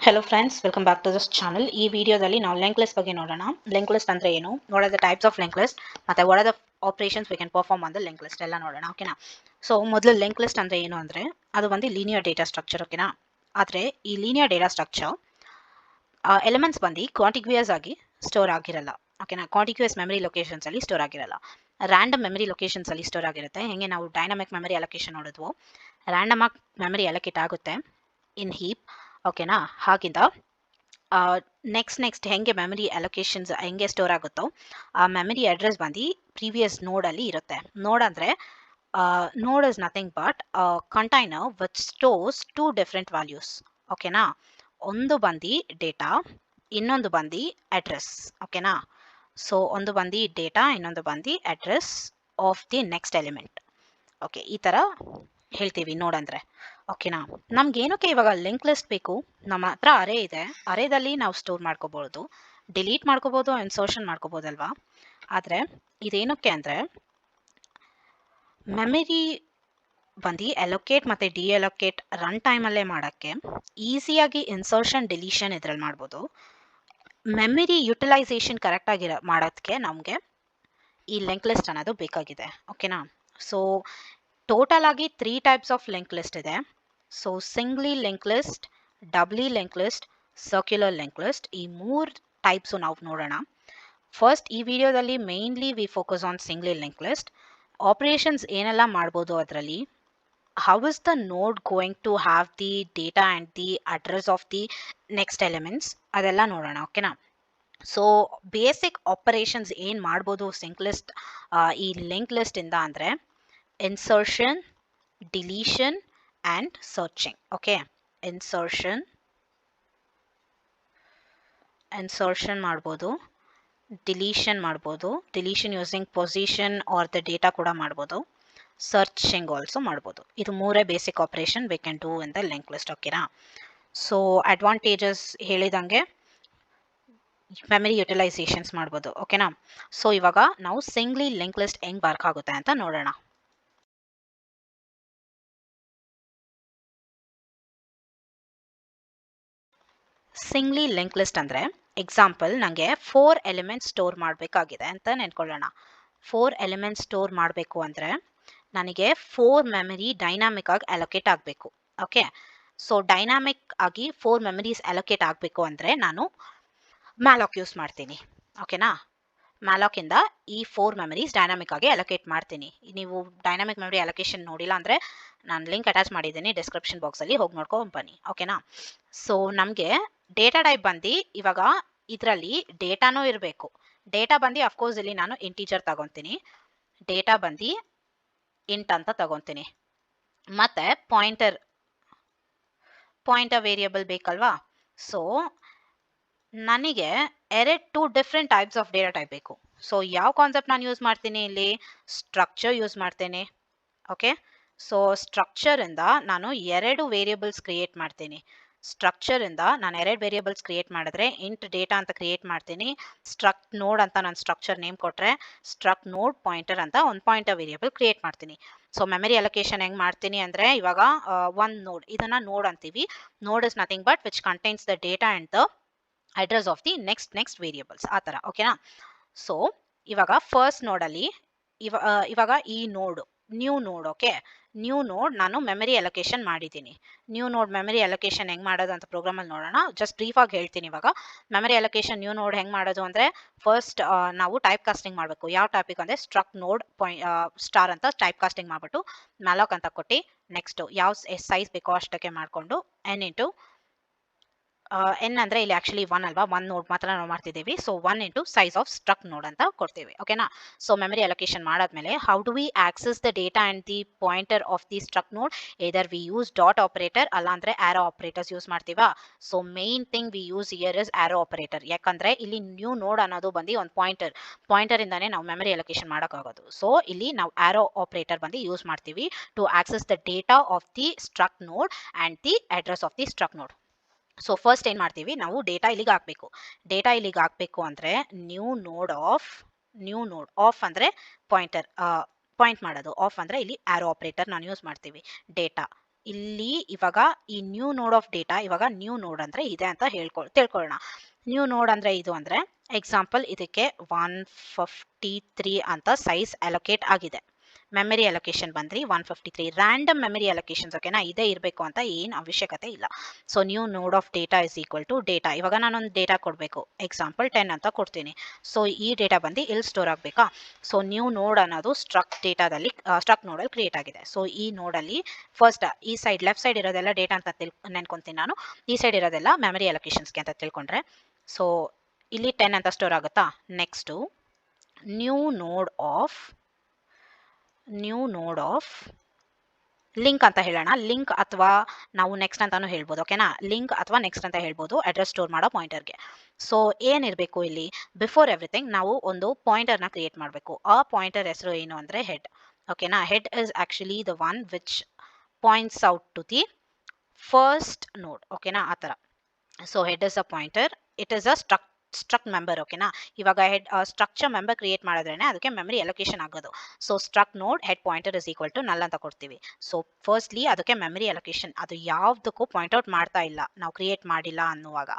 Hello friends, welcome back to this channel. ಈ ವಿಡಿಯೋದಲ್ಲಿ ನಾವು ಲಿಂಕ್ ಲಿಸ್ಟ್ ಬಗ್ಗೆ ನೋಡೋಣ. ಲಿಂಕ್ ಲಿಸ್ಟ್ ಅಂದ್ರೆ ಏನು, what are the types of linked list, ಮತ್ತೆ what are the operations we can perform on the linked list ಎಲ್ಲ ನೋಡೋಣ. ಓಕೆನಾ. ಸೊ ಮೊದಲು ಲಿಂಕ್ ಲಿಸ್ಟ್ ಅಂದ್ರೆ ಏನು ಅಂದ್ರೆ ಅದು ಒಂದು ಲೀನಿಯರ್ ಡೇಟಾ ಸ್ಟ್ರಕ್ಚರ್. ಓಕೆನಾ. ಆದರೆ ಈ ಲೀನಿಯರ್ ಡೇಟಾ ಸ್ಟ್ರಕ್ಚರ್ ಎಲಿಮೆಂಟ್ಸ್ ಬಂದು ಕಾಂಟಿಗ್ಯೂಯಸ್ ಆಗಿ ಸ್ಟೋರ್ ಆಗಿರಲ್ಲ. ಓಕೆನಾ. ಕಾಂಟಿಗ್ಯೂಯಸ್ ಮೆಮರಿ ಲೊಕೇಶನ್ಸ್ ಅಲ್ಲಿ ಸ್ಟೋರ್ ಆಗಿರಲ್ಲ, ರ್ಯಾಂಡಮ್ ಮೆಮರಿ ಲೊಕೇಶನ್ಸ್ ಅಲ್ಲಿ ಸ್ಟೋರ್ ಆಗಿರುತ್ತೆ. ಹೆಂಗೆ ನಾವು ಡೈನಾಮಿಕ್ ಮೆಮರಿ ಅಲೋಕೇಶನ್ ನೋಡಿದ್ವು, ರ್ಯಾಂಡಮ್ ಆಗಿ ಮೆಮರಿ ಅಲೋಕೇಟ್ ಆಗುತ್ತೆ ಇನ್ ಹೀಪ್. ಓಕೆನಾ. ಹಾಗಿಂದ ನೆಕ್ಸ್ಟ್ ಹೆಂಗೆ ಮೆಮರಿ ಅಲೋಕೇಶನ್ಸ್ ಹೆಂಗೆ ಸ್ಟೋರ್ ಆಗುತ್ತೋ ಆ ಮೆಮರಿ ಅಡ್ರೆಸ್ ಬಂದು ಪ್ರೀವಿಯಸ್ ನೋಡಲ್ಲಿ ಇರುತ್ತೆ. ನೋಡ್ ಅಂದರೆ ನೋಡ್ is nothing but container which stores two different values. ಓಕೆನಾ. ಒಂದು ಬಂದು ಡೇಟಾ, ಇನ್ನೊಂದು ಬಂದು ಅಡ್ರೆಸ್. ಓಕೆನಾ. ಸೊ ಒಂದು ಬಂದು ಡೇಟಾ, ಇನ್ನೊಂದು ಬಂದು address of the next element. Okay, ಈ ಥರ ಹೇಳ್ತೀವಿ ನೋಡಂದ್ರೆ. ಓಕೆನಾ. ನಮ್ಗೇನಕ್ಕೆ ಇವಾಗ ಲಿಂಕ್ ಲಿಸ್ಟ್ ಬೇಕು, ನಮ್ಮ ಹತ್ರ ಅರೇ ಇದೆ, ಅರೇದಲ್ಲಿ ನಾವು ಸ್ಟೋರ್ ಮಾಡ್ಕೋಬಹುದು, ಡಿಲೀಟ್ ಮಾಡ್ಕೋಬಹುದು, ಇನ್ಸರ್ಷನ್ ಮಾಡ್ಕೋಬಹುದಲ್ವಾ. ಆದರೆ ಇದೇನಕ್ಕೆ ಅಂದರೆ ಮೆಮರಿ ಬಂದು ಅಲೋಕೇಟ್ ಮತ್ತು ಡಿಅಲೋಕೇಟ್ ರನ್ ಟೈಮಲ್ಲೇ ಮಾಡೋಕ್ಕೆ ಈಸಿಯಾಗಿ ಇನ್ಸರ್ಷನ್ ಡಿಲೀಷನ್ ಇದ್ರಲ್ಲಿ ಮಾಡ್ಬೋದು. ಮೆಮರಿ ಯುಟಿಲೈಸೇಷನ್ ಕರೆಕ್ಟಾಗಿ ಮಾಡೋದಕ್ಕೆ ನಮಗೆ ಈ ಲಿಂಕ್ ಲಿಸ್ಟ್ ಅನ್ನೋದು ಬೇಕಾಗಿದೆ. ಓಕೆನಾ. ಸೊ ಟೋಟಲ್ ಆಗಿ 3 ಟೈಪ್ಸ್ ಆಫ್ ಲಿಂಕ್ ಲಿಸ್ಟ್ ಇದೆ. So singly link list, doubly link list, circular link list, ಈ 3 ಟೈಪ್ಸು ನಾವು ನೋಡೋಣ. ಫಸ್ಟ್ ಈ ವಿಡಿಯೋದಲ್ಲಿ mainly we focus on singly link list. Operations ಏನೆಲ್ಲ ಮಾಡ್ಬೋದು ಅದರಲ್ಲಿ, how is the node going to have the data and the address of the next elements, ಅದೆಲ್ಲ ನೋಡೋಣ. ಓಕೆನಾ. ಸೊ ಬೇಸಿಕ್ ಆಪರೇಷನ್ಸ್ ಏನು ಮಾಡ್ಬೋದು ಈ ಲಿಂಕ್ ಲಿಸ್ಟಿಂದ ಅಂದರೆ insertion, deletion and searching. Okay, insertion ಮಾಡ್ಬೋದು, ಡಿಲೀಷನ್ ಮಾಡ್ಬೋದು, deletion using position are the data ಕೂಡ ಮಾಡ್ಬೋದು, ಸರ್ಚಿಂಗ್ ಆಲ್ಸೋ ಮಾಡ್ಬೋದು. ಇದು 3 basic operation we can do in the link list. ಓಕೆನಾ. ಸೊ ಅಡ್ವಾಂಟೇಜಸ್ ಹೇಳಿದಂಗೆ ಮೆಮರಿ ಯುಟಿಲೈಸೇಷನ್ಸ್ ಮಾಡ್ಬೋದು. ಓಕೆನಾ. ಸೊ ಇವಾಗ ನಾವು ಸಿಂಗ್ಲಿ ಲಿಂಕ್ ಲಿಸ್ಟ್ ಹೆಂಗೆ ಬರ್ಕಾಗುತ್ತೆ ಅಂತ ನೋಡೋಣ. ಸಿಂಗ್ಲಿ ಲಿಂಕ್ ಲಿಸ್ಟ್ ಅಂದರೆ ಎಕ್ಸಾಂಪಲ್, ನನಗೆ 4 ಎಲಿಮೆಂಟ್ಸ್ ಸ್ಟೋರ್ ಮಾಡಬೇಕಾಗಿದೆ ಅಂತ ನೆನ್ಕೊಳ್ಳೋಣ. 4 ಎಲಿಮೆಂಟ್ಸ್ ಸ್ಟೋರ್ ಮಾಡಬೇಕು ಅಂದರೆ ನನಗೆ 4 ಮೆಮರಿ ಡೈನಾಮಿಕ್ ಆಗಿ ಅಲೋಕೇಟ್ ಆಗಬೇಕು. ಓಕೆ. ಸೊ ಡೈನಾಮಿಕ್ ಆಗಿ 4 ಮೆಮರೀಸ್ ಅಲೋಕೇಟ್ ಆಗಬೇಕು ಅಂದರೆ ನಾನು ಮ್ಯಾಲಾಕ್ ಯೂಸ್ ಮಾಡ್ತೀನಿ. ಓಕೆನಾ. ಮ್ಯಾಲಾಕಿಂದ ಈ 4 ಮೆಮರೀಸ್ ಡೈನಾಮಿಕ್ ಆಗಿ ಅಲೋಕೇಟ್ ಮಾಡ್ತೀನಿ. ನೀವು ಡೈನಾಮಿಕ್ ಮೆಮರಿ ಅಲೋಕೇಶನ್ ನೋಡಿಲ್ಲ ಅಂದರೆ ನಾನು ಲಿಂಕ್ ಅಟ್ಯಾಚ್ ಮಾಡಿದ್ದೀನಿ ಡಿಸ್ಕ್ರಿಪ್ಷನ್ ಬಾಕ್ಸಲ್ಲಿ, ಹೋಗಿ ನೋಡ್ಕೊಂಡು ಬನ್ನಿ. ಓಕೆನಾ. ಸೊ ನಮಗೆ ಡೇಟಾ ಟೈಪ್ ಬಂದು ಇವಾಗ ಇದರಲ್ಲಿ ಡೇಟಾನೂ ಇರಬೇಕು. ಡೇಟಾ ಬಂದು ಅಫ್ಕೋರ್ಸ್ ಇಲ್ಲಿ ನಾನು ಇಂಟೀಜರ್ ತಗೊತೀನಿ, ಡೇಟಾ ಬಂದು ಇಂಟ್ ಅಂತ ತಗೊತೀನಿ, ಮತ್ತು ಪಾಯಿಂಟರ್ ವೇರಿಯಬಲ್ ಬೇಕಲ್ವಾ. ಸೊ ನನಗೆ 2 different types of data type ಬೇಕು. ಸೊ ಯಾವ ಕಾನ್ಸೆಪ್ಟ್ ನಾನು ಯೂಸ್ ಮಾಡ್ತೀನಿ ಇಲ್ಲಿ, ಸ್ಟ್ರಕ್ಚರ್ ಯೂಸ್ ಮಾಡ್ತೇನೆ. ಓಕೆ. ಸೊ ಸ್ಟ್ರಕ್ಚರಿಂದ ನಾನು 2 ವೇರಿಯಬಲ್ಸ್ ಕ್ರಿಯೇಟ್ ಮಾಡ್ತೀನಿ. ಸ್ಟ್ರಕ್ಚರಿಂದ ನಾನು 2 ವೇರಿಯಬಲ್ಸ್ ಕ್ರಿಯೇಟ್ ಮಾಡಿದ್ರೆ ಇಂಟ್ ಡೇಟಾ ಅಂತ ಕ್ರಿಯೇಟ್ ಮಾಡ್ತೀನಿ, ಸ್ಟ್ರಕ್ಟ್ ನೋಡ್ ಅಂತ ನಾನು ಸ್ಟ್ರಕ್ಚರ್ ನೇಮ್ ಕೊಟ್ಟರೆ ಸ್ಟ್ರಕ್ಟ್ ನೋಡ್ ಪಾಯಿಂಟರ್ ಅಂತ ಒಂದು ಪಾಯಿಂಟರ್ ವೇರಿಯಬಲ್ ಕ್ರಿಯೇಟ್ ಮಾಡ್ತೀನಿ. ಸೊ ಮೆಮರಿ ಅಲೋಕೇಶನ್ ಹೆಂಗೆ ಮಾಡ್ತೀನಿ ಅಂದರೆ ಇವಾಗ ಒಂದು ನೋಡ್, ಇದನ್ನು ನೋಡ್ ಅಂತೀವಿ. ನೋಡ್ is nothing but which contains the data and the address of the next variables, ಆ ಥರ. ಓಕೆನಾ. ಸೊ ಇವಾಗ ಫಸ್ಟ್ ನೋಡಲ್ಲಿ ಇವಾಗ ಈ ನೋಡು ನ್ಯೂ ನೋಡ್. ಓಕೆ. ನ್ಯೂ ನೋಡ್ ನಾನು ಮೆಮರಿ ಅಲೋಕೇಶನ್ ಮಾಡಿದ್ದೀನಿ. ನ್ಯೂ ನೋಡ್ ಮೆಮರಿ ಅಲೋಕೇಶನ್ ಹೆಂಗೆ ಮಾಡೋದು ಅಂತ ಪ್ರೋಗ್ರಾಮಲ್ಲಿ ನೋಡೋಣ. ಜಸ್ಟ್ ಬ್ರೀಫಾಗಿ ಹೇಳ್ತೀನಿ. ಇವಾಗ ಮೆಮರಿ ಅಲೋಕೇಶನ್ ನ್ಯೂ ನೋಡ್ ಹೆಂಗೆ ಮಾಡೋದು ಅಂದರೆ ಫಸ್ಟ್ ನಾವು ಟೈಪ್ ಕಾಸ್ಟಿಂಗ್ ಮಾಡಬೇಕು. ಯಾವ ಟೈಪಿಗೆ ಅಂದರೆ ಸ್ಟ್ರಕ್ಟ್ ನೋಡ್ ಸ್ಟಾರ್ ಅಂತ ಟೈಪ್ ಕಾಸ್ಟಿಂಗ್ ಮಾಡಿಬಿಟ್ಟು ಮ್ಯಾಲಾಕ್ ಅಂತ ಕೊಟ್ಟು ನೆಕ್ಸ್ಟು ಯಾವ ಸೈಜ್ ಬೇಕೋ ಅಷ್ಟಕ್ಕೆ ಮಾಡಿಕೊಂಡು ಎನ್ ಅಂದರೆ ಇಲ್ಲಿ ಆ್ಯಕ್ಚುಲಿ 1 ಅಲ್ವಾ, 1 ನೋಡ್ ಮಾತ್ರ ನಾವು ಮಾಡ್ತಿದ್ದೀವಿ. So 1 into size of struct node ಅಂತ ಕೊಡ್ತೀವಿ. ಓಕೆನಾ. ಸೊ ಮೆಮರಿ ಅಲೋಕೇಶನ್ ಮಾಡಾದ್ಮೇಲೆ how do we access the data and the pointer of the struct node, either we use dot operator ಅಲ್ಲ ಅಂದರೆ ಆರೋ ಆಪರೇಟರ್ಸ್ ಯೂಸ್ ಮಾಡ್ತೀವಾ. So main thing we use here is arrow operator. ಯಾಕಂದರೆ ಇಲ್ಲಿ new ನೋಡ್ ಅನ್ನೋದು ಬಂದು ಒಂದು ಪಾಯಿಂಟರಿಂದಾನೇ ನಾವು ಮೆಮರಿ ಅಲೋಕೇಶನ್ ಮಾಡೋಕ್ಕಾಗೋದು. ಸೊ ಇಲ್ಲಿ ನಾವು ಆರೋ ಆಪರೇಟರ್ ಬಂದು ಯೂಸ್ ಮಾಡ್ತೀವಿ to access the data of the struct node and the address of the struct node. So first ಏನು ಮಾಡ್ತೀವಿ ನಾವು, ಡೇಟಾ ಇಲ್ಲಿಗೆ ಹಾಕಬೇಕು. ಡೇಟಾ ಇಲ್ಲಿಗೆ ಹಾಕಬೇಕು ಅಂದರೆ ನ್ಯೂ ನೋಡ್ ಆಫ್ ಅಂದರೆ ಪಾಯಿಂಟ್ ಮಾಡೋದು, ಆಫ್ ಅಂದರೆ ಇಲ್ಲಿ ಆರೋ ಆಪರೇಟರ್ ನಾನು ಯೂಸ್ ಮಾಡ್ತೀವಿ. ಡೇಟಾ ಇಲ್ಲಿ ಇವಾಗ ಈ ನ್ಯೂ ನೋಡ್ ಆಫ್ ಡೇಟಾ, ಇವಾಗ ನ್ಯೂ ನೋಡ್ ಅಂದ್ರೆ ಇದೆ ಅಂತ ತಿಳ್ಕೊಳ್ಳೋಣ. ನ್ಯೂ ನೋಡ್ ಅಂದ್ರೆ ಇದು ಅಂದ್ರೆ ಎಕ್ಸಾಂಪಲ್ ಇದಕ್ಕೆ 153 ಅಂತ ಸೈಜ್ ಅಲೋಕೇಟ್ ಆಗಿದೆ. ಮೆಮರಿ ಅಲೋಕೇಶನ್ ಬಂದ್ರಿ 153 ರ್ಯಾಂಡಮ್ ಮೆಮರಿ ಅಲೋಕೇಶನ್ಸ್. ಓಕೆನಾ, ಇದೇ ಇರಬೇಕು ಅಂತ ಏನು ಅವಶ್ಯಕತೆ ಇಲ್ಲ. So new node of data is equal to data. ಇವಾಗ ನಾನೊಂದು ಡೇಟಾ ಕೊಡಬೇಕು, ಎಕ್ಸಾಂಪಲ್ 10 ಅಂತ ಕೊಡ್ತೀನಿ. ಸೊ ಈ ಡೇಟಾ ಬಂದು ಇಲ್ಲಿ ಸ್ಟೋರ್ ಆಗಬೇಕಾ? ಸೊ ನ್ಯೂ ನೋಡ್ ಅನ್ನೋದು ಸ್ಟ್ರಕ್ ಡೇಟಾದಲ್ಲಿ ಸ್ಟ್ರಕ್ ನೋಡಲ್ಲಿ ಕ್ರಿಯೇಟ್ ಆಗಿದೆ. ಸೊ ಈ ನೋಡಲ್ಲಿ ಫಸ್ಟ್ ಈ ಸೈಡ್ ಲೆಫ್ಟ್ ಸೈಡ್ ಇರೋದೆಲ್ಲ ಡೇಟಾ ಅಂತ ನೆನ್ಕೊಂತೀನಿ ನಾನು, ಈ ಸೈಡ್ ಇರೋದೆಲ್ಲ ಮೆಮರಿ ಅಲೋಕೇಶನ್ಸ್ಗೆ ಅಂತ ತಿಳ್ಕೊಂಡ್ರೆ. ಸೊ ಇಲ್ಲಿ 10 ಅಂತ ಸ್ಟೋರ್ ಆಗುತ್ತಾ? Next new node of link ಅಂತ ಹೇಳೋಣ. ಲಿಂಕ್ ಅಥವಾ ನಾವು ನೆಕ್ಸ್ಟ್ ಅಂತಾನು ಹೇಳ್ಬೋದು. ಓಕೆನಾ, ಲಿಂಕ್ ಅಥವಾ ನೆಕ್ಸ್ಟ್ ಅಂತ ಹೇಳ್ಬೋದು ಅಡ್ರೆಸ್ ಸ್ಟೋರ್ ಮಾಡೋ ಪಾಯಿಂಟರ್ಗೆ. ಸೊ ಏನಿರಬೇಕು ಇಲ್ಲಿ, ಬಿಫೋರ್ ಎವ್ರಿಥಿಂಗ್ ನಾವು ಒಂದು ಪಾಯಿಂಟರ್ನ ಕ್ರಿಯೇಟ್ ಮಾಡಬೇಕು. ಆ ಪಾಯಿಂಟರ್ ಹೆಸರು ಏನು ಅಂದರೆ ಹೆಡ್. ಓಕೆನಾ, head is actually the one which points out to the first node. ಓಕೆನಾ, ಆ ಥರ. So head is a pointer, it is a struct member. ಓಕೆನಾ, ಇವಾಗ ಹೆಡ್ ಸ್ಟ್ರಕ್ಚರ್ ಮೆಂಬರ್ ಕ್ರಿಯೇಟ್ ಮಾಡಿದ್ರೇನೆ ಅದಕ್ಕೆ ಮೆಮರಿ ಅಲೋಕೇಶನ್ ಆಗೋದು. So struct node head pointer is equal to null ಅಂತ ಕೊಡ್ತೀವಿ. ಸೊ ಫಸ್ಟ್ಲಿ ಅದಕ್ಕೆ ಮೆಮರಿ ಅಲೋಕೇಶನ್ ಅದು ಯಾವುದಕ್ಕೂ ಪಾಯಿಂಟ್ ಔಟ್ ಮಾಡ್ತಾ ಇಲ್ಲ, ನಾವು ಕ್ರಿಯೇಟ್ ಮಾಡಿಲ್ಲ ಅನ್ನುವಾಗ.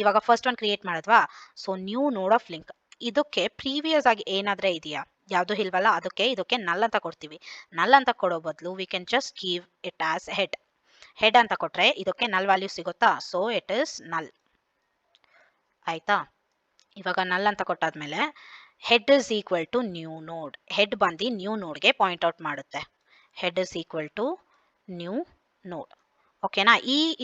ಇವಾಗ ಫಸ್ಟ್ ಒನ್ ಕ್ರಿಯೇಟ್ ಮಾಡಿದ್ವಾ? So new node of link, ಇದಕ್ಕೆ ಪ್ರೀವಿಯಸ್ ಆಗಿ ಏನಾದ್ರೆ ಇದೆಯಾ, ಯಾವುದು ಇಲ್ವಲ್ಲ, ಇದಕ್ಕೆ ನಲ್ ಅಂತ ಕೊಡ್ತೀವಿ. ನಲ್ ಅಂತ ಕೊಡೋ ಬದಲು we can just give it as head ಅಂತ ಕೊಟ್ರೆ ಇದಕ್ಕೆ ನಲ್ ವ್ಯಾಲ್ಯೂ ಸಿಗುತ್ತಾ? ಸೊ ಇಟ್ ಇಸ್ ನಲ್. ಆಯ್ತಾ? ಇವಾಗ ನಲ್ ಅಂತ ಕೊಟ್ಟಾದ್ಮೇಲೆ head is equal to new node. Head ಬಂದು ನ್ಯೂ ನೋಡ್ಗೆ ಪಾಯಿಂಟ್ ಔಟ್ ಮಾಡುತ್ತೆ. Head is equal to new node. ಓಕೆನಾ,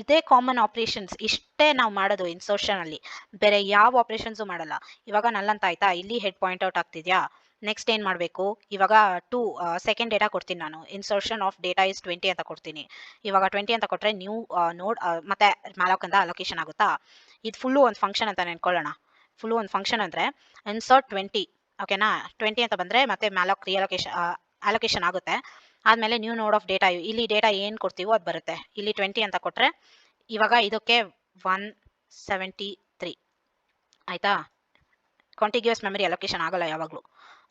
ಇದೇ ಕಾಮನ್ ಆಪರೇಷನ್ಸ್, ಇಷ್ಟೇ ನಾವು ಮಾಡೋದು ಇನ್ಸರ್ಷನ್ ಅಲ್ಲಿ, ಬೇರೆ ಯಾವ ಆಪರೇಷನ್ಸು ಮಾಡಲ್ಲ. ಇವಾಗ ನಲ್ ಅಂತ ಆಯ್ತಾ, ಇಲ್ಲಿ ಹೆಡ್ ಪಾಯಿಂಟ್ ಔಟ್ ಆಗ್ತಿದ್ಯಾ? ನೆಕ್ಸ್ಟ್ ಏನು ಮಾಡಬೇಕು? ಇವಾಗ ಸೆಕೆಂಡ್ ಡೇಟಾ ಕೊಡ್ತೀನಿ ನಾನು, ಇನ್ಸರ್ಷನ್ ಆಫ್ ಡೇಟಾ ಇಸ್ 20 ಅಂತ ಕೊಡ್ತೀನಿ. ಇವಾಗ 20 ಅಂತ ಕೊಟ್ಟರೆ ನ್ಯೂ ನೋಡ್ ಮತ್ತೆ ಮ್ಯಾಲೋಕ್ ಅಂತ ಅಲೋಕೇಶನ್ ಆಗುತ್ತಾ? ಇದು ಫುಲ್ಲು ಒಂದು ಫಂಕ್ಷನ್ ಅಂತ ನೆನ್ಕೊಳ್ಳೋಣ. ಫುಲ್ಲು ಒಂದು ಫಂಕ್ಷನ್ ಅಂದರೆ ಇನ್ಸರ್ಟ್ 20. ಓಕೆನಾ, 20 ಅಂತ ಬಂದರೆ ಮತ್ತೆ ಮ್ಯಾಲೋಕ್ ಅಲೋಕೇಶನ್ ಆಗುತ್ತೆ. ಆದಮೇಲೆ ನ್ಯೂ ನೋಡ್ ಆಫ್ ಡೇಟಾ, ಇಲ್ಲಿ ಡೇಟಾ ಏನು ಕೊಡ್ತೀವೋ ಅದು ಬರುತ್ತೆ. ಇಲ್ಲಿ 20 ಅಂತ ಕೊಟ್ಟರೆ ಇವಾಗ ಇದಕ್ಕೆ 173. ಆಯಿತಾ? ಕಾಂಟಿಗ್ಯೂಸ್ ಮೆಮರಿ ಅಲೋಕೇಶನ್ ಆಗಲ್ಲ ಯಾವಾಗಲೂ.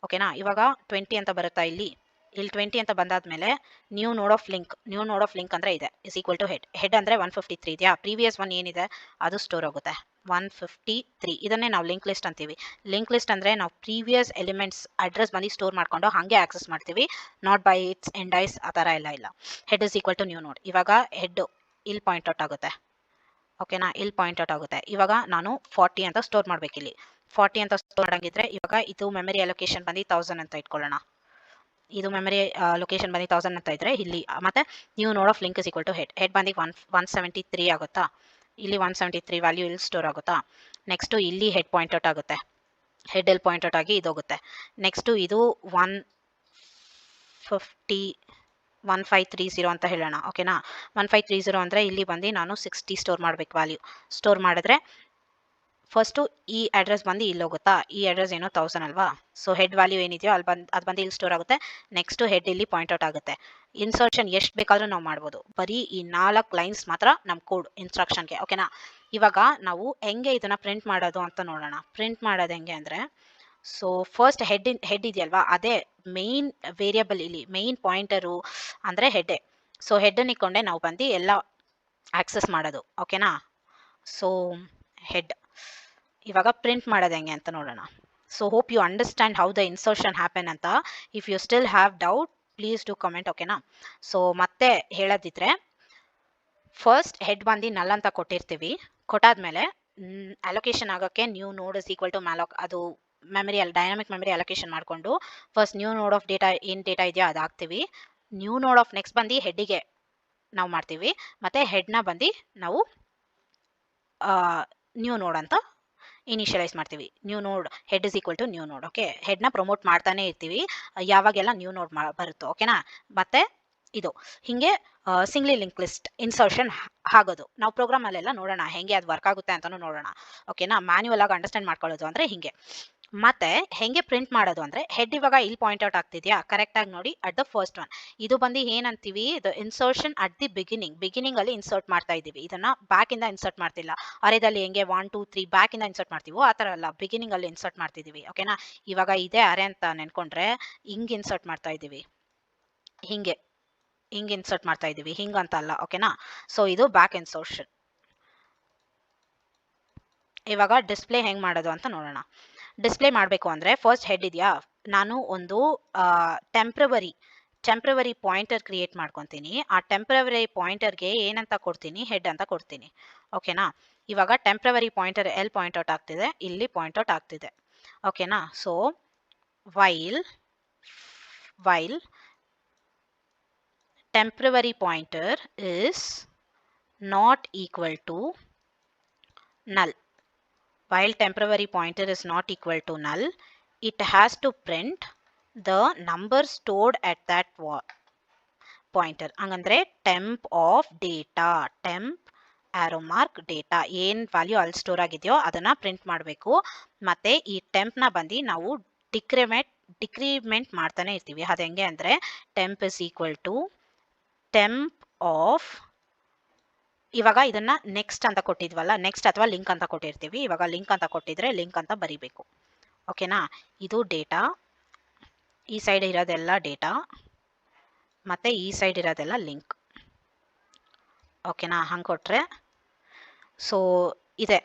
ಓಕೆನಾ, ಇವಾಗ 20 ಅಂತ ಬರುತ್ತಾ? ಇಲ್ಲಿ 20 ಅಂತ ಬಂದಾದ್ಮೇಲೆ ನ್ಯೂ ನೋಡ್ ಆಫ್ ಲಿಂಕ್ ಅಂದರೆ ಇದೆ ಇಸ್ ಈಕ್ವಲ್ ಟು ಹೆಡ್ ಅಂದರೆ 153 ಇದೆಯಾ? ಪ್ರೀವಿಯಸ್ ಒನ್ ಏನಿದೆ ಅದು ಸ್ಟೋರ್ ಆಗುತ್ತೆ 153. ಇದನ್ನೇ ನಾವು ಲಿಂಕ್ ಲಿಸ್ಟ್ ಅಂತೀವಿ. ಲಿಂಕ್ ಲಿಸ್ಟ್ ಅಂದರೆ ನಾವು ಪ್ರೀವಿಯಸ್ ಎಲಿಮೆಂಟ್ಸ್ ಅಡ್ರೆಸ್ ಬಂದು ಸ್ಟೋರ್ ಮಾಡ್ಕೊಂಡು ಹಾಗೆ ಆಕ್ಸೆಸ್ ಮಾಡ್ತೀವಿ, ನಾಟ್ ಬೈ ಇಟ್ಸ್ ಎಂಡೈಸ್ ಆ ಥರ ಇಲ್ಲ. Head is equal to new node. ಇವಾಗ ಹೆಡ್ ಇಲ್ಲಿ ಪಾಯಿಂಟ್ ಔಟ್ ಆಗುತ್ತೆ. ಓಕೆನಾ, ಇಲ್ಲಿ ಪಾಯಿಂಟ್ ಔಟ್ ಆಗುತ್ತೆ. ಇವಾಗ ನಾನು 40 ಅಂತ ಸ್ಟೋರ್ ಮಾಡಬೇಕು. ಇಲ್ಲಿ 40 ಅಂತ ಸ್ಟೋರ್ ಮಾಡಂಗಿದ್ರೆ ಇವಾಗ ಇದು ಮೆಮರಿ ಅಲೋಕೇಶನ್ ಬಂದು 1000 ಅಂತ ಇಟ್ಕೊಳ್ಳೋಣ. ಇದು ಮೆಮರಿ ಲೊಕೇಶನ್ ಬಂದು 1000 ಅಂತ ಇದ್ರೆ ಇಲ್ಲಿ ಮತ್ತೆ new node of link is equal to head ಬಂದು 173 ಆಗುತ್ತಾ? ಇಲ್ಲಿ 173 ವ್ಯಾಲ್ಯೂ ಇಲ್ಲಿ ಸ್ಟೋರ್ ಆಗುತ್ತಾ? ನೆಕ್ಸ್ಟು ಇಲ್ಲಿ ಹೆಡ್ ಪಾಯಿಂಟ್ ಔಟ್ ಆಗುತ್ತೆ. ಹೆಡ್ ಎಲ್ಲಿ ಪಾಯಿಂಟ್ ಔಟ್ ಆಗಿ ಇದೋಗುತ್ತೆ. ನೆಕ್ಸ್ಟು ಇದು 1530 ಅಂತ ಹೇಳೋಣ. ಓಕೆನಾ, 1530 ಅಂದರೆ ಇಲ್ಲಿ ಬಂದು ನಾನು 60 ಸ್ಟೋರ್ ಮಾಡಬೇಕು. ವ್ಯಾಲ್ಯೂ ಸ್ಟೋರ್ ಮಾಡಿದ್ರೆ ಫಸ್ಟು ಈ ಅಡ್ರೆಸ್ ಬಂದು ಇಲ್ಲಿ ಹೋಗುತ್ತಾ? ಈ ಅಡ್ರೆಸ್ ಏನೋ 1000 ಅಲ್ವಾ? ಸೊ ಹೆಡ್ ವ್ಯಾಲ್ಯೂ ಏನಿದೆಯೋ ಅದು ಬಂದು ಇಲ್ಲಿ ಸ್ಟೋರ್ ಆಗುತ್ತೆ. ನೆಕ್ಸ್ಟು ಹೆಡ್ ಇಲ್ಲಿ ಪಾಯಿಂಟ್ ಔಟ್ ಆಗುತ್ತೆ. ಇನ್ಸರ್ಷನ್ ಎಷ್ಟು ಬೇಕಾದರೂ ನಾವು ಮಾಡ್ಬೋದು, ಬರೀ ಈ 4 ಲೈನ್ಸ್ ಮಾತ್ರ ನಮ್ಮ ಕೋಡ್ ಇನ್ಸ್ಟ್ರಕ್ಷನ್ಗೆ. ಓಕೆನಾ, ಇವಾಗ ನಾವು ಹೆಂಗೆ ಇದನ್ನು ಪ್ರಿಂಟ್ ಮಾಡೋದು ಅಂತ ನೋಡೋಣ. ಪ್ರಿಂಟ್ ಮಾಡೋದು ಹೆಂಗೆ ಅಂದರೆ, ಸೊ ಫಸ್ಟ್ ಹೆಡ್ ಇದೆಯಲ್ವಾ, ಅದೇ ಮೇನ್ ವೇರಿಯಬಲ್. ಇಲ್ಲಿ ಮೇನ್ ಪಾಯಿಂಟರು ಅಂದರೆ ಹೆಡ್ಡೇ. ಸೊ ಹೆಡ್ಡನ್ನು ಇಟ್ಕೊಂಡೆ ನಾವು ಬಂದು ಎಲ್ಲ ಆಕ್ಸೆಸ್ ಮಾಡೋದು. ಓಕೆನಾ, ಸೊ ಹೆಡ್ ಇವಾಗ ಪ್ರಿಂಟ್ ಮಾಡೋದು ಹೆಂಗೆ ಅಂತ ನೋಡೋಣ. So hope you understand how the insertion happen ಅಂತ. If you still have doubt please do comment. ಓಕೆನಾ, ಸೊ ಮತ್ತೆ ಹೇಳೋದಿದ್ರೆ ಫಸ್ಟ್ ಹೆಡ್ ಬಂದು ನಲ್ ಅಂತ ಕೊಟ್ಟಿರ್ತೀವಿ. ಕೊಟ್ಟಾದ್ಮೇಲೆ ಅಲೋಕೇಶನ್ ಆಗೋಕ್ಕೆ new node is equal to malloc, ಅದು ಡೈನಾಮಿಕ್ ಮೆಮರಿ ಅಲೋಕೇಶನ್ ಮಾಡಿಕೊಂಡು first new node of data ಏನು ಡೇಟಾ ಇದೆಯೋ ಅದು ಹಾಕ್ತೀವಿ. ನ್ಯೂ ನೋಡ್ ಆಫ್ ನೆಕ್ಸ್ಟ್ ಬಂದು ಹೆಡ್ಡಿಗೆ ನಾವು ಮಾಡ್ತೀವಿ. ಮತ್ತು ಹೆಡ್ನ ಬಂದು ನಾವು ನ್ಯೂ ನೋಡ್ ಅಂತ ಇನಿಷಿಯಲೈಸ್ ಮಾಡ್ತೀವಿ. New node head is equal to new node. Okay, ಹೆಡ್ನ ಪ್ರಮೋಟ್ ಮಾಡ್ತಾನೆ ಇರ್ತೀವಿ ಯಾವಾಗೆಲ್ಲ ನ್ಯೂ ನೋಡ್ ಬರುತ್ತೋ. ಓಕೆನಾ, ಮತ್ತೆ ಇದು ಹಿಂಗೆ ಸಿಂಗ್ಲಿ ಲಿಂಕ್ ಲಿಸ್ಟ್ ಇನ್ಸರ್ಷನ್ ಆಗೋದು. ನಾವು ಪ್ರೋಗ್ರಾಮಲ್ಲೆಲ್ಲ ನೋಡೋಣ ಹೆಂಗೆ ಅದು ವರ್ಕ್ ಆಗುತ್ತೆ ಅಂತಲೂ ನೋಡೋಣ. ಓಕೆನಾ, ಮ್ಯಾನ್ಯುವಲ್ ಆಗಿ ಅಂಡರ್ಸ್ಟ್ಯಾಂಡ್ ಮಾಡ್ಕೊಳ್ಳೋದು ಅಂದರೆ ಹಿಂಗೆ. ಮತ್ತೆ ಹೆಂಗೆ ಪ್ರಿಂಟ್ ಮಾಡೋದು ಅಂದರೆ, ಹೆಡ್ ಇವಾಗ ಇಲ್ಲಿ ಪಾಯಿಂಟ್ ಔಟ್ ಆಗ್ತಿದೆಯಾ? ಕರೆಕ್ಟಾಗಿ ನೋಡಿ, ಅಟ್ ದ ಫಸ್ಟ್ ಒನ್. ಇದು ಬಂದು ಏನಂತೀವಿ, ದ ಇನ್ಸರ್ಷನ್ ಅಟ್ ದಿ ಬಿಗಿನಿಂಗಲ್ಲಿ ಇನ್ಸರ್ಟ್ ಮಾಡ್ತಾ ಇದ್ದೀವಿ. ಇದನ್ನು ಬ್ಯಾಕಿಂದ ಇನ್ಸರ್ಟ್ ಮಾಡ್ತಿಲ್ಲ. ಅರೆದಲ್ಲಿ ಹೆಂಗೆ 1 2 3 ಬ್ಯಾಕಿಂದ ಇನ್ಸರ್ಟ್ ಮಾಡ್ತೀವೋ ಆ ಥರ ಅಲ್ಲ, ಬಿಗಿನಿಂಗಲ್ಲಿ ಇನ್ಸರ್ಟ್ ಮಾಡ್ತಿದ್ದೀವಿ. ಓಕೆನಾ, ಇವಾಗ ಇದೇ ಅರೆ ಅಂತ ನೆನ್ಕೊಂಡ್ರೆ ಹಿಂಗೆ ಇನ್ಸರ್ಟ್ ಮಾಡ್ತಾ ಇದ್ದೀವಿ. ಹಿಂಗೆ ಹಿಂಗೆ ಇನ್ಸರ್ಟ್ ಮಾಡ್ತಾ ಇದ್ದೀವಿ, ಹಿಂಗಂತ ಅಲ್ಲ. ಓಕೆನಾ? ಸೊ ಇದು ಬ್ಯಾಕ್ ಇನ್ಸರ್ಷನ್. ಇವಾಗ ಡಿಸ್ಪ್ಲೇ ಹೆಂಗೆ ಮಾಡೋದು ಅಂತ ನೋಡೋಣ. ಡಿಸ್ಪ್ಲೇ ಮಾಡಬೇಕು ಅಂದರೆ ಫಸ್ಟ್ ಹೆಡ್ ಇದೆಯಾ, ನಾನು ಒಂದು ಟೆಂಪ್ರವರಿ ಪಾಯಿಂಟರ್ ಕ್ರಿಯೇಟ್ ಮಾಡ್ಕೊತೀನಿ. ಆ ಟೆಂಪ್ರವರಿ ಪಾಯಿಂಟರ್ಗೆ ಏನಂತ ಕೊಡ್ತೀನಿ, ಹೆಡ್ ಅಂತ ಕೊಡ್ತೀನಿ. ಓಕೆನಾ? ಇವಾಗ ಟೆಂಪ್ರವರಿ ಪಾಯಿಂಟರ್ ಎಲ್ಲಿ ಪಾಯಿಂಟ್ ಔಟ್ ಆಗ್ತಿದೆ, ಇಲ್ಲಿ ಪಾಯಿಂಟ್ ಔಟ್ ಆಗ್ತಿದೆ. ಓಕೆನಾ? So while temporary pointer is not equal to null, while temporary pointer is not equal to null, it has to print the number stored at that pointer. ಹಂಗಂದ್ರೆ temp of data, temp arrow mark data, ಏನು value ಅಲ್ಲಿ store ಆಗಿದೆಯೋ ಅದನ್ನ print ಮಾಡಬೇಕು. ಮತ್ತೆ ಈ ಟೆಂಪ್ನ ಬಂದು ನಾವು ಡಿಕ್ರಿಮೆಂಟ್ ಮಾಡ್ತಾನೆ ಇರ್ತೀವಿ. ಅದು ಹೆಂಗೆ ಅಂದರೆ temp is equal to temp of, ಇವಾಗ ಇದನ್ನ ನೆಕ್ಸ್ಟ್ ಅಂತ ಕೊಟ್ಟಿದ್ವಲ್ಲ, ನೆಕ್ಸ್ಟ್ ಅಥವಾ ಲಿಂಕ್ ಅಂತ ಕೊಟ್ಟಿರ್ತೀವಿ. ಇವಾಗ ಲಿಂಕ್ ಅಂತ ಕೊಟ್ಟಿದ್ರೆ ಲಿಂಕ್ ಅಂತ ಬರಿಬೇಕು. ಓಕೆನಾ? ಇದು ಡೇಟಾ, ಈ ಸೈಡ್ ಇರೋದೆಲ್ಲ ಡೇಟಾ, ಮತ್ತೆ ಈ ಸೈಡ್ ಇರೋದೆಲ್ಲ ಲಿಂಕ್. ಓಕೆನಾ? ಹಂಗೆ ಕೊಟ್ರೆ ಸೊ ಇದೆ.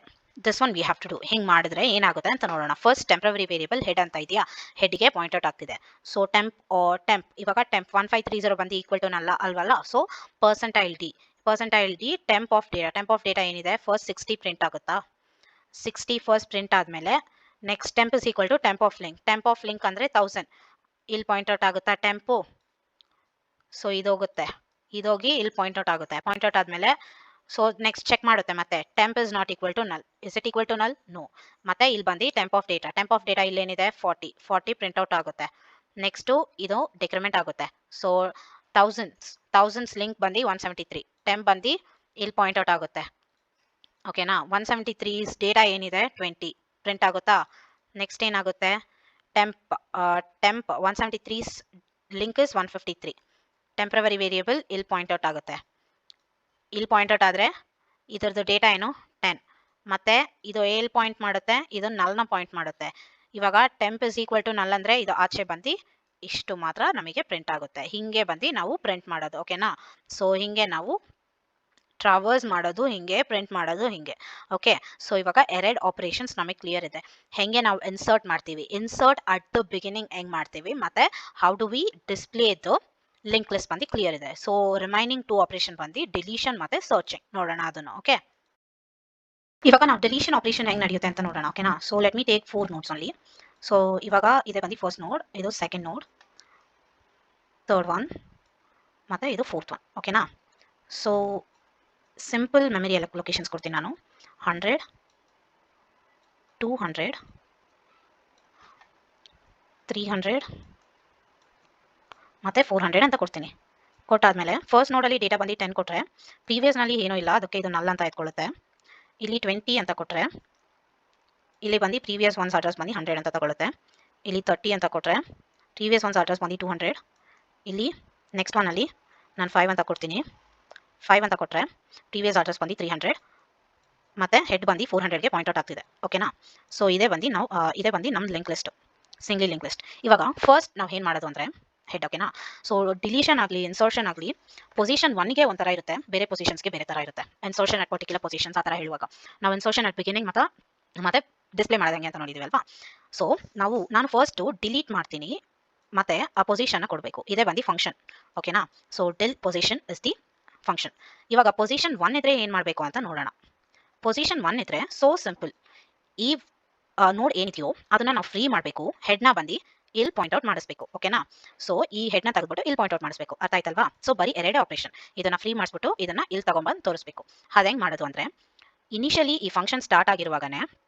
This one we have to do. ಹಿಂಗೆ ಮಾಡಿದ್ರೆ ಏನಾಗುತ್ತೆ ಅಂತ ನೋಡೋಣ. ಫಸ್ಟ್ ಟೆಂಪ್ರವರಿ ವೇರಿಯಬಲ್ ಹೆಡ್ ಅಂತ ಇದೆಯಾ, ಹೆಡ್ಗೆ ಪಾಯಿಂಟ್ ಔಟ್ ಆಗ್ತಿದೆ. ಸೊ ಟೆಂಪ್ ಇವಾಗ ಟೆಂಪ್ 1530 ಬಂದು ಈಕ್ವಲ್ ಟು ನಲ್ಲ ಅಲ್ವಲ್ಲ. So percentile D temp of data ಏನಿದೆ, ಫಸ್ಟ್ 60 ಪ್ರಿಂಟ್ ಆಗುತ್ತಾ, 60 ಫಸ್ಟ್ ಪ್ರಿಂಟ್ ಆದಮೇಲೆ next temp is equal to temp of link ಅಂದರೆ 1000. ಇಲ್ಲಿ ಪಾಯಿಂಟ್ ಔಟ್ ಆಗುತ್ತಾ ಟೆಂಪು. ಸೊ ಇದೋಗಿ ಇಲ್ಲಿ ಪಾಯಿಂಟ್ ಔಟ್ ಆಗುತ್ತೆ. ಪಾಯಿಂಟ್ ಔಟ್ ಆದಮೇಲೆ ಸೊ ನೆಕ್ಸ್ಟ್ ಚೆಕ್ ಮಾಡುತ್ತೆ ಮತ್ತೆ, temp is not equal to null. Is it equal to ನಲ್? ನೋ. ಮತ್ತೆ ಇಲ್ಲಿ ಬಂದು ಟೆಂಪ್ ಆಫ್ ಡೇಟಾ ಇಲ್ಲೇನಿದೆ 40 ಪ್ರಿಂಟ್ ಔಟ್ ಆಗುತ್ತೆ. ನೆಕ್ಸ್ಟು ಇದು ಡಿಕ್ರಿಮೆಂಟ್ ಆಗುತ್ತೆ. ಸೊ ಥೌಸಂಡ್ಸ್ ಲಿಂಕ್ ಬಂದು 173, ಟೆಂಪ್ ಬಂದು ಇಲ್ಲಿ ಪಾಯಿಂಟ್ ಔಟ್ ಆಗುತ್ತೆ. ಓಕೆನಾ? 173 ಡೇಟಾ ಏನಿದೆ 20 ಪ್ರಿಂಟ್ ಆಗುತ್ತಾ. ನೆಕ್ಸ್ಟ್ ಏನಾಗುತ್ತೆ, ಟೆಂಪ್ 173 ಲಿಂಕ್ ಇಸ್ 153, ಟೆಂಪ್ರವರಿ ವೇರಿಯಬಲ್ ಇಲ್ಲಿ ಪಾಯಿಂಟ್ ಔಟ್ ಆಗುತ್ತೆ. ಇಲ್ಲಿ ಪಾಯಿಂಟ್ ಔಟ್ ಆದರೆ ಇದರದ್ದು ಡೇಟಾ ಏನು 10, ಮತ್ತೆ ಇದು ಎಲ್ಲಿ ಪಾಯಿಂಟ್ ಮಾಡುತ್ತೆ, ಇದು ನಲ್ನ ಪಾಯಿಂಟ್ ಮಾಡುತ್ತೆ. ಇವಾಗ ಟೆಂಪ್ ಇಸ್ ಈಕ್ವಲ್ ಟು ನಲ್ ಅಂದರೆ ಇದು ಆಚೆ ಬಂದು ಇಷ್ಟು ಮಾತ್ರ ನಮಗೆ ಪ್ರಿಂಟ್ ಆಗುತ್ತೆ. ಹಿಂಗೆ ಬಂದು ನಾವು ಪ್ರಿಂಟ್ ಮಾಡೋದು. ಓಕೆನಾ? ಸೊ ಹಿಂಗೆ ನಾವು ಟ್ರಾವರ್ಸ್ ಮಾಡೋದು, ಹಿಂಗೆ ಪ್ರಿಂಟ್ ಮಾಡೋದು, ಹಿಂಗೆ. ಓಕೆ? ಸೊ ಇವಾಗ ಎರಡು ಆಪರೇಷನ್ಸ್ ನಮಗೆ ಕ್ಲಿಯರ್ ಇದೆ. ಹೆಂಗೆ ನಾವು ಇನ್ಸರ್ಟ್ ಮಾಡ್ತೀವಿ, ಇನ್ಸರ್ಟ್ ಅಟ್ ದ ಬಿಗಿನಿಂಗ್ ಹೆಂಗೆ ಮಾಡ್ತೀವಿ, ಮತ್ತೆ how do V display the link list ಬಂದು ಕ್ಲಿಯರ್ ಇದೆ. ಸೊ ರಿಮೈನಿಂಗ್ 2 ಆಪರೇಷನ್ ಬಂದು ಡಿಲೀಷನ್ ಮತ್ತೆ ಸರ್ಚಿಂಗ್ ನೋಡೋಣ ಅದನ್ನು. ಓಕೆ? ಇವಾಗ ನಾವು ಡಿಲೀಷನ್ ಆಪರೇಷನ್ ಹೆಂಗೆ ನಡೆಯುತ್ತೆ ಅಂತ ನೋಡೋಣ. ಓಕೆನಾ? So let me take 4 notes only. So ಇವಾಗ ಇದೆ ಬಂದು ಫಸ್ಟ್ ನೋಡ್, ಇದು ಸೆಕೆಂಡ್ ನೋಡ್, ಥರ್ಡ್ ಒನ್, ಮತ್ತೆ ಇದು ಫೋರ್ತ್ ಒನ್. ಓಕೆನಾ? ಸೊ ಸಿಂಪಲ್ ಮೆಮರಿ ಲೊಕೇಶನ್ಸ್ ಕೊಡ್ತೀನಿ ನಾನು. 100, 200, 300 ಮತ್ತು 400 ಅಂತ ಕೊಡ್ತೀನಿ. ಕೊಟ್ಟಾದಮೇಲೆ ಫಸ್ಟ್ ನೋಡಲ್ಲಿ ಡೇಟಾ ಬಂದು 10 ಕೊಟ್ಟರೆ, ಪ್ರೀವಿಯಸ್ನಲ್ಲಿ ಏನೂ ಇಲ್ಲ, ಅದಕ್ಕೆ ಇದು ನಲ್ ಅಂತ ಎತ್ಕೊಳ್ಳುತ್ತೆ. ಇಲ್ಲಿ 20 ಅಂತ ಕೊಟ್ಟರೆ, ಇಲ್ಲಿ ಬಂದು ಪ್ರೀವಿಯಸ್ ಒನ್ಸ್ ಅಡ್ರೆಸ್ ಬಂದು 100 ಅಂತ ತಗೊಳುತ್ತೆ. ಇಲ್ಲಿ 30 ಅಂತ ಕೊಟ್ಟರೆ, ಪ್ರೀವಿಯಸ್ ಒನ್ಸ್ ಅಡ್ರೆಸ್ ಬಂದು 200. ಇಲ್ಲಿ ನೆಕ್ಸ್ಟ್ ಒನ್ನಲ್ಲಿ ನಾನು 5 ಅಂತ ಕೊಡ್ತೀನಿ. 5 ಅಂತ ಕೊಟ್ಟರೆ ಪ್ರೀವಿಯಸ್ ಅಡ್ರೆಸ್ ಬಂದು 300, ಮತ್ತು ಹೆಡ್ ಬಂದು 400ಗೆ ಪಾಯಿಂಟ್ ಔಟ್ ಆಗ್ತಿದೆ. ಓಕೆನಾ? ಸೊ ಇದೇ ಬಂದು ನಮ್ಮ ಲಿಂಕ್ ಲಿಸ್ಟ್, ಸಿಂಗ್ಲಿ ಲಿಂಕ್ ಲಿಸ್ಟ್. ಇವಾಗ ಫಸ್ಟ್ ನಾವು ಏನು ಮಾಡೋದು ಅಂದರೆ ಹೆಡ್. ಓಕೆನಾ? ಸೊ ಡಿಲೀಷನ್ ಆಗಲಿ ಇನ್ಸರ್ಷನ್ ಆಗಲಿ ಪೊಸಿಷನ್ 1ಗೆ ಒಂಥರ ಇರುತ್ತೆ, ಬೇರೆ ಪೊಸಿಷನ್ಸ್ಗೆ ಬೇರೆ ಥರ ಇರುತ್ತೆ. ಇನ್ಸರ್ಷನ್ ಅಟ್ ಪರ್ಟಿಕ್ಯುಲರ್ ಪೊಸಿಷನ್ಸ್ ಆ ಥರ ಹೇಳುವಾಗ ನಾವು ಇನ್ಸರ್ಷನ್ ಅಟ್ ಬಿಗಿನಿಂಗ್ ಮತ್ತೆ ಡಿಸ್ಪ್ಲೇ ಮಾಡೋದಂಗೆ ಅಂತ ನೋಡಿದ್ದೀವಿ ಅಲ್ವಾ. ಸೊ ನಾನು ಫಸ್ಟು ಡಿಲೀಟ್ ಮಾಡ್ತೀನಿ, ಮತ್ತು ಆ ಪೊಸಿಷನ್ನ ಕೊಡಬೇಕು. ಇದೇ ಬಂದು ಫಂಕ್ಷನ್. ಓಕೆನಾ? So del position is the function. ಇವಾಗ ಪೊಸಿಷನ್ 1 ಇದ್ರೆ ಏನು ಮಾಡಬೇಕು ಅಂತ ನೋಡೋಣ. ಪೊಸಿಷನ್ 1 ಇದ್ರೆ ಸೋ ಸಿಂಪಲ್, ಈ ನೋಡ್ ಏನಿದೆಯೋ ಅದನ್ನು ನಾವು ಫ್ರೀ ಮಾಡಬೇಕು, ಹೆಡ್ನ ಬಂದು ಇಲ್ಲಿ ಪಾಯಿಂಟ್ ಔಟ್ ಮಾಡಿಸ್ಬೇಕು. ಓಕೆನಾ? ಸೊ ಈ ಹೆಡ್ನ ತೆಗೆದ್ಬಿಟ್ಟು ಇಲ್ಲಿ ಪಾಯಿಂಟ್ ಔಟ್ ಮಾಡಿಸ್ಬೇಕು. ಅರ್ಥ ಆಯ್ತಲ್ವಾ? ಸೊ ಬರೀ ಎರಡೇ ಆಪರೇಷನ್, ಇದನ್ನ ಫ್ರೀ ಮಾಡಿಸ್ಬಿಟ್ಟು ಇದನ್ನ ಇಲ್ಲಿ ತಗೊಂಡ್ಬಂದು ತೋರಿಸ್ಬೇಕು. ಅದು ಹೆಂಗೆ ಮಾಡೋದು ಅಂದರೆ, ಇನಿಷಿಯಲಿ ಈ ಫಂಕ್ಷನ್ ಸ್ಟಾರ್ಟ್ ಆಗಿರುವಾಗನೇ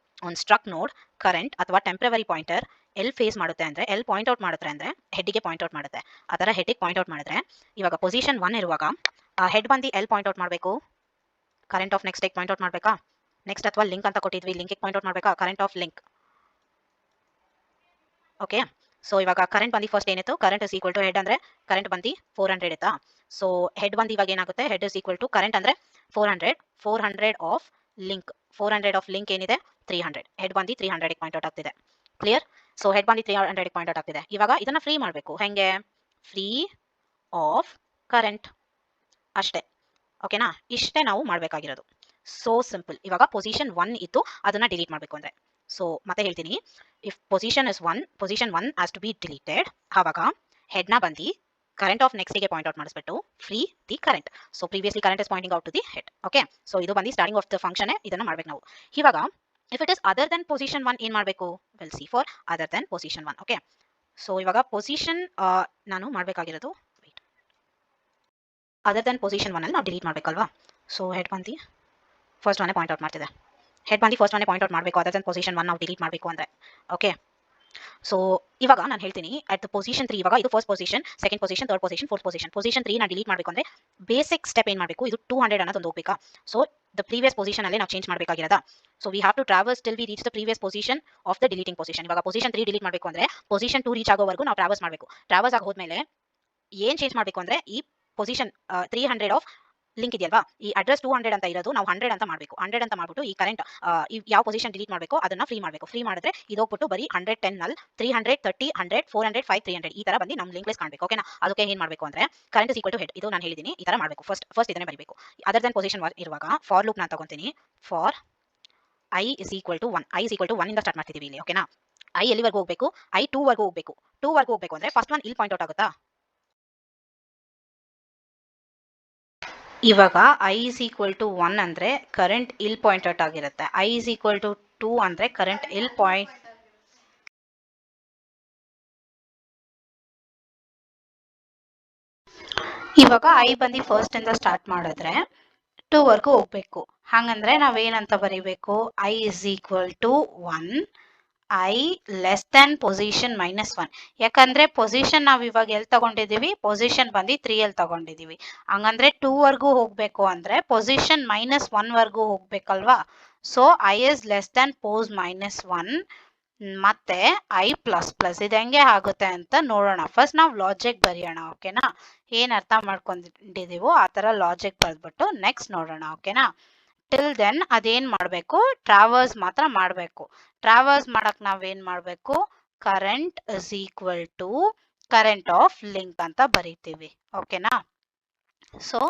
ಒಂದು ಸ್ಟ್ರಕ್ ನೋಡ್ ಕರೆಂಟ್ ಅಥವಾ ಟೆಂಪ್ರವರಿ ಪಾಯಿಂಟರ್ ಎಲ್ಲಿ ಫೇಸ್ ಮಾಡುತ್ತೆ ಅಂದರೆ, ಎಲ್ಲಿ ಪಾಯಿಂಟ್ ಔಟ್ ಮಾಡುತ್ತೆ ಅಂದರೆ ಹೆಡ್ಗೆ ಪಾಯಿಂಟ್ ಔಟ್ ಮಾಡುತ್ತೆ. ಆ ಥರ ಹೆಡ್ಗೆ ಪಾಯಿಂಟ್ ಔಟ್ ಮಾಡಿದ್ರೆ ಇವಾಗ ಪೊಸಿಷನ್ 1 ಇರುವಾಗ ಹೆಡ್ ಬಂದು ಎಲ್ಲಿ ಪಾಯಿಂಟ್ ಔಟ್ ಮಾಡಬೇಕು, ಕರೆಂಟ್ ಆಫ್ ನೆಕ್ಸ್ಟಿಗೆ ಪಾಯಿಂಟ್ ಔಟ್ ಮಾಡಬೇಕಾ, ನೆಕ್ಸ್ಟ್ ಅಥವಾ ಲಿಂಕ್ ಅಂತ ಕೊಟ್ಟಿದ್ವಿ ಲಿಂಕಿಗೆ ಪಾಯಿಂಟ್ ಔಟ್ ಮಾಡಬೇಕಾ, current of link. Okay? So ಇವಾಗ ಕರೆಂಟ್ ಬಂದು ಫಸ್ಟ್ ಏನಿತ್ತು, current is equal to head ಅಂದರೆ ಕರೆಂಟ್ ಬಂದು 400 ಇತ್ತಾ. ಸೊ ಹೆಡ್ ಬಂದು ಇವಾಗ ಏನಾಗುತ್ತೆ, head is equal to current ಅಂದರೆ 400 ಆಫ್ ಲಿಂಕ್, 400 ಆಫ್ ಲಿಂಕ್ ಏನಿದೆ 300, ಹೆಡ್ ಬಂದು 300ಗೆ ಪಾಯಿಂಟ್ ಔಟ್ ಆಗ್ತಿದೆ. ಕ್ಲಿಯರ್? ಸೊ ಹೆಡ್ ಬಂದು 300ಗೆ ಪಾಯಿಂಟ್ ಔಟ್ ಆಗ್ತಿದೆ. ಇವಾಗ ಇದನ್ನು ಫ್ರೀ ಮಾಡಬೇಕು. ಹೆಂಗೆ? ಫ್ರೀ ಆಫ್ ಕರೆಂಟ್ ಅಷ್ಟೇ. ಓಕೆನಾ, ಇಷ್ಟೇ ನಾವು ಮಾಡಬೇಕಾಗಿರೋದು. So simple. ಇವಾಗ ಪೊಸಿಷನ್ 1 ಇತ್ತು, ಅದನ್ನ ಡಿಲೀಟ್ ಮಾಡಬೇಕು ಅಂದ್ರೆ, ಸೊ ಮತ್ತೆ ಹೇಳ್ತೀನಿ, if position is 1, position 1 has to be deleted. ಆವಾಗ ಹೆಡ್ನ ಬಂದು ಕರೆಂಟ್ ಆಫ್ ನೆಕ್ಸ್ಟ್ ಗೆ ಪಾಯಿಂಟ್ ಔಟ್ ಮಾಡಿಸ್ಬಿಟ್ಟು free the current. So previously current is pointing out to the head. Okay, so ಇದು ಬಂದು ಸ್ಟಾರ್ಟಿಂಗ್ ಆಫ್ ದ ಫಂಕ್ಷನ್, ಇದನ್ನ ಮಾಡ್ಬೇಕು ನಾವು. ಇವಾಗ if it is other than position 1 ಏನ್ ಮಾಡಬೇಕು? Will see for other than position 1. Okay, so ಇವಾಗ position ನಾನು ಮಾಡಬೇಕಾಗಿರೋದು ಅದರ್ ದೆನ್ ಪೊಸಿಷನ್ 1 ಅಲ್ಲಿ ನಾವು ಡಿಲೀಟ್ ಮಾಡಬೇಕಲ್ವಾ. ಸೊ ಹೆಡ್ ಬಂದು ಫಸ್ಟ್ ಒನ್ನೇ ಪಾಯಿಂಟ್ ಔಟ್ ಮಾಡ್ತಿದೆ. ಹೆಡ್ ಬಂದು ಫಸ್ಟ್ ಒನ್ನೇ ಪಾಯಿಂಟ್ ಔಟ್ ಮಾಡಬೇಕು ಅದರ್ ದೆನ್ ಪೊಸಿಷನ್ 1 ನಾವು ಡಿಲೀಟ್ ಮಾಡಬೇಕು ಅಂದರೆ. ಓಕೆ, ಸೊ ಇವಾಗ ನಾನು ಹೇಳ್ತೀನಿ ಅಟ್ ದ ಪೊಸಿಷನ್ 3, ಇವಾಗ ಇದು first position, second position, third position, fourth position. Position 3 ನ ಡಿಲೀಟ್ ಮಾಡಬೇಕು ಅಂದ್ರೆ ಬೇಸಿಕ್ ಸ್ಟೆಪ್ ಏನು ಮಾಡಬೇಕು? ಇದು 200 ಅನ್ನೋದು ಒಂದು ಹೋಗಬೇಕಾ. ಸೊ ದ ಪ್ರೀವಿಯಸ್ ಪೊಸಿಷನ್ ಅಲ್ಲೇ ನಾವು ಚೇಂಜ್ ಮಾಡಬೇಕಾಗಿರೋದಾ. So we have to traverse till we reach the previous position of the deleting position. ಇವಾಗ ಪೊಸಿಷನ್ 3 ಡಿಲೀಟ್ ಮಾಡಬೇಕು ಅಂದ್ರೆ ಪೊಸಿಷನ್ 2 ರೀಚ್ ಆಗೋವರೆಗೂ ನಾವು ಟ್ರಾವರ್ಸ್ ಮಾಡಬೇಕು. ಟ್ರಾವರ್ಸ್ ಆಗಿ ಹೋದ್ಮೇಲೆ ಏನ್ ಚೇಂಜ್ ಮಾಡಬೇಕು ಅಂದ್ರೆ ಈ ಪೊಸಿಷನ್ 300 ಆಫ್ ಲಿಂಕ್ ಇದೆಯಲ್ವಾ, ಈ ಅಡ್ರೆಸ್ 200 ಅಂತ ಇರೋದು ನಾವು 100 ಅಂತ ಮಾಡಬೇಕು. 100 ಅಂತ ಮಾಡ್ಬಿಟ್ಟು ಈ ಕರೆಂಟ್ ಯಾವ ಪೊಸಿಷನ್ ಡಿಲೀಟ್ ಮಾಡಬೇಕು ಅದನ್ನ ಫ್ರೀ ಮಾಡಬೇಕು. ಫ್ರೀ ಮಾಡಿದ್ರೆ ಇದು ಹೋಗ್ಬಿಟ್ಟು ಬರೀ 110 ನಲ್ಲಿ 300, 30, 100, 400, 5, 300 ಈ ತರ ಬಂದು ನಮ್ಮ ಲಿಂಕ್ ಲಿಸ್ಟ್ ಕಾಣಬೇಕು. ಓಕೆನಾ, ಅದಕ್ಕೆ ಏನ್ ಮಾಡಬೇಕು ಅಂದ್ರೆ current is equal to head, ಇದು ನಾನು ಹೇಳಿದೀನಿ, ಈ ತರ ಮಾಡಬೇಕು. ಫಸ್ಟ್ ಇದನ್ನೇ ಬರೀಬೇಕು. ಅದರ್ ದೆನ್ ಪೊಸಿಷನ್ 1 ಇರುವಾಗ ಫಾರ್ ಲೂಪ್ ನಾನು ತಗೊಂತೀನಿ. For i is equal to 1, i is equal to 1 ಇಂದ ಸ್ಟಾರ್ಟ್ ಮಾಡ್ತಿದೀವಿ ಇಲ್ಲಿ. ಓಕೆನಾ, i ಎಲ್ಲಿವರೆಗೂ ಹೋಗಬೇಕು? i 2 ವರೆಗೂ ಹೋಗಬೇಕು. 2 ವರೆಗೂ ಹೋಗಬೇಕು ಅಂದ್ರೆ ಫಸ್ಟ್ ಒನ್ ಇಲ್ಲಿ ಪಾಯಿಂಟ್ ಔಟ್ ಆಗುತ್ತಾ. ಇವಾಗ i is equal to 1 ಅಂದ್ರೆ ಕರೆಂಟ್ ಇಲ್ಲಿ ಪಾಯಿಂಟ್ ಔಟ್ ಆಗಿರುತ್ತೆ. i is equal to 2 ಅಂದ್ರೆ ಕರೆಂಟ್ ಇಲ್ಲಿ ಪಾಯಿಂಟ್. ಇವಾಗ i ಬಂದು ಫಸ್ಟ್ ಇಂದ ಸ್ಟಾರ್ಟ್ ಮಾಡಿದ್ರೆ 2 ವರೆಗೂ ಹೋಗ್ಬೇಕು. ಹಾಗಂದ್ರೆ ನಾವೇನಂತ ಬರೀಬೇಕು? i is equal to 1, i less than position -1. ಯಾಕಂದ್ರೆ ಪೊಸಿಷನ್ ನಾವು ಇವಾಗ ಎಲ್ಲಿ ತಗೊಂಡಿದೀವಿ? ಪೊಸಿಷನ್ ಬಂದು 3 ಅಲ್ಲಿ ತಗೊಂಡಿದೀವಿ. ಹಂಗಂದ್ರೆ 2 ವರೆಗೂ ಹೋಗ್ಬೇಕು ಅಂದ್ರೆ ಪೊಸಿಷನ್ -1 ವರೆಗೂ ಹೋಗ್ಬೇಕಲ್ವಾ. So i is less than pos -1 ಮತ್ತೆ i ಪ್ಲಸ್ ಪ್ಲಸ್. ಇದು ಹೆಂಗೆ ಆಗುತ್ತೆ ಅಂತ ನೋಡೋಣ. ಫಸ್ಟ್ ನಾವು ಲಾಜಿಕ್ ಬರೆಯೋಣ. ಓಕೆನಾ, ಏನ್ ಅರ್ಥ ಮಾಡ್ಕೊಂಡಿದೀವೋ ಆ ತರ ಲಾಜಿಕ್ ಬರೆದ್ಬಿಟ್ಟು ನೆಕ್ಸ್ಟ್ ನೋಡೋಣ. ಓಕೆನಾ, ಟಿಲ್ ದೆನ್ ಅದೇನ್ ಮಾಡಬೇಕು? ಟ್ರಾವರ್ಸ್ ಮಾತ್ರ ಮಾಡಬೇಕು. ಟ್ರಾವರ್ಸ್ ಮಾಡಕ್ ನಾವೇನ್ ಮಾಡಬೇಕು? Current is equal to current of link ಅಂತ ಬರೀತೀವಿ. ಓಕೆನಾ, ಸೊ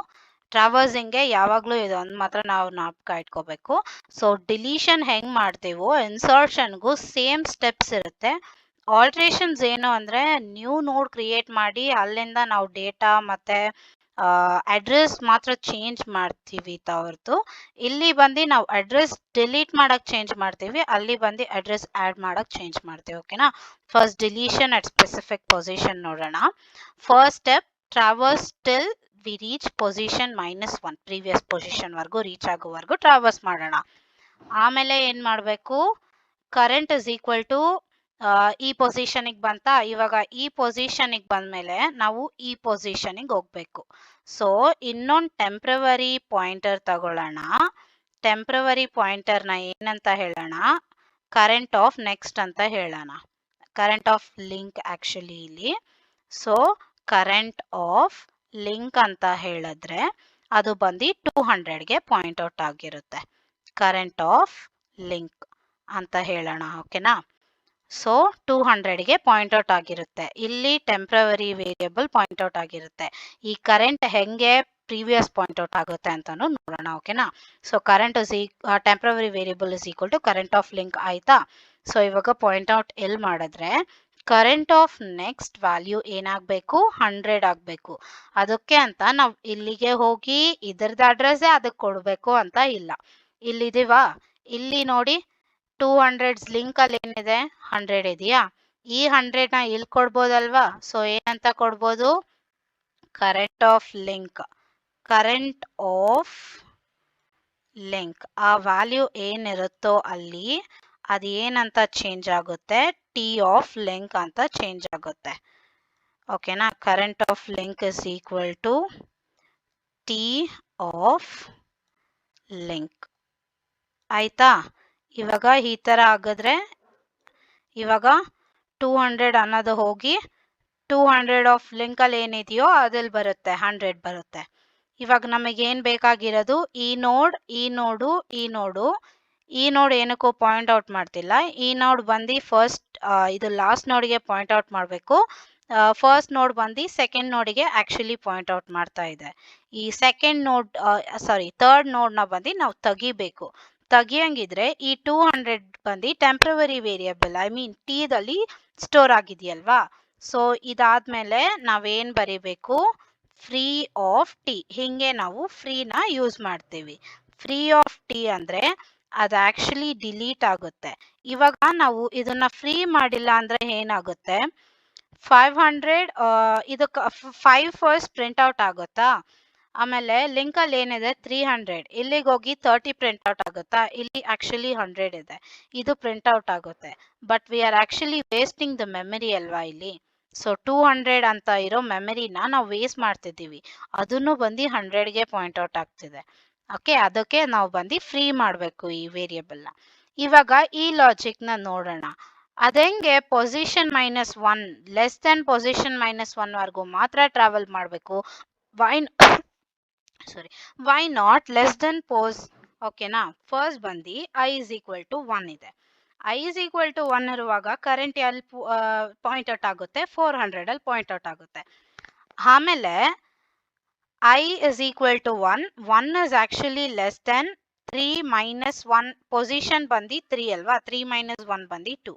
ಟ್ರಾವರ್ಸಿಂಗ್ಗೆ ಯಾವಾಗಲೂ ಇದೊಂದು ಮಾತ್ರ ನಾವು ಜ್ಞಾಪಕ ಇಟ್ಕೋಬೇಕು. ಸೊ ಡಿಲೀಷನ್ ಹೆಂಗ್ ಮಾಡ್ತೀವೋ ಇನ್ಸರ್ಷನ್ಗೂ ಸೇಮ್ ಸ್ಟೆಪ್ಸ್ ಇರುತ್ತೆ. ಆಲ್ಟ್ರೇಷನ್ಸ್ ಏನು ಅಂದ್ರೆ ನ್ಯೂ ನೋಡ್ ಕ್ರಿಯೇಟ್ ಮಾಡಿ ಅಲ್ಲಿಂದ ನಾವು ಡೇಟಾ ಮತ್ತೆ ಅಡ್ರೆಸ್ ಮಾತ್ರ ಚೇಂಜ್ ಮಾಡ್ತೀವಿ ಹೊರತು ಇಲ್ಲಿ ಬಂದು ನಾವು ಅಡ್ರೆಸ್ ಡಿಲೀಟ್ ಮಾಡಕ್ ಚೇಂಜ್ ಮಾಡ್ತೀವಿ, ಅಲ್ಲಿ ಬಂದು ಅಡ್ರೆಸ್ ಆಡ್ ಮಾಡಕ್ ಚೇಂಜ್ ಮಾಡ್ತೀವಿ. ಓಕೆನಾ, first deletion at specific position ನೋಡೋಣ. First step traverse till we reach position -1, previous position ವರೆಗೂ ರೀಚ್ ಆಗೋವರೆಗೂ ಟ್ರಾವರ್ಸ್ ಮಾಡೋಣ. ಆಮೇಲೆ ಏನ್ ಮಾಡಬೇಕು? ಕರೆಂಟ್ ಇಸ್ ಈಕ್ವಲ್ ಟು ಈ ಪೊಸಿಷನ್ಗೆ ಬಂತ. ಇವಾಗ ಈ ಪೊಸಿಷನ್ಗೆ ಬಂದ್ಮೇಲೆ ನಾವು ಈ ಪೊಸಿಷನ್ಗೆ ಹೋಗ್ಬೇಕು. ಸೊ ಇನ್ನೊಂದು ಟೆಂಪ್ರವರಿ ಪಾಯಿಂಟರ್ ತಗೊಳ್ಳೋಣ. ಟೆಂಪ್ರವರಿ ಪಾಯಿಂಟರ್ನ ಏನಂತ ಹೇಳೋಣ? ಕರೆಂಟ್ ಆಫ್ ನೆಕ್ಸ್ಟ್ ಅಂತ ಹೇಳೋಣ. ಕರೆಂಟ್ ಆಫ್ ಲಿಂಕ್ ಆಕ್ಚುಲಿ ಇಲ್ಲಿ. ಸೊ ಕರೆಂಟ್ ಆಫ್ ಲಿಂಕ್ ಅಂತ ಹೇಳಿದ್ರೆ ಅದು ಬಂದು 200ಗೆ ಪಾಯಿಂಟ್ ಔಟ್ ಆಗಿರುತ್ತೆ. ಕರೆಂಟ್ ಆಫ್ ಲಿಂಕ್ ಅಂತ ಹೇಳೋಣ. ಓಕೆನಾ, ಸೊ 200ಗೆ ಪಾಯಿಂಟ್ ಔಟ್ ಆಗಿರುತ್ತೆ. ಇಲ್ಲಿ ಟೆಂಪ್ರವರಿ ವೇರಿಯೇಬಲ್ ಪಾಯಿಂಟ್ ಔಟ್ ಆಗಿರುತ್ತೆ. ಈ ಕರೆಂಟ್ ಹೆಂಗೆ ಪ್ರೀವಿಯಸ್ ಪಾಯಿಂಟ್ ಔಟ್ ಆಗುತ್ತೆ ಅಂತಾನು ನೋಡೋಣ. ಓಕೆನಾ, so current is temporary variable is equal to current of link ಆಯ್ತಾ. ಸೊ ಇವಾಗ ಪಾಯಿಂಟ್ ಔಟ್ ಎಲ್ಲಿ ಮಾಡಿದ್ರೆ ಕರೆಂಟ್ ಆಫ್ ನೆಕ್ಸ್ಟ್ ವ್ಯಾಲ್ಯೂ ಏನಾಗಬೇಕು? 100 ಆಗಬೇಕು. ಅದಕ್ಕೆ ಅಂತ ನಾವು ಇಲ್ಲಿಗೆ ಹೋಗಿ ಇದ್ರದ್ದು ಅಡ್ರೆಸ್ ಅದಕ್ಕೆ ಕೊಡಬೇಕು ಅಂತ ಇಲ್ಲ. ಇಲ್ಲಿದೀವಾ, ಇಲ್ಲಿ ನೋಡಿ 200 ಲಿಂಕ್ ಅಲ್ಲಿ ಏನಿದೆ? 100 ಇದೆಯಾ? ಈ 100ನ ಇಲ್ಲಿ ಕೊಡ್ಬೋದಲ್ವಾ. ಸೊ ಏನಂತ ಕೊಡ್ಬೋದು? Current of link. Current of link ಆ ವ್ಯಾಲ್ಯೂ ಏನಿರುತ್ತೋ ಅಲ್ಲಿ ಅದು ಏನಂತ ಚೇಂಜ್ ಆಗುತ್ತೆ? ಟಿ ಆಫ್ ಲಿಂಕ್ ಅಂತ ಚೇಂಜ್ ಆಗುತ್ತೆ. ಓಕೆನಾ, current of link is equal to t of link ಆಯ್ತಾ. ಇವಾಗ ಈ ತರ ಆಗಿದ್ರೆ ಇವಾಗ 200 ಅನ್ನೋದು ಹೋಗಿ 200 ಆಫ್ ಲಿಂಕ್ ಅಲ್ಲಿ ಏನಿದೆಯೋ ಅದಲ್ಲಿ ಬರುತ್ತೆ, 100 ಬರುತ್ತೆ. ಇವಾಗ ನಮಗೆ ಏನ್ ಬೇಕಾಗಿರೋದು? ಈ ನೋಡ್, ಈ ನೋಡು, ಈ ನೋಡು. ಈ ನೋಡ್ ಏನಕ್ಕೂ ಪಾಯಿಂಟ್ ಔಟ್ ಮಾಡ್ತಿಲ್ಲ. ಈ ನೋಡ್ ಬಂದು ಫಸ್ಟ್ ಇದು ಲಾಸ್ಟ್ ನೋಡ್ಗೆ ಪಾಯಿಂಟ್ ಔಟ್ ಮಾಡಬೇಕು. ಫಸ್ಟ್ ನೋಡ್ ಬಂದು ಸೆಕೆಂಡ್ ನೋಡಿಗೆ ಆಕ್ಚುಲಿ ಪಾಯಿಂಟ್ ಔಟ್ ಮಾಡ್ತಾ ಇದೆ. ಈ ಸೆಕೆಂಡ್ ನೋಡ್ ಥರ್ಡ್ ನೋಡ್ನ ಬಂದು ನಾವು ತೆಗಿಬೇಕು. ತೆಗಿಯಂಗಿದ್ರೆ ಈ 200 ಬಂದು ಟೆಂಪ್ರವರಿ ವೇರಿಯಬಲ್, ಐ ಮೀನ್ ದಲ್ಲಿ ಸ್ಟೋರ್ ಆಗಿದೆಯಲ್ವಾ. ಸೊ ಇದಾದ್ಮೇಲೆ ನಾವೇನ್ ಬರಿಬೇಕು, ಫ್ರೀ ಆಫ್ ಟಿ. ಹಿಂಗೆ ನಾವು ಫ್ರೀನ ಯೂಸ್ ಮಾಡ್ತೀವಿ. ಫ್ರೀ ಆಫ್ ಟಿ ಅಂದ್ರೆ ಅದು ಆಕ್ಚುಲಿ ಡಿಲೀಟ್ ಆಗುತ್ತೆ. ಇವಾಗ ನಾವು ಇದನ್ನ ಫ್ರೀ ಮಾಡಿಲ್ಲ ಅಂದ್ರೆ ಏನಾಗುತ್ತೆ, 500 ಇದಕ್ಕೆ 5 ಫಸ್ಟ್ ಪ್ರಿಂಟ್ ಔಟ್ ಆಗುತ್ತಾ, ಆಮೇಲೆ ಲಿಂಕ್ ಅಲ್ಲಿ ಏನಿದೆ 300, ಇಲ್ಲಿಗೆ ಹೋಗಿ 30 ಪ್ರಿಂಟ್ ಔಟ್ ಆಗುತ್ತಾ, ಇಲ್ಲಿ ಆಕ್ಚುಲಿ 100 ಇದೆ, ಇದು ಪ್ರಿಂಟ್ ಔಟ್ ಆಗುತ್ತೆ. But we are actually wasting the memory ಅಲ್ವಾ ಇಲ್ಲಿ. ಸೊ 200 ಅಂತ ಇರೋ ಮೆಮರಿನ ನಾವು ವೇಸ್ಟ್ ಮಾಡ್ತಿದ್ದೀವಿ, ಅದನ್ನು ಬಂದು 100ಗೆ ಪಾಯಿಂಟ್ ಔಟ್ ಆಗ್ತಿದೆ. ಓಕೆ, ಅದಕ್ಕೆ ನಾವು ಬಂದು ಫ್ರೀ ಮಾಡಬೇಕು ಈ ವೇರಿಯಬಲ್ನ. ಇವಾಗ ಈ ಲಾಜಿಕ್ ನ ನೋಡೋಣ. ಅದೆಂಗೆ ಪೊಸಿಷನ್ -1 ಲೆಸ್ ದೆನ್ ಪೊಸಿಷನ್ -1 ವರ್ಗೂ ಮಾತ್ರ ಟ್ರಾವೆಲ್ ಮಾಡಬೇಕು, ವೈ ನಾಟ್ ಲೆಸ್ ದೆನ್ ಓಕೆನಾ. ಫಸ್ಟ್ ಬಂದು i = 1 ಇದೆ. i = 1 ಇರುವಾಗ ಕರೆಂಟ್ ಎಲ್ಲಿ ಪಾಯಿಂಟ್ ಔಟ್ ಆಗುತ್ತೆ, 400 ಅಲ್ಲಿ ಪಾಯಿಂಟ್ ಔಟ್ ಆಗುತ್ತೆ. ಆಮೇಲೆ i = 1, 1 is actually less than 3 - 1, position ಬಂದು 3 ಅಲ್ವಾ, 3 - 1 ಬಂದು 2,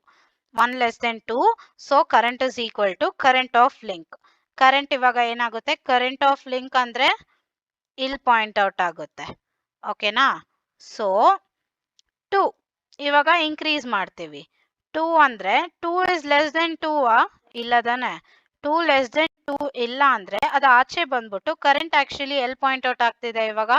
1 less than 2. So current is equal to current of link. Current ಇವಾಗ ಏನಾಗುತ್ತೆ, ಕರೆಂಟ್ ಆಫ್ ಲಿಂಕ್ ಅಂದ್ರೆ ಇಲ್ಲಿ ಪಾಯಿಂಟ್ ಔಟ್ ಆಗುತ್ತೆ. ಓಕೆನಾ. ಸೊ 2 ಇವಾಗ ಇನ್ಕ್ರೀಸ್ ಮಾಡ್ತೀವಿ. 2 ಅಂದ್ರೆ 2 is less than 2 ಇಲ್ಲ ತಾನೆ. 2 less than 2 ಇಲ್ಲ ಅಂದ್ರೆ ಅದು ಆಚೆ ಬಂದ್ಬಿಟ್ಟು ಕರೆಂಟ್ ಆಕ್ಚುಲಿ ಎಲ್ಲಿ ಪಾಯಿಂಟ್ ಔಟ್ ಆಗ್ತಿದೆ, ಇವಾಗ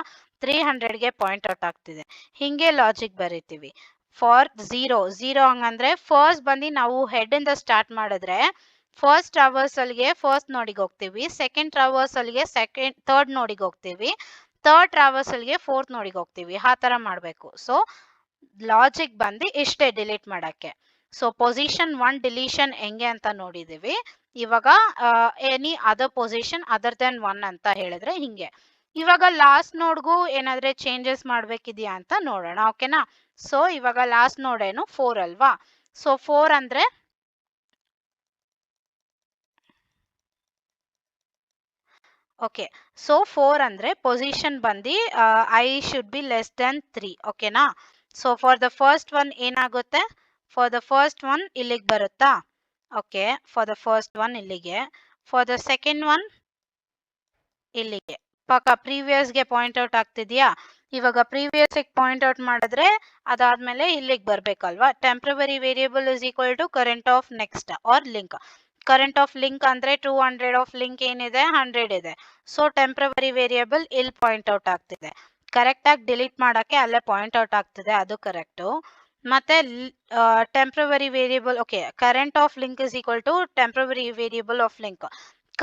300ಗೆ ಪಾಯಿಂಟ್ ಔಟ್ ಆಗ್ತಿದೆ. ಹಿಂಗೆ ಲಾಜಿಕ್ ಬರೀತೀವಿ. ಫಾರ್ 0 ಹಂಗಂದ್ರೆ ಫಸ್ಟ್ ಬಂದು ನಾವು ಹೆಡ್ ಇಂದ ಸ್ಟಾರ್ಟ್ ಮಾಡಿದ್ರೆ ಫಸ್ಟ್ ಟ್ರಾವರ್ಸಲ್ಗೆ ಫಸ್ಟ್ ನೋಡಿಗೆ ಹೋಗ್ತೀವಿ, ಸೆಕೆಂಡ್ ಟ್ರಾವರ್ಸಲ್ಗೆ ಥರ್ಡ್ ನೋಡಿಗೆ ಹೋಗ್ತೀವಿ, ಥರ್ಡ್ ಟ್ರಾವರ್ಸಲ್ಗೆ ಫೋರ್ತ್ ನೋಡಿಗೆ ಹೋಗ್ತೀವಿ. ಆ ತರ ಮಾಡಬೇಕು. ಸೊ ಲಾಜಿಕ್ ಬಂದು ಇಷ್ಟೇ ಡಿಲೀಟ್ ಮಾಡಕ್ಕೆ. ಸೊ ಪೊಸಿಷನ್ 1 ಡಿಲೀಷನ್ ಹೆಂಗೆ ಅಂತ ನೋಡಿದೀವಿ. ಇವಾಗ any other position other than 1 ಅಂತ ಹೇಳಿದ್ರೆ ಹಿಂಗೆ. ಇವಾಗ ಲಾಸ್ಟ್ ನೋಡ್ಗೂ ಏನಾದ್ರೆ ಚೇಂಜಸ್ ಮಾಡ್ಬೇಕಿದ್ಯಾ ಅಂತ ನೋಡೋಣ. ಓಕೆನಾ. ಸೊ ಇವಾಗ ಲಾಸ್ಟ್ ನೋಡ್ ಏನು 4 ಅಲ್ವಾ. ಸೊ 4 ಅಂದ್ರೆ ಓಕೆ, ಸೊ 4 ಅಂದ್ರೆ ಪೊಸಿಷನ್ ಬಂದು i should be less than 3. ಓಕೆನಾ. So for the first one ಏನಾಗುತ್ತೆ, ಫಾರ್ ದ ಫಸ್ಟ್ ಒನ್ ಇಲ್ಲಿಗೆ ಬರುತ್ತಾ. Okay, for the first one ಇಲ್ಲಿಗೆ, ಫಾರ್ ದ ಸೆಕೆಂಡ್ ಒನ್ ಇಲ್ಲಿಗೆ. ಪಕ್ಕ ಪ್ರೀವಿಯಸ್ಗೆ ಪಾಯಿಂಟ್ ಔಟ್ ಆಗ್ತಿದ್ಯಾ. ಇವಾಗ ಪ್ರೀವಿಯಸ್ ಪಾಯಿಂಟ್ ಔಟ್ ಮಾಡಿದ್ರೆ ಅದಾದ್ಮೇಲೆ ಇಲ್ಲಿಗೆ ಬರ್ಬೇಕಲ್ವಾ. Temporary variable is equal to current of next or link. Current of link ಅಂದ್ರೆ 200 ಆಫ್ ಲಿಂಕ್ ಏನಿದೆ 100 ಇದೆ. ಸೊ ಟೆಂಪ್ರವರಿ ವೇರಿಯಬಲ್ ಇಲ್ಲಿ ಪಾಯಿಂಟ್ ಔಟ್ ಆಗ್ತಿದೆ. ಕರೆಕ್ಟ್ ಆಗಿ ಡಿಲೀಟ್ ಮಾಡಕ್ಕೆ ಅಲ್ಲೇ ಪಾಯಿಂಟ್ ಔಟ್ ಆಗ್ತಿದೆ, ಅದು ಕರೆಕ್ಟು. ಮತ್ತೆ temporary variable, okay, current of link is equal to temporary variable of link.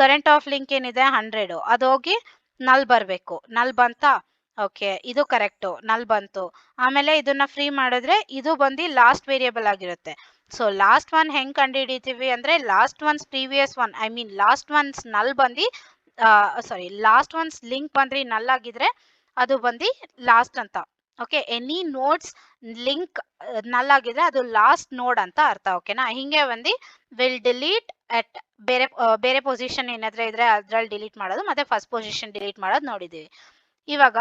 Current of link ಏನಿದೆ 100, ಅದು ಹೋಗಿ ನಲ್ ಬರ್ಬೇಕು. ನಲ್ ಬಂತಾ. ಓಕೆ, ಇದು ಕರೆಕ್ಟು, ನಲ್ ಬಂತು. ಆಮೇಲೆ ಇದನ್ನ ಫ್ರೀ ಮಾಡಿದ್ರೆ ಇದು ಬಂದು ಲಾಸ್ಟ್ ವೇರಿಯಬಲ್ ಆಗಿರುತ್ತೆ. ಸೊ ಲಾಸ್ಟ್ ಒನ್ ಹೆಂಗ್ ಕಂಡು ಹಿಡಿತೀವಿ ಅಂದ್ರೆ last once previous one, I mean last once ನಲ್ ಬಂದು ಲಾಸ್ಟ್ ಒನ್ಸ್ ಲಿಂಕ್ ಬಂದ್ರಿ ನಲ್ ಆಗಿದ್ರೆ ಅದು ಬಂದು ಲಾಸ್ಟ್ ಅಂತ. ಓಕೆ, ಎನಿ ನೋಡ್ಸ್ ಲಿಂಕ್ ನಲ್ ಆಗಿದ್ರೆ ಅದು ಲಾಸ್ಟ್ ನೋಡ್ ಅಂತ ಅರ್ಥ. ಓಕೆನಾ. ಹಿಂಗೆ ಬಂದು ವಿಲ್ ಡಿಲೀಟ್ ಅಟ್ ಬೇರೆ ಪೊಸಿಷನ್ ಏನಾದ್ರೆ ಇದ್ರೆ ಅದ್ರಲ್ಲಿ ಡಿಲೀಟ್ ಮಾಡೋದು, ಮತ್ತೆ ಫಸ್ಟ್ ಪೊಸಿಷನ್ ಡಿಲೀಟ್ ಮಾಡೋದು ನೋಡಿದೀವಿ. ಇವಾಗ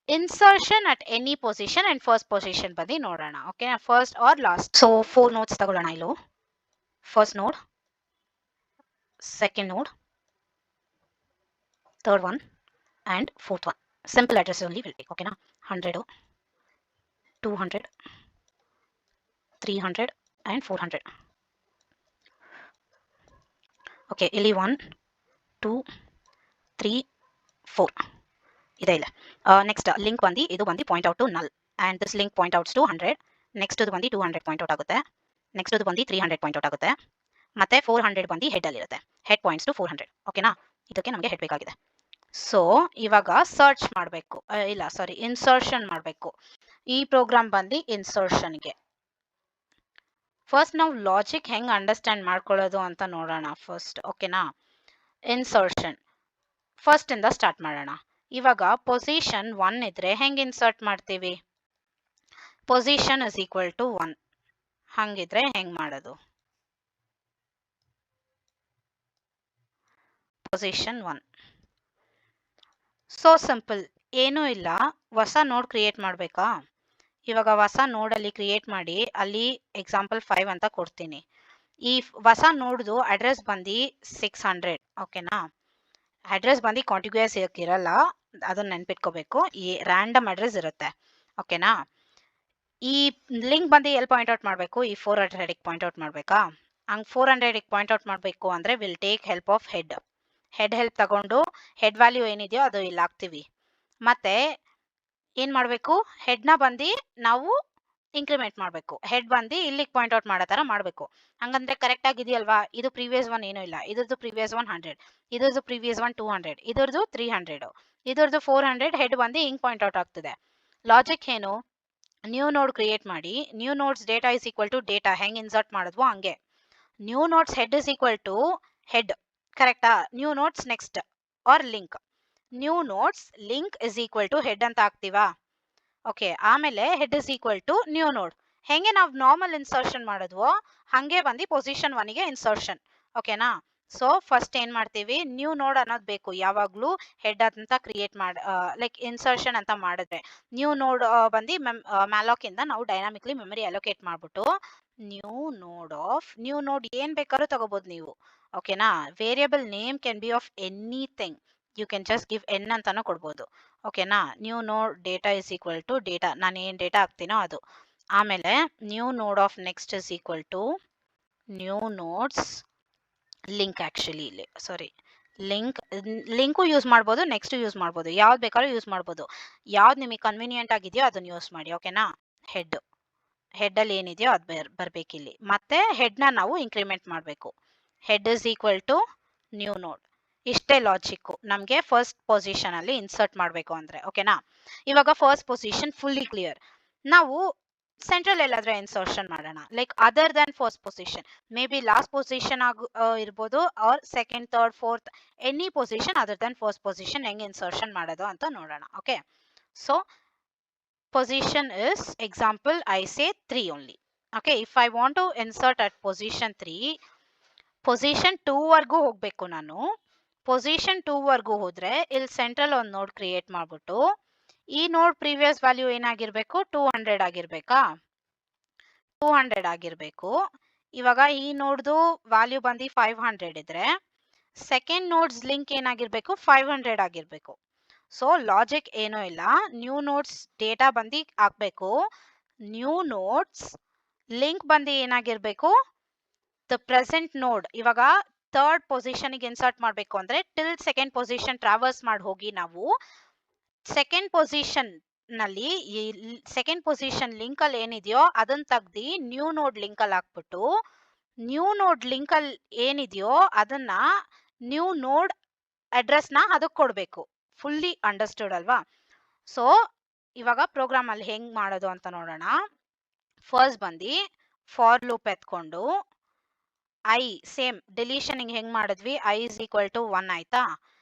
insertion at any position and first position ಬಂದು ನೋಡೋಣ. Okay, first or last. So 4 nodes ತಗೊಳ್ಳೋಣ. ಇಲ್ಲೂ first node, second node, third one and fourth one. Simple address only will take. Okay na. 100, 200, 300 and 400. Okay, ಇಲ್ಲಿ 1 2 3 4 ಇದೆ ಇಲ್ಲ. Next link ಬಂದು ಇದು ಬಂದು ಪಾಯಿಂಟ್ ಔಟ್ ಟು ನಲ್ and this link point outs to 100. Next ಇದು ಬಂದು 200 ಪಾಯಿಂಟ್ ಔಟ್ ಆಗುತ್ತೆ. ನೆಕ್ಸ್ಟ್ ಇದು ಬಂದು 300 ಪಾಯಿಂಟ್ ಔಟ್ ಆಗುತ್ತೆ. ಮತ್ತೆ 400 ಬಂದು ಹೆಡ್ ಅಲ್ಲಿ ಇರುತ್ತೆ. Head points to 400. ಓಕೆನಾ. ಇದಕ್ಕೆ ನಮಗೆ ಹೆಡ್ ಬೇಕಾಗಿದೆ. ಸೊ ಇವಾಗ ಸರ್ಚ್ ಮಾಡಬೇಕು, ಇಲ್ಲ ಸಾರಿ ಇನ್ಸರ್ಷನ್ ಮಾಡಬೇಕು. ಈ ಪ್ರೋಗ್ರಾಮ್ ಬಂದು ಇನ್ಸರ್ಷನ್ಗೆ. ಫಸ್ಟ್ ನಾವು ಲಾಜಿಕ್ ಹೆಂಗ್ ಅಂಡರ್ಸ್ಟ್ಯಾಂಡ್ ಮಾಡ್ಕೊಳ್ಳೋದು ಅಂತ ನೋಡೋಣ ಫಸ್ಟ್. ಓಕೆನಾ. ಇನ್ಸರ್ಷನ್ ಫಸ್ಟ್ ಇಂದ ಸ್ಟಾರ್ಟ್ ಮಾಡೋಣ. ಇವಾಗ ಪೊಸಿಷನ್ 1 ಇದ್ರೆ ಹೆಂಗ್ ಇನ್ಸರ್ಟ್ ಮಾಡ್ತೀವಿ, ಪೊಸಿಷನ್ is equal to 1 ಹಂಗಿದ್ರೆ ಹೆಂಗ್ ಮಾಡೋದು. ಪೊಸಿಷನ್ 1. ಸೋ ಸಿಂಪಲ್, ಏನೂ ಇಲ್ಲ, ಹೊಸ ನೋಡ್ ಕ್ರಿಯೇಟ್ ಮಾಡಬೇಕಾ? ಇವಾಗ ಹೊಸ ನೋಡಲ್ಲಿ ಕ್ರಿಯೇಟ್ ಮಾಡಿ ಅಲ್ಲಿ ಎಕ್ಸಾಂಪಲ್ 5 ಅಂತ ಕೊಡ್ತೀನಿ. ಈ ಹೊಸ ನೋಡ್ದು ಅಡ್ರೆಸ್ ಬಂದು 600. ಓಕೆನಾ? ಅಡ್ರೆಸ್ ಬಂದು ಕಾಂಟಿಗ್ಯೂಸ್ ಇರಲ್ಲ, ಅದನ್ನ ನೆನ್ಪಿಟ್ಕೋಬೇಕು. ಈ ರ್ಯಾಂಡಮ್ ಅಡ್ರೆಸ್ ಇರುತ್ತೆ. ಓಕೆನಾ? ಈ ಲಿಂಕ್ ಬಂದು ಎಲ್ಲಿ ಪಾಯಿಂಟ್ ಔಟ್ ಮಾಡಬೇಕು? ಈ 400 ಪಾಯಿಂಟ್ ಔಟ್ ಮಾಡಬೇಕಾ? ಹಂಗೆ 400 ಪಾಯಿಂಟ್ ಔಟ್ ಮಾಡಬೇಕು ಅಂದರೆ will take help of head help ತಗೊಂಡು ಹೆಡ್ ವ್ಯಾಲ್ಯೂ ಏನಿದೆಯೋ ಅದು ಇಲ್ಲಿ ಹಾಕ್ತೀವಿ. ಮತ್ತೆ ಏನು ಮಾಡಬೇಕು? ಹೆಡ್ನ ಬಂದು ನಾವು ಇಂಕ್ರಿಮೆಂಟ್ ಮಾಡಬೇಕು. ಹೆಡ್ ಬಂದು ಇಲ್ಲಿಗೆ ಪಾಯಿಂಟ್ ಔಟ್ ಮಾಡೋ ಥರ ಮಾಡಬೇಕು. ಹಂಗಂದ್ರೆ ಕರೆಕ್ಟ್ ಆಗಿದೆಯಲ್ವಾ? ಇದು ಪ್ರೀವಿಯಸ್ ಒನ್ ಏನೂ ಇಲ್ಲ, ಇದ್ರದ್ದು ಪ್ರೀವಿಯಸ್ ಒನ್ 100, ಇದ್ರದ್ದು ಪ್ರೀವಿಯಸ್ ಒನ್ 200, ಇದ್ರದ್ದು 300, ಇದ್ರದ್ದು 400. ಹೆಡ್ ಬಂದು ಹಿಂಗೆ ಪಾಯಿಂಟ್ ಔಟ್ ಆಗ್ತಿದೆ. ಲಾಜಿಕ್ ಏನು? ನ್ಯೂ ನೋಡ್ ಕ್ರಿಯೇಟ್ ಮಾಡಿ, new node's data is equal to data ಹೆಂಗೆ ಇನ್ಸರ್ಟ್ ಮಾಡಿದ್ವೋ ಹಂಗೆ. New node's head is equal to head, ಕರೆಕ್ಟಾ? New node's next or link, new node's link is equal to head ಅಂತ ಹಾಕ್ತೀವಾ? Okay, ಆಮೇಲೆ head is equal to new node. ಹೆಂಗೆ ನಾವು normal insertion ಮಾಡಿದ್ವೋ ಹಂಗೆ ಬಂದು ಪೊಸಿಷನ್ 1ಗೆ ಇನ್ಸರ್ಷನ್. ಓಕೆನಾ? ಸೊ ಫಸ್ಟ್ ಏನ್ ಮಾಡ್ತೀವಿ? ನ್ಯೂ ನೋಡ್ ಅನ್ನೋದು ಬೇಕು ಯಾವಾಗ್ಲೂ ಹೆಡ್ ಅಂತ ಕ್ರಿಯೇಟ್ ಮಾಡಿ, ಲೈಕ್ ಇನ್ಸರ್ಷನ್ ಅಂತ ಮಾಡಿದ್ರೆ. ನ್ಯೂ ನೋಡ್ ಬಂದು ಮ್ಯಾಲಾಕ್ ಇಂದ ನಾವು ಡೈನಾಮಿಕ್ಲಿ ಮೆಮರಿ ಅಲೋಕೇಟ್ ಮಾಡ್ಬಿಟ್ಟು ನ್ಯೂ ನೋಡ್ ಏನ್ ಬೇಕಾದ್ರೂ ತಗೋಬಹುದು ನೀವು. ಓಕೆನಾ? Variable name can be of anything, you can just give n ಅಂತಾನು ಕೊಡ್ಬೋದು. ಓಕೆನಾ? New node data is equal to data, ನಾನು ಏನ್ ಡೇಟಾ ಹಾಕ್ತೀನೋ ಅದು. ಆಮೇಲೆ new node of next is equal to new node's link. Actually ಇಲ್ಲಿ ಸಾರಿ, ಲಿಂಕು ಯೂಸ್ ಮಾಡ್ಬೋದು, ನೆಕ್ಸ್ಟ್ ಯೂಸ್ ಮಾಡ್ಬೋದು, ಯಾವ್ದು ಬೇಕಾದ್ರೂ ಯೂಸ್ ಮಾಡ್ಬೋದು. ಯಾವ್ದು ನಿಮಗೆ ಕನ್ವೀನಿಯಂಟ್ ಆಗಿದೆಯೋ ಅದನ್ನ ಯೂಸ್ ಮಾಡಿ. ಓಕೆನಾ? ಹೆಡ್ ಅಲ್ಲಿ ಏನಿದೆಯೋ ಅದು ಬರ್ಬೇಕಿಲ್ಲಿ. ಮತ್ತೆ ಹೆಡ್ನ ನಾವು ಇಂಕ್ರಿಮೆಂಟ್ ಮಾಡಬೇಕು. Head is equal to new node. ಇಷ್ಟೇ ಲಾಜಿಕ್ಕು ನಮಗೆ ಫಸ್ಟ್ ಪೊಸಿಷನ್ ಅಲ್ಲಿ ಇನ್ಸರ್ಟ್ ಮಾಡಬೇಕು ಅಂದ್ರೆ. ಓಕೆನಾ? ಇವಾಗ ಫಸ್ಟ್ ಪೊಸಿಷನ್ ಫುಲ್ಲಿ ಕ್ಲಿಯರ್. ನಾವು ಸೆಂಟ್ರಲ್ ಎಲ್ಲಾದ್ರೆ ಇನ್ಸರ್ಷನ್ ಮಾಡೋಣ, like other than first position, may be last position ಇರ್ಬೋದು, or second, third, fourth, any position other than first position ಹೆಂಗೆ ಇನ್ಸರ್ಷನ್ ಮಾಡೋದು ಅಂತ ನೋಡೋಣ. Okay, so position is example I say 3 only. Okay, if I want to insert at position 3, position 2 ವರ್ಗೂ ಹೋಗ್ಬೇಕು ನಾನು. Position 2 ವರ್ಗೂ ಹೋದ್ರೆ ಇಲ್ಲಿ central ಒಂದು ನೋಡ್ ಕ್ರಿಯೇಟ್ ಮಾಡ್ಬಿಟ್ಟು ಈ ನೋಡ್ ಪ್ರೀವಿಯಸ್ ವ್ಯಾಲ್ಯೂ ಏನಾಗಿರ್ಬೇಕು? 200 ಆಗಿರ್ಬೇಕಾ? 200 ಆಗಿರ್ಬೇಕು. ಇವಾಗ ಈ ನೋಡ್ದು ವ್ಯಾಲ್ಯೂ ಬಂದು 500 ಇದ್ರೆ ಸೆಕೆಂಡ್ ನೋಡ್ಸ್ ಲಿಂಕ್ ಏನಾಗಿರ್ಬೇಕು? 500 ಆಗಿರ್ಬೇಕು. ಸೊ ಲಾಜಿಕ್ ಏನೂ ಇಲ್ಲ, ನ್ಯೂ ನೋಡ್ಸ್ ಡೇಟಾ ಬಂದು ಹಾಕ್ಬೇಕು, ನ್ಯೂ ನೋಡ್ಸ್ ಲಿಂಕ್ ಬಂದು ಏನಾಗಿರ್ಬೇಕು? ದ ಪ್ರೆಸೆಂಟ್ ನೋಡ್. ಇವಾಗ ಥರ್ಡ್ ಪೊಸಿಷನ್ಗೆ ಇನ್ಸರ್ಟ್ ಮಾಡಬೇಕು ಅಂದ್ರೆ ಟಿಲ್ ಸೆಕೆಂಡ್ ಪೊಸಿಷನ್ ಟ್ರಾವರ್ಸ್ ಮಾಡಿ ಹೋಗಿ ನಾವು ಸೆಕೆಂಡ್ ಪೊಸಿಷನ್ ನಲ್ಲಿ ಸೆಕೆಂಡ್ ಪೊಸಿಷನ್ ಲಿಂಕ್ ಅಲ್ಲಿ ಏನಿದೆಯೋ ಅದನ್ನ ತೆಗ್ದು ನ್ಯೂ ನೋಡ್ ಲಿಂಕ್ ಅಲ್ಲಿ ಹಾಕ್ಬಿಟ್ಟು ನ್ಯೂ ನೋಡ್ ಲಿಂಕ್ ಅಲ್ಲಿ ಏನಿದೆಯೋ ಅದನ್ನ ನ್ಯೂ ನೋಡ್ ಅಡ್ರೆಸ್ ನ ಅದಕ್ಕೆ ಕೊಡ್ಬೇಕು. ಫುಲ್ಲಿ ಅಂಡರ್ಸ್ಟುಡ್ ಅಲ್ವಾ? ಸೊ ಇವಾಗ ಪ್ರೋಗ್ರಾಮ್ ಅಲ್ಲಿ ಹೆಂಗ್ ಮಾಡೋದು ಅಂತ ನೋಡೋಣ. ಫಸ್ಟ್ ಬಂದು ಫಾರ್ ಲೂಪ್ ಎತ್ಕೊಂಡು ಐ ಸೇಮ್ ಡಿಲೀಷನ್ ಹೆಂಗ್ ಮಾಡಿದ್ವಿ? ಐ ಇಸ್ ಈಕ್ವಲ್ ಟು 1 ಆಯ್ತಾ?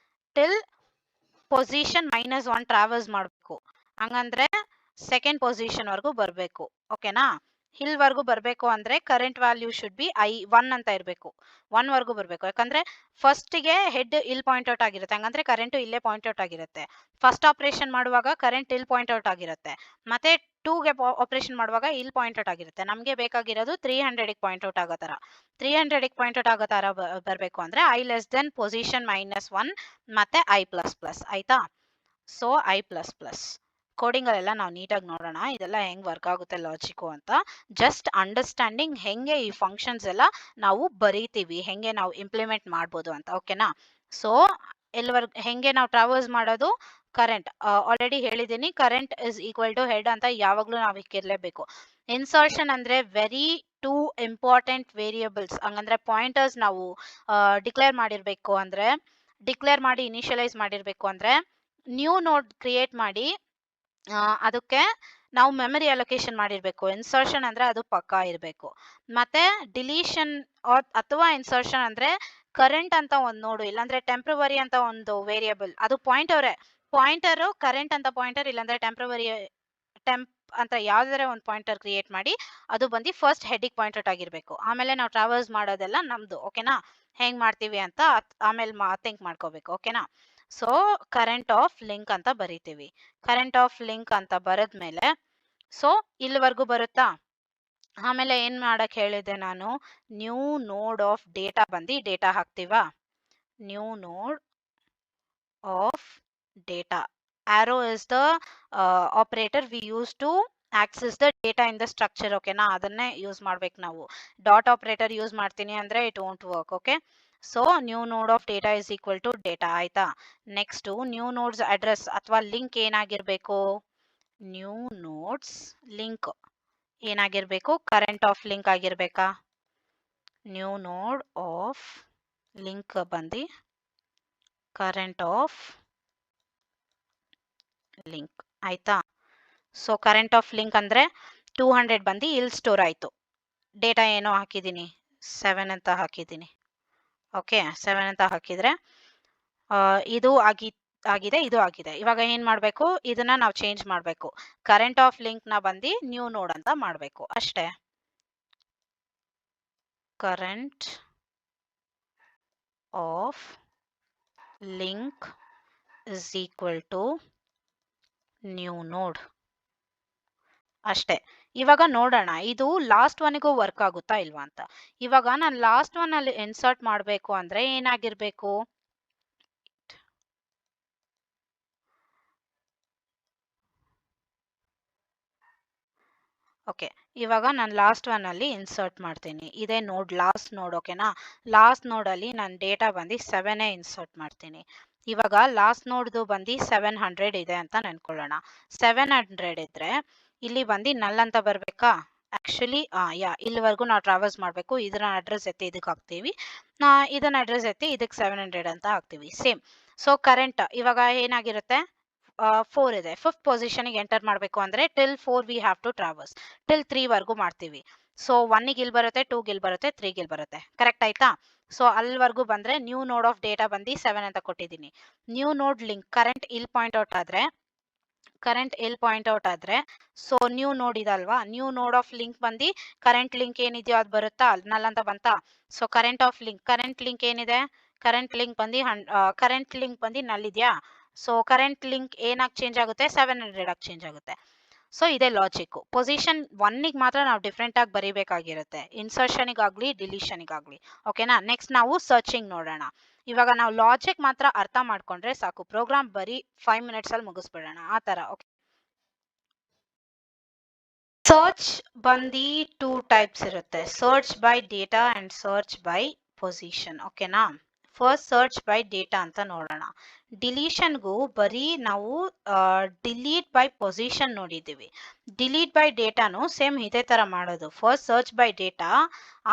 ಟಿಲ್ ಪೊಸಿಷನ್ -1 ಟ್ರಾವರ್ಸ್ ಮಾಡಬೇಕು. ಹಂಗಂದ್ರೆ ಸೆಕೆಂಡ್ ಪೊಸಿಷನ್ ವರ್ಗೂ ಬರಬೇಕು. ಓಕೆನಾ? ಇಲ್ವರೆಗೂ ಬರಬೇಕು ಅಂದ್ರೆ ಕರೆಂಟ್ ವ್ಯಾಲ್ಯೂ ಶುಡ್ ಬಿ 1 ಅಂತ ಇರಬೇಕು. 1 ವರ್ಗೂ ಬರಬೇಕು. ಯಾಕಂದ್ರೆ ಫಸ್ಟ್ಗೆ ಹೆಡ್ ಇಲ್ಲಿ ಪಾಯಿಂಟ್ ಔಟ್ ಆಗಿರುತ್ತೆ, ಹಂಗಂದ್ರೆ ಕರೆಂಟ್ ಇಲ್ಲೇ ಪಾಯಿಂಟ್ ಔಟ್ ಆಗಿರುತ್ತೆ. ಫಸ್ಟ್ ಆಪರೇಷನ್ ಮಾಡುವಾಗ ಕರೆಂಟ್ ಇಲ್ಲಿ ಪಾಯಿಂಟ್ ಔಟ್ ಆಗಿರುತ್ತೆ, ಮತ್ತೆ 2ಗೆ ಆಪರೇಷನ್ ಮಾಡುವಾಗ ಇಲ್ಲಿ ಪಾಯಿಂಟ್ ಔಟ್ ಆಗಿರುತ್ತೆ. ನಮಗೆ ಬೇಕಾಗಿರೋದು 300 ಪಾಯಿಂಟ್ ಔಟ್ ಆಗೋ ತರ. 300 ಪಾಯಿಂಟ್ ಔಟ್ ಆಗೋ ತರ ಬರಬೇಕು ಅಂದ್ರೆ ಐ ಲೆಸ್ ದೆನ್ ಪೊಸಿಷನ್ -1 ಮತ್ತೆ I++. ಆಯ್ತಾ? So I++. ಕೋಡಿಂಗ್ ಅಲ್ಲೆಲ್ಲ ನಾವು ನೀಟಾಗಿ ನೋಡೋಣ ಇದೆಲ್ಲ ಹೆಂಗ್ ವರ್ಕ್ ಆಗುತ್ತೆ ಲಾಜಿಕ್ ಅಂತ. ಜಸ್ಟ್ ಅಂಡರ್ಸ್ಟ್ಯಾಂಡಿಂಗ್ ಹೆಂಗೆ ಈ ಫಂಕ್ಷನ್ಸ್ ಎಲ್ಲ ನಾವು ಬರೀತೀವಿ, ಹೆಂಗೆ ನಾವು ಇಂಪ್ಲಿಮೆಂಟ್ ಮಾಡ್ಬೋದು ಅಂತ. ಓಕೆನಾ? ಸೊ ಹೆಂಗೆ ನಾವು ಟ್ರಾವರ್ಸ್ ಮಾಡೋದು? ಕರೆಂಟ್ ಆಲ್ರೆಡಿ ಹೇಳಿದ್ದೀನಿ, current is equal to head ಅಂತ ಯಾವಾಗ್ಲೂ ನಾವು ಇಕ್ಕಿರ್ಲೇಬೇಕು. ಇನ್ಸರ್ಷನ್ ಅಂದ್ರೆ ವೆರಿ ಟೂ ಇಂಪಾರ್ಟೆಂಟ್ ವೇರಿಯಬಲ್ಸ್. ಹಂಗಂದ್ರೆ ಪಾಯಿಂಟರ್ಸ್ ನಾವು ಡಿಕ್ಲೇರ್ ಮಾಡಿರ್ಬೇಕು ಅಂದ್ರೆ, ಡಿಕ್ಲೇರ್ ಮಾಡಿ ಇನಿಷಿಯಲೈಸ್ ಮಾಡಿರ್ಬೇಕು ಅಂದ್ರೆ ನ್ಯೂ ನೋಡ್ ಕ್ರಿಯೇಟ್ ಮಾಡಿ ಅದಕ್ಕೆ ನಾವು ಮೆಮರಿ ಅಲೋಕೇಶನ್ ಮಾಡಿರ್ಬೇಕು. ಇನ್ಸರ್ಷನ್ ಅಂದ್ರೆ ಅದು ಪಕ್ಕಾ ಇರಬೇಕು. ಮತ್ತೆ ಡಿಲೀಷನ್ ಅಥವಾ ಇನ್ಸರ್ಷನ್ ಅಂದ್ರೆ ಕರೆಂಟ್ ಅಂತ ಒಂದು ನೋಡು, ಇಲ್ಲಾಂದ್ರೆ ಟೆಂಪ್ರವರಿ ಅಂತ ಒಂದು ವೇರಿಯಬಲ್, ಅದು ಪಾಯಿಂಟರ್ ಕರೆಂಟ್ ಅಂತ ಪಾಯಿಂಟರ್, ಇಲ್ಲಾಂದ್ರೆ ಅಂತ ಯಾವ್ದಾದ್ರೆ ಒಂದು ಪಾಯಿಂಟರ್ ಕ್ರಿಯೇಟ್ ಮಾಡಿ ಅದು ಬಂದು ಫಸ್ಟ್ ಹೆಡ್ಡಿಗೆ ಪಾಯಿಂಟ್ ಔಟ್ ಆಗಿರ್ಬೇಕು. ಆಮೇಲೆ ನಾವು ಟ್ರಾವರ್ಸ್ ಮಾಡೋದೆಲ್ಲ ನಮ್ದು. ಓಕೆನಾ? ಹೆಂಗ್ ಮಾಡ್ತೀವಿ ಅಂತ ಆಮೇಲೆ ಥಿಂಕ್ ಮಾಡ್ಕೋಬೇಕು. ಓಕೆನಾ? ಸೊ ಕರೆಂಟ್ ಆಫ್ ಲಿಂಕ್ ಅಂತ ಬರಿತೀವಿ. ಕರೆಂಟ್ ಆಫ್ ಲಿಂಕ್ ಅಂತ ಬರದ್ಮೇಲೆ ಸೊ ಇಲ್ಲಿವರೆಗೂ ಬರುತ್ತಾ? ಆಮೇಲೆ ಏನ್ ಮಾಡಕ್ ಹೇಳಿದೆ ನಾನು? ನ್ಯೂ ನೋಡ್ ಆಫ್ ಡೇಟಾ ಬಂದು data ಹಾಕ್ತೀವಾ? New node of data. arrow is the operator we use to access the data in the structure. ಓಕೆನಾ? ಅದನ್ನೇ ಯೂಸ್ ಮಾಡ್ಬೇಕು ನಾವು. ಡಾಟ್ ಆಪರೇಟರ್ ಯೂಸ್ ಮಾಡ್ತೀನಿ ಅಂದ್ರೆ it won't work. Okay? So new node of data is equal to data. ಆಯ್ತಾ? Next new node's address ಅಥವಾ link ಏನಾಗಿರ್ಬೇಕು? New node's link ಏನಾಗಿರ್ಬೇಕು? ಕರೆಂಟ್ ಆಫ್ ಲಿಂಕ್ ಆಗಿರ್ಬೇಕಾ? ನ್ಯೂ ನೋಡ್ ಆಫ್ ಲಿಂಕ್ ಬಂದು current of link. ಆಯ್ತಾ? So current of link ಅಂದ್ರೆ 200 ಬಂದು ಇಲ್ಲಿ ಸ್ಟೋರ್ ಆಯ್ತು. ಡೇಟಾ ಏನೋ ಹಾಕಿದ್ದೀನಿ, 7 ಅಂತ ಹಾಕಿದ್ದೀನಿ. ಓಕೆ? 7 ಅಂತ ಹಾಕಿದ್ರೆ ಇದು ಆಗಿದೆ, ಇದು ಆಗಿದೆ. ಇವಾಗ ಏನ್ ಮಾಡ್ಬೇಕು? ಇದನ್ನ ನಾವು ಚೇಂಜ್ ಮಾಡ್ಬೇಕು. ಕರೆಂಟ್ ಆಫ್ ಲಿಂಕ್ ನ ಬಂದು ನ್ಯೂ ನೋಡ್ ಅಂತ ಮಾಡ್ಬೇಕು ಅಷ್ಟೇ. Current of link is equal to new node ಅಷ್ಟೇ. ಇವಾಗ ನೋಡೋಣ ಇದು ಲಾಸ್ಟ್ ಒನ್ಗೂ ವರ್ಕ್ ಆಗುತ್ತಾ ಇಲ್ವಾ ಅಂತ. ಇವಾಗ ನಾನು ಲಾಸ್ಟ್ ಒನ್ ಅಲ್ಲಿ ಇನ್ಸರ್ಟ್ ಮಾಡಬೇಕು ಅಂದ್ರೆ ಏನಾಗಿರ್ಬೇಕು? ಓಕೆ, ಇವಾಗ ನಾನು ಲಾಸ್ಟ್ ಒನ್ ಅಲ್ಲಿ ಇನ್ಸರ್ಟ್ ಮಾಡ್ತೀನಿ. ಇದೇ ನೋಡ್, ಲಾಸ್ಟ್ ನೋಡ್. ಓಕೆನಾ? ಲಾಸ್ಟ್ ನೋಡ್ ಅಲ್ಲಿ ನಾನು ಡೇಟಾ ಬಂದು 7 ಇನ್ಸರ್ಟ್ ಮಾಡ್ತೀನಿ. ಇವಾಗ ಲಾಸ್ಟ್ ನೋಡ್ದು ಬಂದು 700 ಇದೆ ಅಂತ ನೆನ್ಕೊಳ್ಳೋಣ. 700 ಇದ್ರೆ ಇಲ್ಲಿ ಬಂದು ನಲ್ ಅಂತ ಬರ್ಬೇಕಾ? ಆಕ್ಚುಲಿ ಇಲ್ಲಿವರೆಗೂ ನಾವು ಟ್ರಾವಲ್ಸ್ ಮಾಡಬೇಕು. ಇದನ್ನ ಅಡ್ರೆಸ್ ಎತ್ತಿ ಇದಕ್ಕೆ ಹಾಕ್ತೀವಿ, ಇದನ್ನ ಅಡ್ರೆಸ್ ಎತ್ತಿ ಇದಕ್ಕೆ 700 ಅಂತ ಹಾಕ್ತೀವಿ. ಸೇಮ್. ಸೊ ಕರೆಂಟ್ ಇವಾಗ ಏನಾಗಿರುತ್ತೆ? 4 ಇದೆ. 5th ಪೊಸಿಷನ್ಗೆ ಎಂಟರ್ ಮಾಡಬೇಕು ಅಂದ್ರೆ till 4 we have to traverse. Till 3 ವರ್ಗೂ ಮಾಡ್ತೀವಿ. ಸೊ 1ಗೆ ಇಲ್ಲಿ ಬರುತ್ತೆ, 2ಗೆ ಇಲ್ಲಿ ಬರುತ್ತೆ, 3ಗೆ ಇಲ್ಲಿ ಬರುತ್ತೆ. ಕರೆಕ್ಟ್ ಆಯ್ತಾ? ಸೊ ಅಲ್ಲಿವರೆಗೂ ಬಂದ್ರೆ ನ್ಯೂ ನೋಡ್ ಆಫ್ ಡೇಟಾ ಬಂದು 7 ಅಂತ ಕೊಟ್ಟಿದ್ದೀನಿ. ನ್ಯೂ ನೋಡ್ ಲಿಂಕ್ ಕರೆಂಟ್ ಇಲ್ಲಿ ಪಾಯಿಂಟ್ ಔಟ್ ಆದ್ರೆ ಸೊ ನ್ಯೂ ನೋಡ್ ಇದಲ್ವಾ? ನ್ಯೂ ನೋಡ್ ಆಫ್ ಲಿಂಕ್ ಬಂದು ಕರೆಂಟ್ ಲಿಂಕ್ ಏನಿದೆಯೋ ಅದು ಬರುತ್ತಾ? ನಲ್ ಅಂತ ಬಂತಾ? So current of link, current link ಏನಿದೆ? ಕರೆಂಟ್ ಲಿಂಕ್ ಬಂದು ನಲ್ ಇದೆಯಾ? ಸೊ ಕರೆಂಟ್ ಲಿಂಕ್ ಏನಾಗಿ ಚೇಂಜ್ ಆಗುತ್ತೆ? 700 ಆಗಿ ಚೇಂಜ್ ಆಗುತ್ತೆ. ಸೊ ಇದೇ ಲಾಜಿಕ್. ಪೊಸಿಷನ್ 1ಗೆ ಮಾತ್ರ ನಾವು ಡಿಫ್ರೆಂಟ್ ಆಗಿ ಬರೀಬೇಕಾಗಿರುತ್ತೆ, ಇನ್ಸರ್ಷನ್ಗಾಗ್ಲಿ ಡಿಲೀಷನ್ಗಾಗ್ಲಿ. ಓಕೆನಾ? ನೆಕ್ಸ್ಟ್ ನಾವು ಸರ್ಚಿಂಗ್ ನೋಡೋಣ. ಇವಾಗ ನಾವು ಲಾಜಿಕ್ ಮಾತ್ರ ಅರ್ಥ ಮಾಡ್ಕೊಂಡ್ರೆ ಸಾಕು, ಪ್ರೋಗ್ರಾಮ್ ಬರೀ 5 ಮಿನಿಟ್ಸ್ ಅಲ್ಲಿ ಮುಗಿಸ್ಬಿಡೋಣ ಆ ತರ. ಓಕೆ, ಸರ್ಚ್ ಬಂದು 2 ಟೈಪ್ಸ್ ಇರುತ್ತೆ, search by data and search by position. ಓಕೆನಾ? ಫಸ್ಟ್ ಸರ್ಚ್ ಬೈ ಡೇಟಾ ಅಂತ ನೋಡೋಣ. ಡಿಲೀಷನ್ಗೂ ಬರೀ ನಾವು ಡಿಲೀಟ್ ಬೈ ಪೊಸಿಷನ್ ನೋಡಿದ್ದೀವಿ. ಡಿಲೀಟ್ ಬೈ ಡೇಟಾನು ಸೇಮ್ ಇದೇ ತರ ಮಾಡೋದು. ಫಸ್ಟ್ ಸರ್ಚ್ ಬೈ ಡೇಟಾ,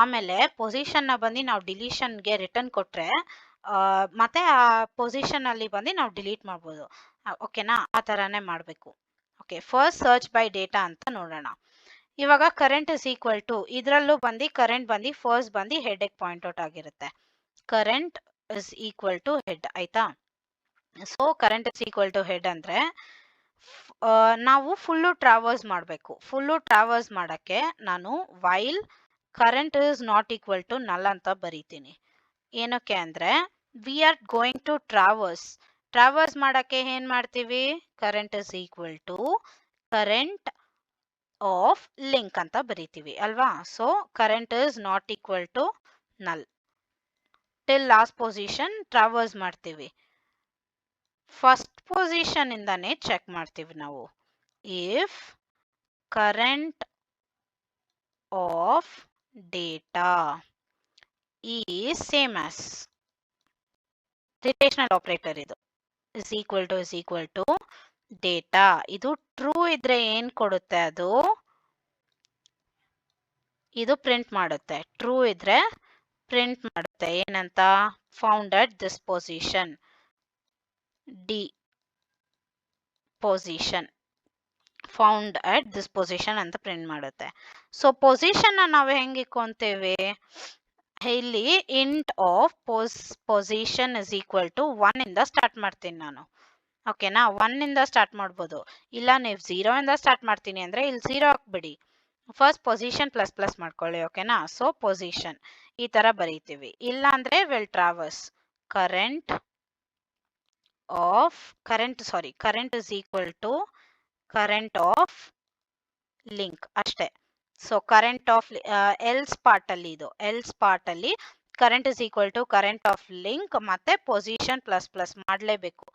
ಆಮೇಲೆ ಪೊಸಿಷನ್ ನ ಬಂದು ನಾವು ಡಿಲೀಷನ್ಗೆ ರಿಟರ್ನ್ ಕೊಟ್ರೆ ಮತ್ತೆ ಆ ಪೊಸಿಷನ್ ಅಲ್ಲಿ ಬಂದು ನಾವು ಡಿಲೀಟ್ ಮಾಡ್ಬೋದು. ಓಕೆನಾ? ಆ ತರಾನೇ ಮಾಡಬೇಕು. Okay, first search by data ಅಂತ ನೋಡೋಣ. ಇವಾಗ ಕರೆಂಟ್ ಇಸ್ ಈಕ್ವಲ್ ಟು, ಇದರಲ್ಲೂ ಬಂದು ಕರೆಂಟ್ ಬಂದು ಫಸ್ಟ್ ಬಂದು ಹೆಡ್ ಪಾಯಿಂಟ್ ಔಟ್ ಆಗಿರುತ್ತೆ. Current is equal to head. ಆಯ್ತಾ? So current is equal to head ಅಂದ್ರೆ ನಾವು ಫುಲ್ಲು ಟ್ರಾವರ್ಸ್ ಮಾಡಬೇಕು. ಫುಲ್ಲು ಟ್ರಾವರ್ಸ್ ಮಾಡಕ್ಕೆ ನಾನು while current is not equal to null ಅಂತ ಬರೀತೀನಿ. ಏನಕ್ಕೆ ಅಂದ್ರೆ we are going to traverse ಮಾಡಕ್ಕೆ ಏನ್ ಮಾಡ್ತೀವಿ? Current is equal to current of link ಅಂತ ಬರೀತೀವಿ ಅಲ್ವಾ? So current is not equal to null. Till last position traverse ಮಾಡ್ತೀವಿ. ಫಸ್ಟ್ ಪೊಸಿಷನ್ ಇಂದಾನೆ ಚೆಕ್ ಮಾಡ್ತೀವಿ ನಾವು. If current of data is same as relational operator, ಇದು ಇಸ್ ಈಕ್ವಲ್ ಟು ಡೇಟಾ. ಇದು true ಇದ್ರೆ ಏನ್ ಕೊಡುತ್ತೆ? ಅದು ಇದು ಪ್ರಿಂಟ್ ಮಾಡುತ್ತೆ. ಟ್ರೂ ಇದ್ರೆ ಪ್ರಿಂಟ್ ಮಾಡುತ್ತೆ ಏನಂತ? Found at this position, the position, found at this position ಅಂತ ಪ್ರಿಂಟ್ ಮಾಡುತ್ತೆ. ಸೊ ಪೊಸಿಷನ್ ನಾವು ಹೆಂಗೆ ಇಟ್ಕೊಂತೇವೆ? ಇಲ್ಲಿ int of position is equal to 1 ಇಂದ ಸ್ಟಾರ್ಟ್ ಮಾಡ್ತೀನಿ ನಾನು. ಓಕೆನಾ. 1 ಇಂದ ಸ್ಟಾರ್ಟ್ ಮಾಡ್ಬೋದು, ಇಲ್ಲ ನೀವು 0 ಇಂದ ಸ್ಟಾರ್ಟ್ ಮಾಡ್ತೀನಿ ಅಂದ್ರೆ ಇಲ್ಲಿ 0 ಹಾಕ್ಬಿಡಿ. ಫಸ್ಟ್ ಪೊಸಿಷನ್ ಪ್ಲಸ್ ಪ್ಲಸ್ ಮಾಡ್ಕೊಳ್ಳಿ. ಓಕೆನಾ. ಸೊ ಪೊಸಿಷನ್ ಈ ತರ ಬರೀತೀವಿ. ಇಲ್ಲ ಅಂದ್ರೆ we'll traverse current is equal to current of link ಅಷ್ಟೇ. So current of else part ಅಲ್ಲಿ current is equal to current of link ಮತ್ತೆ ಪೊಸಿಷನ್ ಪ್ಲಸ್ ಪ್ಲಸ್ ಮಾಡಲೇಬೇಕು.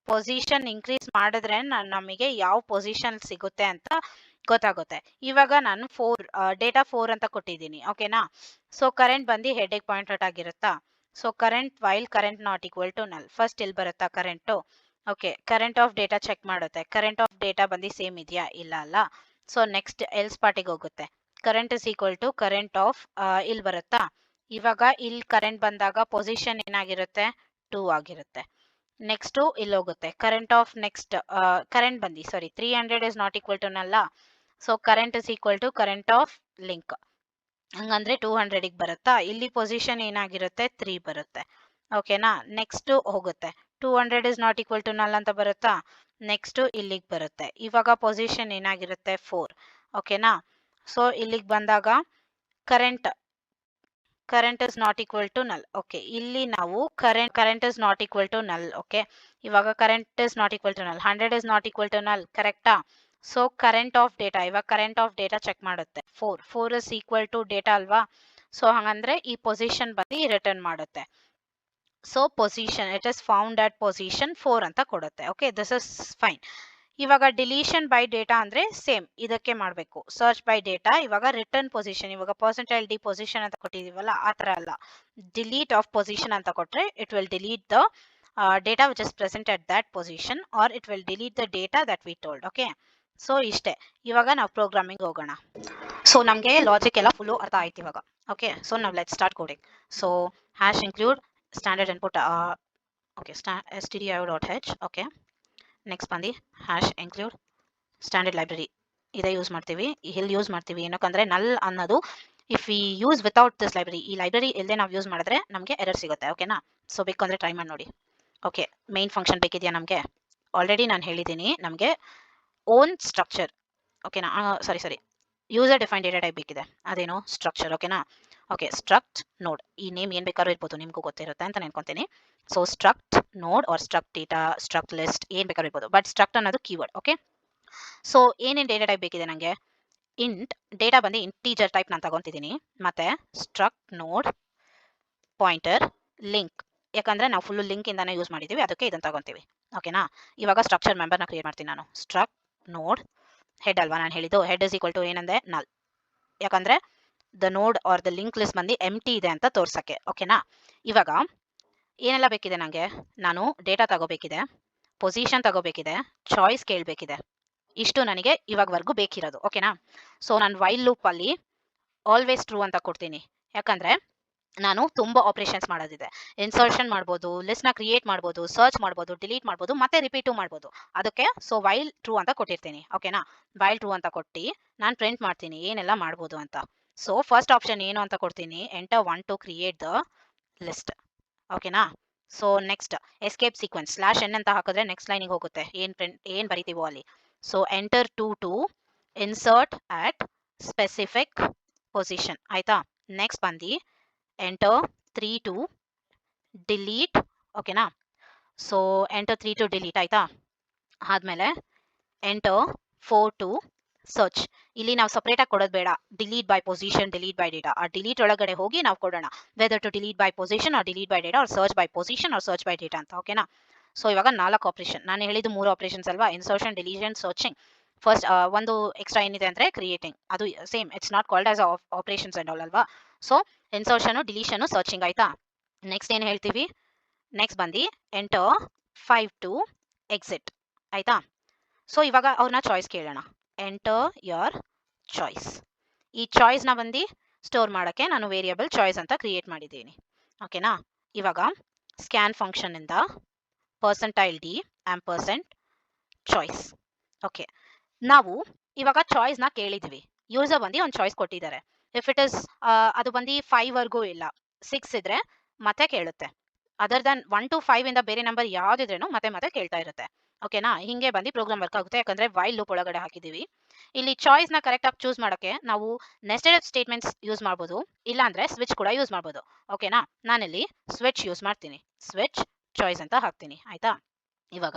ಪೊಸಿಷನ್ ಇನ್ಕ್ರೀಸ್ ಮಾಡಿದ್ರೆ ನಮಗೆ ಯಾವ ಪೊಸಿಷನ್ ಸಿಗುತ್ತೆ ಅಂತ ಗೊತ್ತಾಗುತ್ತೆ. ಇವಾಗ ನಾನು ಡೇಟಾ 4 ಅಂತ ಕೊಟ್ಟಿದ್ದೀನಿ. ಓಕೆನಾ. ಸೊ ಕರೆಂಟ್ ಬಂದು ಹೆಡ್ಗೆ ಪಾಯಿಂಟ್ ಆಗಿರುತ್ತಾ. So current while current not equal to null. First ಇಲ್ಲಿ ಬರುತ್ತಾ current. Okay, current of data check ಮಾಡುತ್ತೆ. ಕರೆಂಟ್ ಆಫ್ ಡೇಟಾ ಬಂದು ಸೇಮ್ ಇದೆಯಾ, ಇಲ್ಲ ಅಲ್ಲ. ಸೊ ನೆಕ್ಸ್ಟ್ ಎಲ್ಸ್ ಪಾರ್ಟಿಗೆ ಹೋಗುತ್ತೆ. Current is equal to current of ಇಲ್ಲಿ ಬರುತ್ತಾ. ಇವಾಗ ಇಲ್ಲಿ ಕರೆಂಟ್ ಬಂದಾಗ ಪೊಸಿಷನ್ ಏನಾಗಿರುತ್ತೆ, 2 ಆಗಿರುತ್ತೆ. ನೆಕ್ಸ್ಟ್ ಇಲ್ಲಿ ಹೋಗುತ್ತೆ ಕರೆಂಟ್ ಆಫ್ ಕರೆಂಟ್ ಬಂದು 300 ಇಸ್ ನಾಟ್ ಈಕ್ವಲ್ ಟು ನಲ್ಲ. So current is equal to current of link, ಹಂಗಂದ್ರೆ 200 ಬರುತ್ತಾ. ಇಲ್ಲಿ ಪೊಸಿಷನ್ ಏನಾಗಿರುತ್ತೆ, 3 ಬರುತ್ತೆ. ಓಕೆನಾ. ನೆಕ್ಸ್ಟ್ ಹೋಗುತ್ತೆ 200 is not equal to null ಅಂತ ಬರುತ್ತಾ. ನೆಕ್ಸ್ಟ್ ಇಲ್ಲಿಗೆ ಬರುತ್ತೆ. ಇವಾಗ ಪೊಸಿಷನ್ ಏನಾಗಿರುತ್ತೆ, 4. ಓಕೆನಾ. ಸೊ ಇಲ್ಲಿಗೆ ಬಂದಾಗ current is not equal to null. Okay, ಇಲ್ಲಿ ನಾವು current is not equal to null. Okay, ಇವಾಗ current is not equal to null. 100 is not equal to null, ಕರೆಕ್ಟಾ. ಸೊ ಕರೆಂಟ್ ಆಫ್ ಡೇಟಾ, ಇವಾಗ current of data check ಮಾಡುತ್ತೆ. 4 is equal to data ಅಲ್ವಾ. So ಹಂಗಂದ್ರೆ ಈ position ಬಂದು return ಮಾಡುತ್ತೆ. So position it is found at position 4 ಅಂತ ಕೊಡುತ್ತೆ. Okay, this is fine. ಇವಾಗ ಡಿಲೀಷನ್ ಬೈ ಡೇಟಾ ಅಂದ್ರೆ ಸೇಮ್ ಇದಕ್ಕೆ ಮಾಡಬೇಕು. ಸರ್ಚ್ ಬೈ ಡೇಟಾ ಇವಾಗ ರಿಟರ್ನ್ ಪೊಸಿಷನ್, ಇವಾಗ ಪರ್ಸೆಂಟೈಲ್ ಡಿ ಪೊಸಿಷನ್ ಅಂತ ಕೊಟ್ಟಿದೀವಲ್ಲ, ಆ ತರ ಅಲ್ಲ. ಡಿಲೀಟ್ ಆಫ್ ಪೊಸಿಷನ್ ಅಂತ ಕೊಟ್ರೆ it will delete the data which is present at that position, or it will delete the data that we told. Okay, so ಇಷ್ಟೇ. ಇವಾಗ ನಾವು ಪ್ರೋಗ್ರಾಮಿಂಗ್ ಹೋಗೋಣ. ಸೊ ನಮಗೆ ಲಾಜಿಕ್ ಎಲ್ಲ ಫುಲ್ಲು ಅರ್ಥ ಆಯ್ತು ಇವಾಗ. ಓಕೆ, ಸೊ ನಾವು let start coding. So hash include standard input, okay, stdio.h. Okay, next ಬಂದು ಹ್ಯಾಶ್ ಇನ್ಕ್ಲೂಡ್ ಸ್ಟ್ಯಾಂಡರ್ಡ್ ಲೈಬ್ರರಿ ಇದೇ ಯೂಸ್ ಮಾಡ್ತೀವಿ. ಇಲ್ಲಿ ಯೂಸ್ ಮಾಡ್ತೀವಿ ಏನಕ್ಕಂದ್ರೆ ನಲ್ ಅನ್ನೋದು if we use without this library, ಈ ಲೈಬ್ರರಿ ಇಲ್ಲದೆ ನಾವು ಯೂಸ್ ಮಾಡಿದ್ರೆ ನಮಗೆ ಎರರ್ ಸಿಗುತ್ತೆ. ಓಕೆನಾ. ಸೊ ಬೇಕಂದ್ರೆ ಟ್ರೈ ಮಾಡಿ ನೋಡಿ. ಓಕೆ, ಮೇನ್ ಫಂಕ್ಷನ್ ಬೇಕಿದೆಯಾ ನಮಗೆ. ಆಲ್ರೆಡಿ ನಾನು ಹೇಳಿದ್ದೀನಿ ನಮಗೆ ಓನ್ ಸ್ಟ್ರಕ್ಚರ್. ಓಕೆನಾ. ಸಾರಿ ಯೂಸರ್ ಡಿಫೈನ್ ಡೇಟಾ ಟೈಪ್ ಬೇಕಿದೆ, ಅದೇನು ಸ್ಟ್ರಕ್ಚರ್. ಓಕೆನಾ. ಓಕೆ, ಸ್ಟ್ರಕ್ಟ್ ನೋಡ್, ಈ ನೇಮ್ ಏನು ಬೇಕಾದ್ರೂ ಇರ್ಬೋದು, ನಿಮಗೂ ಗೊತ್ತಿರುತ್ತೆ ಅಂತ ನೆನ್ಕೊಂತೀನಿ. So struct node or struct data, struct list ಏನು ಬೇಕಾದ್ರೂ ಇರ್ಬೋದು, ಬಟ್ ಸ್ಟ್ರಕ್ಟ್ ಅನ್ನೋದು ಕೀವರ್ಡ್. ಓಕೆ, ಸೊ ಏನೇನು ಡೇಟಾ ಟೈಪ್ ಬೇಕಿದೆ ನನಗೆ. ಇಂಟ್ ಡೇಟಾ ಬಂದು ಇಂಟೀಜರ್ ಟೈಪ್ ನಾನು ತಗೊಂತಿದ್ದೀನಿ. ಮತ್ತೆ ಸ್ಟ್ರಕ್ಟ್ ನೋಡ್ ಪಾಯಿಂಟರ್ ಲಿಂಕ್, ಯಾಕಂದ್ರೆ ನಾವು ಫುಲ್ ಲಿಂಕ್ ಇಂದಾನೆ ಯೂಸ್ ಮಾಡಿದ್ದೀವಿ, ಅದಕ್ಕೆ ಇದನ್ನು ತಗೊಂತೀವಿ. ಓಕೆನಾ. ಇವಾಗ ಸ್ಟ್ರಕ್ಚರ್ ಮೆಂಬರ್ನ ಕ್ರಿಯೇಟ್ ಮಾಡ್ತೀನಿ ನಾನು. ಸ್ಟ್ರಕ್ಟ್ ನೋಡ್ ಹೆಡ್ ಅಲ್ವಾ ನಾನು ಹೇಳಿದ್ದು, ಹೆಡ್ ಇಸ್ ಈಕ್ವಲ್ ಟು ಏನಂದೆ ನಲ್, ಯಾಕಂದ್ರೆ ದ ನೋಡ್ ಆರ್ ದ ಲಿಂಕ್ ಲಿಸ್ಟ್ ಬಂದು ಎಂಟಿ ಇದೆ ಅಂತ ತೋರ್ಸಕ್ಕೆ. ಓಕೆನಾ. ಇವಾಗ ಏನೆಲ್ಲ ಬೇಕಿದೆ ನನಗೆ, ನಾನು ಡೇಟಾ ತಗೋಬೇಕಿದೆ, ಪೊಸಿಷನ್ ತಗೋಬೇಕಿದೆ, ಚಾಯ್ಸ್ ಕೇಳಬೇಕಿದೆ. ಇಷ್ಟು ನನಗೆ ಇವಾಗವರೆಗೂ ಬೇಕಿರೋದು. ಓಕೆನಾ. ಸೊ ನಾನು ವೈಲ್ ಲೂಪ್ ಅಲ್ಲಿ ಆಲ್ವೇಸ್ ಟ್ರೂ ಅಂತ ಕೊಡ್ತೀನಿ, ಯಾಕಂದ್ರೆ ನಾನು ತುಂಬಾ ಆಪರೇಷನ್ಸ್ ಮಾಡೋದಿದೆ. ಇನ್ಸರ್ಷನ್ ಮಾಡ್ಬೋದು, ಲಿಸ್ಟ್ನ ಕ್ರಿಯೇಟ್ ಮಾಡ್ಬೋದು, ಸರ್ಚ್ ಮಾಡ್ಬೋದು, ಡಿಲೀಟ್ ಮಾಡ್ಬೋದು, ಮತ್ತೆ ರಿಪೀಟು ಮಾಡ್ಬೋದು. ಅದಕ್ಕೆ ಸೊ ವೈಲ್ ಟ್ರೂ ಅಂತ ಕೊಟ್ಟಿರ್ತೀನಿ. ಓಕೆನಾ. ವೈಲ್ ಟ್ರೂ ಅಂತ ಕೊಟ್ಟು ನಾನು ಪ್ರಿಂಟ್ ಮಾಡ್ತೀನಿ ಏನೆಲ್ಲ ಮಾಡ್ಬೋದು ಅಂತ. ಸೊ ಫಸ್ಟ್ ಆಪ್ಷನ್ ಏನು ಅಂತ ಕೊಡ್ತೀನಿ, enter 1 to create the list. ಓಕೆನಾ. So next escape sequence /n ಅಂತ ಹಾಕಿದ್ರೆ ನೆಕ್ಸ್ಟ್ ಲೈನಿಗೆ ಹೋಗುತ್ತೆ, ಏನ್ ಬರಿತೀವೋ ಅಲ್ಲಿ. So enter 2 to insert at specific position. ಆಯ್ತಾ. ನೆಕ್ಸ್ಟ್ ಬಂದು ಎಂಟರ್ 3 ಟು ಡಿಲೀಟ್. ಓಕೆನಾ. So enter 3 to delete. ಆಯ್ತಾ. ಆದ್ಮೇಲೆ ಎಂಟರ್ 4 ಟು ಸರ್ಚ್. ಇಲ್ಲಿ ನಾವು ಸಪರೇಟ್ ಆಗಿ ಕೊಡೋದು ಬೇಡ, delete by position, delete by data. ಆ ಡಿಲೀಟ್ ಒಳಗಡೆ ಹೋಗಿ ನಾವು ಕೊಡೋಣ whether to delete by position or delete by data or search by position or search by data ಅಂತ. ಓಕೆನಾ. ಸೊ ಇವಾಗ 4 ಆಪರೇಷನ್, ನಾನು ಹೇಳಿದ್ದು 3 ಆಪರೇಷನ್ಸ್ ಅಲ್ವಾ, ಇನ್ಸರ್ಷನ್, ಡಿಲೀಷನ್, ಸರ್ಚಿಂಗ್. ಫಸ್ಟ್ ಒಂದು ಎಕ್ಸ್ಟ್ರಾ ಏನಿದೆ ಅಂದ್ರೆ ಕ್ರಿಯೇಟಿಂಗ್, ಅದು same, it's not called as operations and all ಅಲ್ವಾ. So insertion, deletion, searching. ಆಯ್ತಾ. ನೆಕ್ಸ್ಟ್ ಏನು ಹೇಳ್ತೀವಿ, ನೆಕ್ಸ್ಟ್ ಬಂದು ಎಂಟರ್ 5 ಟು ಎಕ್ಸಿಟ್. ಆಯ್ತಾ. ಸೊ ಇವಾಗ ಅವ್ರನ್ನ ಚಾಯ್ಸ್ ಕೇಳೋಣ, ಎಂಟರ್ ಯೋರ್ ಚಾಯ್ಸ್. ಈ ಚಾಯ್ಸ್ನ ಬಂದು ಸ್ಟೋರ್ ಮಾಡೋಕ್ಕೆ ನಾನು ವೇರಿಯಬಲ್ ಚಾಯ್ಸ್ ಅಂತ ಕ್ರಿಯೇಟ್ ಮಾಡಿದ್ದೀನಿ. ಓಕೆನಾ. ಇವಾಗ ಸ್ಕ್ಯಾನ್ ಫಂಕ್ಷನ್ ಇಂದ percentile d ampersand choice. Okay, ನಾವು ಇವಾಗ ಚಾಯ್ಸ್ನ ಕೇಳಿದ್ವಿ, ಯೂಸರ್ ಬಂದು ಒಂದು ಚಾಯ್ಸ್ ಕೊಟ್ಟಿದ್ದಾರೆ. ಇಫ್ ಇಟ್ ಇಸ್ ಅದು ಬಂದು 5 ವರ್ಗೂ ಇಲ್ಲ, 6 ಇದ್ರೆ ಮತ್ತೆ ಕೇಳುತ್ತೆ. ಅದರ್ ದನ್ 1 to 5 ಇಂದ ಬೇರೆ ನಂಬರ್ ಯಾವ್ದಿದ್ರೇನು ಮತ್ತೆ ಕೇಳ್ತಾ ಇರುತ್ತೆ. ಓಕೆನಾ? ಹಿಂಗೆ ಬಂದು ಪ್ರೋಗ್ರಾಮ್ ವರ್ಕ್ ಆಗುತ್ತೆ. ಯಾಕಂದ್ರೆ ವೈಲ್ ಲೂಪ್ ಒಳಗಡೆ ಹಾಕಿದ್ದೀವಿ. ಇಲ್ಲಿ ಚಾಯ್ಸ್‌ನ ಕರೆಕ್ಟಾಗಿ ಚೂಸ್ ಮಾಡೋಕ್ಕೆ ನಾವು ನೆಸ್ಟೆಡ್ ಇಫ್ ಸ್ಟೇಟ್ಮೆಂಟ್ಸ್ ಯೂಸ್ ಮಾಡ್ಬೋದು. ಇಲ್ಲಾಂದ್ರೆ ಸ್ವಿಚ್ ಕೂಡ ಯೂಸ್ ಮಾಡ್ಬೋದು. ಓಕೆನಾ? ನಾನಿಲ್ಲಿ ಸ್ವಿಚ್ ಯೂಸ್ ಮಾಡ್ತೀನಿ. ಸ್ವಿಚ್ ಚಾಯ್ಸ್ ಅಂತ ಹಾಕ್ತೀನಿ. ಆಯ್ತಾ? ಇವಾಗ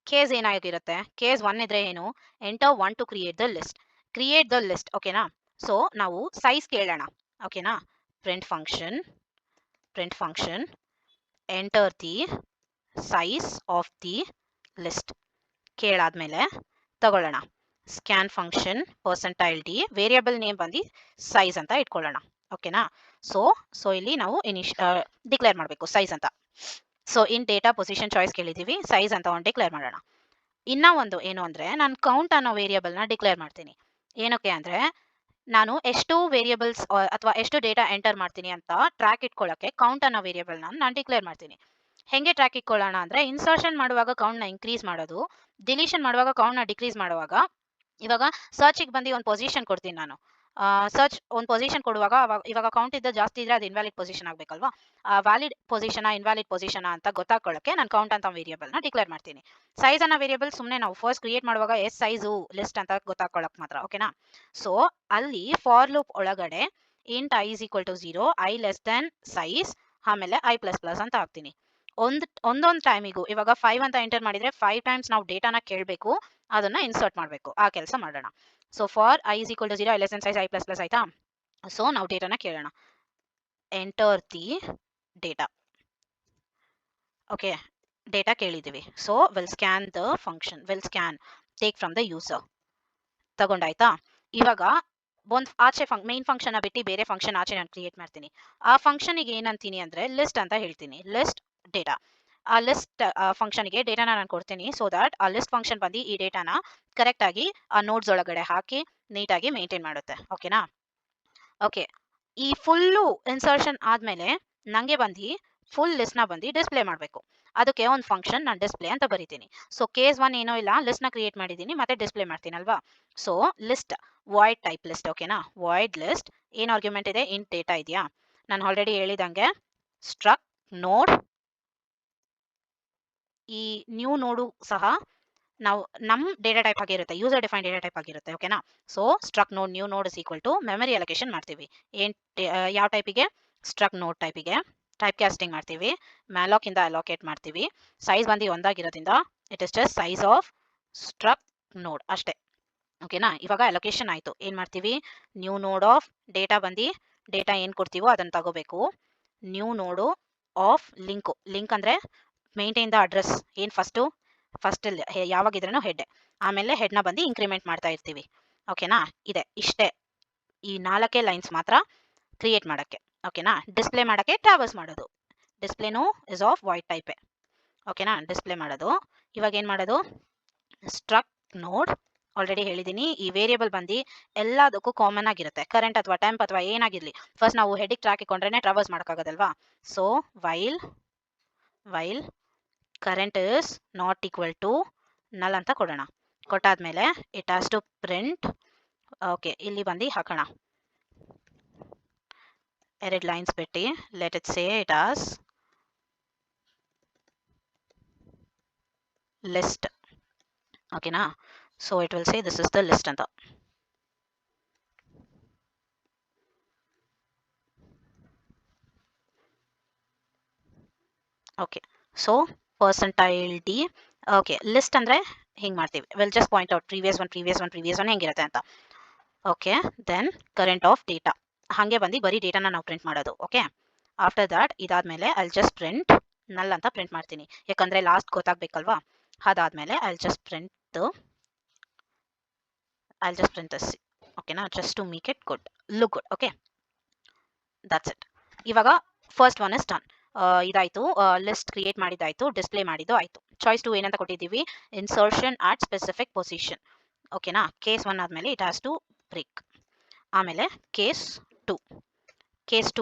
ಕೇಸ್ ಏನಾಗಿರುತ್ತೆ? ಕೇಸ್ 1 ಇದ್ರೆ ಏನು? Enter 1 to create the list. Create the list. ಓಕೆನಾ? ಸೊ ನಾವು ಸೈಜ್ ಕೇಳೋಣ. ಓಕೆನಾ? Print function enter the size of the list ಕೇಳಾದ್ಮೇಲೆ ತಗೊಳ್ಳೋಣ. Scan function %d variable name ಬಂದು ಸೈಜ್ ಅಂತ ಇಟ್ಕೊಳ್ಳೋಣ. ಓಕೆನಾ? ಸೊ ಇಲ್ಲಿ ನಾವು ಡಿಕ್ಲೇರ್ ಮಾಡಬೇಕು ಸೈಜ್ ಅಂತ. So int data position choice ಕೇಳಿದ್ದೀವಿ, ಸೈಜ್ ಅಂತ ಒಂದು ಡಿಕ್ಲೇರ್ ಮಾಡೋಣ. ಇನ್ನ ಒಂದು ಏನು ಅಂದ್ರೆ ನಾನು ಕೌಂಟ್ ಅನ್ನೋ ವೇರಿಯಬಲ್ನ ಡಿಕ್ಲೇರ್ ಮಾಡ್ತೀನಿ. ಏನಕ್ಕೆ ಅಂದ್ರೆ ನಾನು ಎಷ್ಟು ವೇರಿಯಬಲ್ಸ್ ಅಥವಾ ಎಷ್ಟು ಡೇಟಾ ಎಂಟರ್ ಮಾಡ್ತೀನಿ ಅಂತ ಟ್ರ್ಯಾಕ್ ಇಟ್ಕೊಳ್ಳೋಕ್ಕೆ ಕೌಂಟ್ ಅನ್ನೋ ವೇರಿಯಬಲ್ನ ನಾನು ಡಿಕ್ಲೇರ್ ಮಾಡ್ತೀನಿ. ಹೆಂಗೆ ಟ್ರ್ಯಾಕ್ ಇಟ್ಕೊಳ್ಳೋಣ ಅಂದ್ರೆ ಇನ್ಸರ್ಷನ್ ಮಾಡುವಾಗ ಕೌಂಟ್ನ ಇನ್ಕ್ರೀಸ್ ಮಾಡೋದು, ಡಿಲೀಷನ್ ಮಾಡುವಾಗ ಕೌಂಟ್ನ ಡಿಕ್ರೀಸ್ ಮಾಡುವಾಗ. ಇವಾಗ ಸರ್ಚಿಗೆ ಬಂದು ಒಂದು ಪೊಸಿಷನ್ ಕೊಡ್ತೀನಿ ನಾನು. ಸರ್ಚ್ ಒಂದು ಪೊಸಿಷನ್ ಕೊಡುವಾಗ ಇವಾಗ ಕೌಂಟ್ ಇದ್ದ ಜಾಸ್ತಿ ಇದ್ರೆ ಅದು ಇನ್ವ್ಯಾಲಿಡ್ ಪೊಸಿಷನ್ ಆಗಬೇಕಲ್ವಾ? ವ್ಯಾಲಿಡ್ ಪೊಸಿಷನಾ ಇನ್ವ್ಯಾಲಿಡ್ ಪೊಸಿಷನಾ ಅಂತ ಗೊತ್ತಾಕೊಳ್ಳೋಕ್ಕೆ ನಾನು ಕೌಂಟ್ ಅಂತ ವೇರಿಯಬಲ್ನ ಡಿಕ್ಲೇರ್ ಮಾಡ್ತೀನಿ. ಸೈಜ್ ಅನ್ನೋ ವೇರಿಯಬಲ್ ಸುಮ್ಮನೆ ನಾವು ಫಸ್ಟ್ ಕ್ರಿಯೇಟ್ ಮಾಡುವಾಗ ಸೈಜು ಲಿಸ್ಟ್ ಅಂತ ಗೊತ್ತಾಕೊಳ್ಳೋಕೆ ಮಾತ್ರ. ಓಕೆನಾ? ಸೊ ಅಲ್ಲಿ ಫಾರ್ ಲೂಪ್ ಒಳಗಡೆ int i is equal to 0, i less than size ಆಮೇಲೆ i++ ಅಂತ ಹಾಕ್ತೀನಿ. ಒಂದೊಂದು ಟೈಮಿಗೂ ಇವಾಗ 5 ಅಂತ ಎಂಟರ್ ಮಾಡಿದ್ರೆ 5 ಟೈಮ್ಸ್ ನಾವು ಡೇಟಾನ ಕೇಳಬೇಕು, ಅದನ್ನ ಇನ್ಸರ್ಟ್ ಮಾಡಬೇಕು. ಆ ಕೆಲಸ ಮಾಡೋಣ. So for i is equal to 0, i less than size, i++ ಆಯ್ತಾ? ಸೊ ನಾವು ಡೇಟಾನ ಕೇಳೋಣ. Enter the data. Okay, data ಕೇಳಿದ್ದೀವಿ. So we'll scan the function, we'll scan take from the user. ತಗೊಂಡಾಯ್ತಾ? ಇವಾಗ ಒಂದು ಆಚೆ ಮೇನ್ ಫಂಕ್ಷನ್ ಬಿಟ್ಟು ಬೇರೆ ಫಂಕ್ಷನ್ ಆಚೆ ನಾನು ಕ್ರಿಯೇಟ್ ಮಾಡ್ತೀನಿ. ಆ ಫಂಕ್ಷನಿಗೆ ಏನಂತೀನಿ ಅಂದ್ರೆ ಲಿಸ್ಟ್ ಅಂತ ಹೇಳ್ತೀನಿ. List data. ಆ ಲಿಸ್ಟ್ ಫಂಕ್ಷನ್ಗೆ ಡೇಟಾನ ನಾನು ಕೊಡ್ತೀನಿ. ಸೊ ದಟ್ ಆ ಲಿಸ್ಟ್ ಫಂಕ್ಷನ್ ಬಂದು ಈ ಡೇಟಾನ ಕರೆಕ್ಟ್ ಆಗಿ ಆ ನೋಡ್ಸ್ ಒಳಗಡೆ ಹಾಕಿ ನೀಟಾಗಿ ಮೇಂಟೈನ್ ಮಾಡುತ್ತೆ. ಓಕೆನಾ? ಓಕೆ, ಈ ಫುಲ್ಲು ಇನ್ಸರ್ಷನ್ ಆದ್ಮೇಲೆ ನಂಗೆ ಬಂದು ಫುಲ್ ಲಿಸ್ಟ್ನ ಬಂದು ಡಿಸ್ಪ್ಲೇ ಮಾಡಬೇಕು. ಅದಕ್ಕೆ ಒಂದು ಫಂಕ್ಷನ್ ನಾನು ಡಿಸ್ಪ್ಲೇ ಅಂತ ಬರಿತೀನಿ. ಸೊ ಕೇಸ್ 1 ಏನೋ ಇಲ್ಲ, ಲಿಸ್ಟ್ನ ಕ್ರಿಯೇಟ್ ಮಾಡಿದ್ದೀನಿ ಮತ್ತೆ ಡಿಸ್ಪ್ಲೇ ಮಾಡ್ತೀನಲ್ವಾ? So list void type list. ಓಕೆನಾ? ವಾಯ್ಡ್ ಲಿಸ್ಟ್ ಏನು ಆರ್ಗ್ಯುಮೆಂಟ್ ಇದೆ? ಇಂಟ್ ಡೇಟಾ ಇದೆಯಾ? ನಾನು ಆಲ್ರೆಡಿ ಹೇಳಿದಂಗೆ ಸ್ಟ್ರಕ್ ನೋಡ್. ಈ ನ್ಯೂ ನೋಡು ಸಹ ನಾವು ನಮ್ಮ ಡೇಟಾ ಟೈಪ್ ಆಗಿರುತ್ತೆ, ಯೂಸರ್ ಡಿಫೈನ್ ಡೇಟಾ ಟೈಪ್ ಆಗಿರುತ್ತೆ. ಓಕೆನಾ? So struct node new node is equal to memory allocation ಮಾಡ್ತೀವಿ. ಯಾವ ಟೈಪಿಗೆ? ಸ್ಟ್ರಕ್ ನೋಡ್ ಟೈಪಿಗೆ ಟೈಪ್ ಕ್ಯಾಸ್ಟಿಂಗ್ ಮಾಡ್ತೀವಿ. ಮ್ಯಾಲಾಕ್ ಇಂದ ಅಲೋಕೇಟ್ ಮಾಡ್ತೀವಿ. ಸೈಜ್ ಬಂದು ಒಂದಾಗಿರೋದ್ರಿಂದ it is just size of struct node ಅಷ್ಟೇ. ಓಕೆನಾ? ಇವಾಗ ಅಲೋಕೇಶನ್ ಆಯಿತು. ಏನು ಮಾಡ್ತೀವಿ? ನ್ಯೂ ನೋಡ್ ಆಫ್ ಡೇಟಾ ಬಂದು ಡೇಟಾ ಏನು ಕೊಡ್ತೀವೋ ಅದನ್ನು ತಗೋಬೇಕು. ನ್ಯೂ ನೋಡು ಆಫ್ ಲಿಂಕ್ ಅಂದರೆ ಮೇಂಟೈನ್ ದ ಅಡ್ರೆಸ್. ಏನು ಫಸ್ಟ್ ಯಾವಾಗಿದ್ರೂ ಹೆಡ್, ಆಮೇಲೆ ಹೆಡ್ನ ಬಂದು ಇಂಕ್ರಿಮೆಂಟ್ ಮಾಡ್ತಾ ಇರ್ತೀವಿ. ಓಕೆನಾ? ಇಷ್ಟೇ ಈ 4 ಲೈನ್ಸ್ ಮಾತ್ರ ಕ್ರಿಯೇಟ್ ಮಾಡೋಕ್ಕೆ. ಓಕೆನಾ? ಡಿಸ್ಪ್ಲೇ ಮಾಡೋಕ್ಕೆ ಟ್ರಾವರ್ಸ್ ಮಾಡೋದು. ಡಿಸ್ಪ್ಲೇನೂ ಇಸ್ ಆಫ್ ವಾಯ್ಡ್ ಟೈಪೇ. ಓಕೆನಾ? ಡಿಸ್ಪ್ಲೇ ಮಾಡೋದು. ಇವಾಗ ಏನು ಮಾಡೋದು? ಸ್ಟ್ರಕ್ ನೋಡ್ ಆಲ್ರೆಡಿ ಹೇಳಿದ್ದೀನಿ. ಈ ವೇರಿಯಬಲ್ ಬಂದು ಎಲ್ಲದಕ್ಕೂ ಕಾಮನ್ ಆಗಿರುತ್ತೆ. ಕರೆಂಟ್ ಅಥವಾ ಟೆಂಪ್ ಅಥವಾ ಏನಾಗಿರಲಿ, ಫಸ್ಟ್ ನಾವು ಹೆಡ್ಗೆ ಟ್ರ್ಯಾಕ್ ಇಟ್ಕೊಂಡ್ರೆ ಟ್ರಾವರ್ಸ್ ಮಾಡೋಕ್ಕಾಗೋದಲ್ವಾ? So while current is not equal to null ಅಂತ ಕೊಡೋಣ. ಕೊಟ್ಟಾದ್ಮೇಲೆ it has to print. Okay, ಇಲ್ಲಿ ಬಂದು ಹಾಕೋಣ 2 ಲೈನ್ಸ್ ಬಿಟ್ಟು. Let it say it as list. ಓಕೆನಾ? So it will say this is the list ಅಂತ. Okay, so %d. Okay, list ಅಂದರೆ ಹಿಂಗೆ ಮಾಡ್ತೀವಿ. We'll just point out previous one ಹೆಂಗಿರುತ್ತೆ ಅಂತ. Okay, then current of data. ಹಾಗೆ ಬಂದು ಬರೀ ಡೇಟಾನ ನಾವು ಪ್ರಿಂಟ್ ಮಾಡೋದು. ಓಕೆ, ಆಫ್ಟರ್ ದಟ್ ಇದಾದಮೇಲೆ ಐಲ್ ಜಸ್ಟ್ ಪ್ರಿಂಟ್ ನಲ್ ಅಂತ ಪ್ರಿಂಟ್ ಮಾಡ್ತೀನಿ. ಯಾಕಂದರೆ ಲಾಸ್ಟ್ ಗೊತ್ತಾಗಬೇಕಲ್ವಾ? ಅದಾದಮೇಲೆ ಐಲ್ ಜಸ್ಟ್ ಪ್ರಿಂಟ್ ದಿಸ್. ಓಕೆನಾ? Just to make it look good. Okay, that's it. ಇವಾಗ ಫಸ್ಟ್ ಒನ್ ಇಸ್ ಡನ್. ಇದಾಯಿತು, ಲಿಸ್ಟ್ ಕ್ರಿಯೇಟ್ ಮಾಡಿದ್ದಾಯಿತು, ಡಿಸ್ಪ್ಲೇ ಮಾಡಿದ್ದು ಆಯಿತು. ಚಾಯ್ಸ್ 2 ಏನಂತ ಕೊಟ್ಟಿದ್ದೀವಿ? Insertion at specific position. ಓಕೆನಾ? ಕೇಸ್ 1 ಆದಮೇಲೆ ಇಟ್ ಹ್ಯಾಸ್ ಟು ಬ್ರೇಕ್. ಆಮೇಲೆ ಕೇಸ್ 2.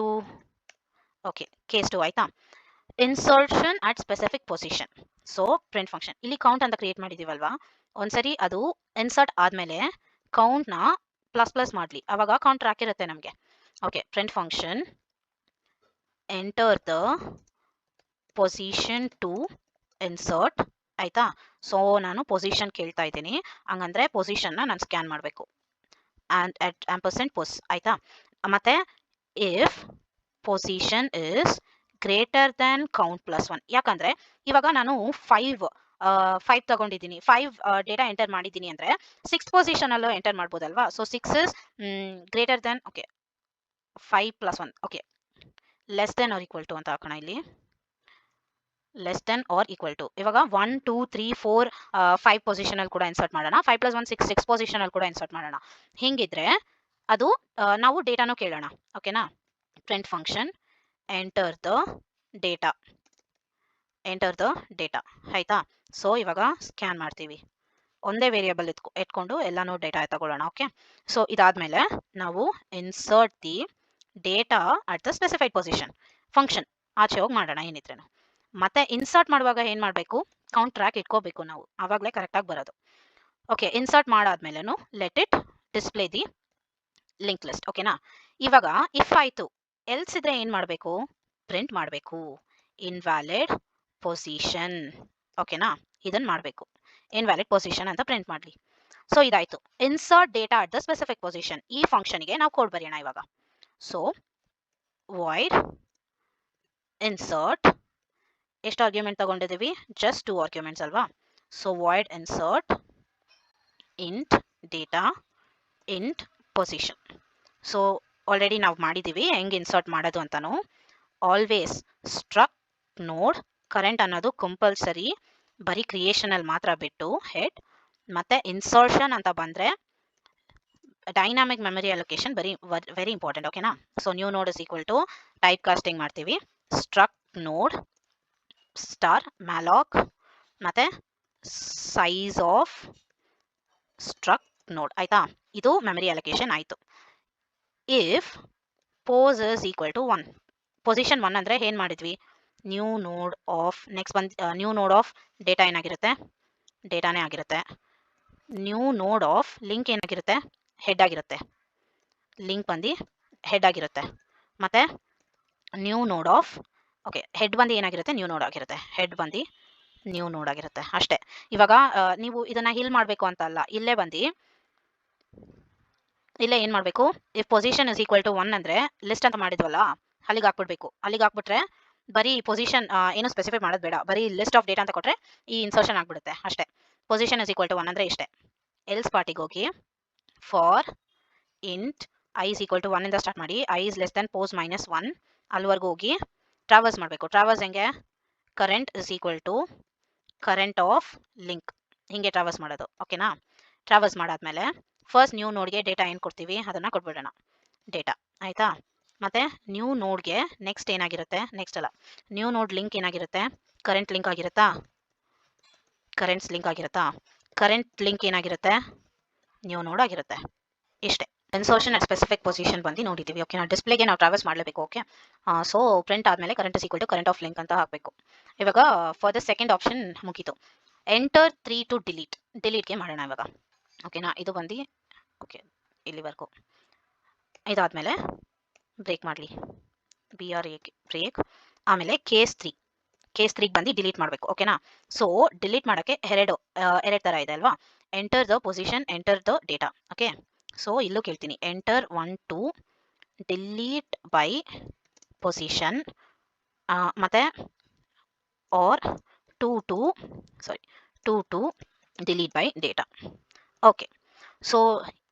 ಓಕೆ, ಕೇಸ್ 2 ಆಯಿತಾ? Insertion at specific position. So print function. ಇಲ್ಲಿ ಕೌಂಟ್ ಅಂತ ಕ್ರಿಯೇಟ್ ಮಾಡಿದ್ದೀವಲ್ವಾ? ಒಂದ್ಸರಿ ಅದು ಇನ್ಸರ್ಟ್ ಆದಮೇಲೆ ಕೌಂಟ್ನ ++ ಮಾಡಲಿ, ಅವಾಗ ಕೌಂಟ್ ಟ್ರ್ಯಾಕ್ ಇರುತ್ತೆ ನಮಗೆ. Okay, print function enter the position to insert. ಆಯಿತಾ? ಸೊ ನಾನು ಪೊಸಿಷನ್ ಕೇಳ್ತಾ ಇದ್ದೀನಿ, ಹಂಗಂದ್ರೆ ಪೊಸಿಷನ್ನ ನಾನು ಸ್ಕ್ಯಾನ್ ಮಾಡಬೇಕು. ಆ್ಯಂಡ್ ಅಟ್ ಆಂಪರ್ಸೆಂಟ್ ಪೊಸ್ ಆಯಿತಾ. ಮತ್ತು if position is greater than count plus 1, ಯಾಕಂದರೆ ಇವಾಗ ನಾನು 5 ತಗೊಂಡಿದ್ದೀನಿ, 5 ಡೇಟಾ ಎಂಟರ್ ಮಾಡಿದ್ದೀನಿ ಅಂದರೆ 6th ಪೊಸಿಷನಲ್ಲೂ ಎಂಟರ್ ಮಾಡ್ಬೋದಲ್ವಾ. So 6 is greater than, okay 5 + 1, okay less than or equal to ಅಂತ ಹಾಕೋಣ ಇಲ್ಲಿ. Less than or equal to ಇವಾಗ 1 2 3 4 5 ಪೊಸಿಷನಲ್ಲಿ ಕೂಡ ಇನ್ಸರ್ಟ್ ಮಾಡೋಣ. 5 + 1 6 ಪೊಸಿಷನಲ್ಲಿ ಕೂಡ ಇನ್ಸರ್ಟ್ ಮಾಡೋಣ. ಹಿಂಗಿದ್ರೆ ಅದು ನಾವು ಡೇಟಾನು ಕೇಳೋಣ. ಓಕೆನಾ. Print function enter the data, enter the data ಆಯಿತಾ. ಸೊ ಇವಾಗ ಸ್ಕ್ಯಾನ್ ಮಾಡ್ತೀವಿ, ಒಂದೇ ವೇರಿಯಬಲ್ ಎತ್ಕೊಂಡು ಎಲ್ಲಾನು ಡೇಟಾ ತಗೊಳ್ಳೋಣ. ಓಕೆ. ಸೊ ಇದಾದಮೇಲೆ ನಾವು insert the data at the specified position function ಆಚೆ ಹೋಗಿ ಮಾಡೋಣ ಏನಿದ್ರೇನು. ಮತ್ತೆ ಇನ್ಸರ್ಟ್ ಮಾಡುವಾಗ ಏನು ಮಾಡಬೇಕು, ಕೌಂಟ್ ಟ್ರ್ಯಾಕ್ ಇಟ್ಕೋಬೇಕು ನಾವು, ಆವಾಗಲೇ ಕರೆಕ್ಟಾಗಿ ಬರೋದು. ಓಕೆ. ಇನ್ಸರ್ಟ್ ಮಾಡಾದ್ಮೇಲೆನು let it display the link list. ಓಕೆನಾ. ಇವಾಗ ಇಫ್ ಆಯಿತು, ಎಲ್ಸ್ ಇದ್ರೆ ಏನು ಮಾಡಬೇಕು, ಪ್ರಿಂಟ್ ಮಾಡಬೇಕು ಇನ್ವ್ಯಾಲಿಡ್ ಪೊಸಿಷನ್. ಓಕೆನಾ. ಇದನ್ನು ಮಾಡಬೇಕು, ಇನ್ವ್ಯಾಲಿಡ್ ಪೊಸಿಷನ್ ಅಂತ ಪ್ರಿಂಟ್ ಮಾಡಲಿ. ಸೊ ಇದಾಯಿತು, insert data at the specific position. ಈ ಫಂಕ್ಷನ್ಗೆ ನಾವು ಕೋಡ್ ಬರೆಯೋಣ ಇವಾಗ. ಸೊ ವಾಯ್ಡ್ ಇನ್ಸರ್ಟ್, ಎಷ್ಟು ಆರ್ಗ್ಯುಮೆಂಟ್ ತಗೊಂಡಿದ್ದೀವಿ, ಜಸ್ಟ್ 2 ಆರ್ಗ್ಯುಮೆಂಟ್ಸ್ ಅಲ್ವಾ. So void insert int data int position. So already ನಾವು ಮಾಡಿದ್ದೀವಿ ಹೆಂಗೆ ಇನ್ಸರ್ಟ್ ಮಾಡೋದು ಅಂತಾನು. ಆಲ್ವೇಸ್ ಸ್ಟ್ರಕ್ ನೋಡ್ ಕರೆಂಟ್ ಅನ್ನೋದು ಕಂಪಲ್ಸರಿ, ಬರೀ ಕ್ರಿಯೇಷನಲ್ಲಿ ಮಾತ್ರ ಬಿಟ್ಟು ಹೆಡ್. ಮತ್ತು ಇನ್ಸರ್ಷನ್ ಅಂತ ಬಂದರೆ dynamic memory allocation very important. ಓಕೆನಾ. So new node is equal to type casting ಮಾಡ್ತೀವಿ, ಸ್ಟ್ರಕ್ ನೋಡ್ ಸ್ಟಾರ್ ಮ್ಯಾಲಾಕ್ ಮತ್ತು ಸೈಜ್ ಆಫ್ ಸ್ಟ್ರಕ್ ನೋಡ್ ಆಯಿತಾ. ಇದು ಮೆಮರಿ ಅಲೊಕೇಶನ್ ಆಯಿತು. If pos is equal to 1, position 1 ಅಂದರೆ ಏನು ಮಾಡಿದ್ವಿ, ನ್ಯೂ ನೋಡ್ ಆಫ್, ನೆಕ್ಸ್ಟ್ ಬಂದು ನ್ಯೂ ನೋಡ್ ಆಫ್ ಡೇಟಾ ಏನಾಗಿರುತ್ತೆ, ಡೇಟಾನೇ ಆಗಿರುತ್ತೆ. ನ್ಯೂ ನೋಡ್ ಆಫ್ ಲಿಂಕ್ ಏನಾಗಿರುತ್ತೆ, ಹೆಡ್ ಆಗಿರುತ್ತೆ. ಲಿಂಕ್ ಬಂದು ಹೆಡ್ ಆಗಿರುತ್ತೆ. ಮತ್ತು new node of, okay head ಬಂದು ಏನಾಗಿರುತ್ತೆ, ನ್ಯೂ ನೋಡ್ ಆಗಿರುತ್ತೆ. ಹೆಡ್ ಬಂದು ನ್ಯೂ ನೋಡ್ ಆಗಿರುತ್ತೆ ಅಷ್ಟೇ. ಇವಾಗ ನೀವು ಇದನ್ನು ಹಿಲ್ ಮಾಡಬೇಕು ಅಂತ ಅಲ್ಲ, ಇಲ್ಲೇ ಬಂದು ಇಲ್ಲೇ ಏನು ಮಾಡಬೇಕು, if position is equal to 1 ಅಂದರೆ ಲಿಸ್ಟ್ ಅಂತ ಮಾಡಿದ್ವಲ್ಲ ಅಲ್ಲಿಗೆ ಹಾಕ್ಬಿಡ್ಬೇಕು. ಅಲ್ಲಿಗೆ ಹಾಕ್ಬಿಟ್ರೆ ಬರೀ ಪೊಸಿಷನ್ ಏನು ಸ್ಪೆಸಿಫೈ ಮಾಡೋದು ಬೇಡ, ಬರೀ ಲಿಸ್ಟ್ ಆಫ್ ಡೇಟಾ ಅಂತ ಕೊಟ್ಟರೆ ಈ ಇನ್ಸರ್ಷನ್ ಆಗಿಬಿಡುತ್ತೆ ಅಷ್ಟೇ. ಪೊಸಿಷನ್ ಇಸ್ ಈಕ್ವಲ್ ಟು 1 ಅಂದರೆ ಇಷ್ಟೇ. ಎಲ್ಸ್ ಪಾರ್ಟಿಗೆ ಹೋಗಿ for int i is equal to 1 ಇಂದ ಸ್ಟಾರ್ಟ್ ಮಾಡಿ, i is less than pos -1 ಅಲ್ಲಿವರೆಗೂ ಹೋಗಿ ಟ್ರಾವರ್ಸ್ ಮಾಡಬೇಕು. ಟ್ರಾವರ್ಸ್ ಹೆಂಗೆ, current is equal to current of link, ಹಿಂಗೆ ಟ್ರಾವರ್ಸ್ ಮಾಡೋದು. ಓಕೆನಾ. ಟ್ರಾವರ್ಸ್ ಮಾಡಾದ್ಮೇಲೆ ಫಸ್ಟ್ ನ್ಯೂ ನೋಡ್ಗೆ ಡೇಟಾ ಏನು ಕೊಡ್ತೀವಿ ಅದನ್ನು ಕೊಟ್ಬಿಡೋಣ, ಡೇಟಾ ಆಯಿತಾ. ಮತ್ತು ನ್ಯೂ ನೋಡ್ಗೆ ನೆಕ್ಸ್ಟ್ ಏನಾಗಿರುತ್ತೆ, ನೆಕ್ಸ್ಟ್ ಅಲ್ಲ, ನ್ಯೂ ನೋಡ್ ಲಿಂಕ್ ಏನಾಗಿರುತ್ತೆ, ಕರೆಂಟ್ ಲಿಂಕ್ ಆಗಿರುತ್ತಾ, ಕರೆಂಟ್ಸ್ ಲಿಂಕ್ ಆಗಿರುತ್ತಾ, ಕರೆಂಟ್ ಲಿಂಕ್ ಏನಾಗಿರುತ್ತೆ, ನ್ಯೂ ನೋಡ್ ಆಗಿರುತ್ತೆ. ಇಷ್ಟೇ. ಇನ್ಸರ್ಷನ್ ಅಟ್ ಸ್ಪೆಸಿಫಿಕ್ ಪೊಸಿಷನ್ ಬಂದು ನೋಡಿದ್ದೀವಿ. ಓಕೆ. ಡಿಸ್ಪ್ಲೇಗೆ ನಾವು ಟ್ರಾವರ್ಸ್ ಮಾಡಲೇಬೇಕು. ಓಕೆ. ಸೊ ಪ್ರಿಂಟ್ ಆದಮೇಲೆ current is equal to current of link ಅಂತ ಹಾಕಬೇಕು. ಇವಾಗ ಫಾರ್ ದ ಸೆಕೆಂಡ್ ಆಪ್ಷನ್ ಮುಗೀತು. ಎಂಟರ್ 3 ಟು ಡಿಲೀಟ್, ಡಿಲೀಟ್ಗೆ ಮಾಡೋಣ ಇವಾಗ. ಓಕೆನಾ. ಇದು ಬಂದು ಓಕೆ ಇಲ್ಲಿವರೆಗೂ. ಇದಾದಮೇಲೆ ಬ್ರೇಕ್ ಮಾಡಲಿ, ಬ್ರೇಕ್. ಆಮೇಲೆ ಕೇಸ್ 3ಗೆ ಬಂದು ಡಿಲೀಟ್ ಮಾಡಬೇಕು. ಓಕೆನಾ. ಸೊ ಡಿಲೀಟ್ ಮಾಡೋಕ್ಕೆ ಎರಡು ಥರ ಇದೆ ಅಲ್ವಾ, enter the position, enter the data. Okay. So ಇಲ್ಲೂ ಕೇಳ್ತೀನಿ, enter 1 to delete by position ಮತ್ತು or 2 to delete by data. Okay. So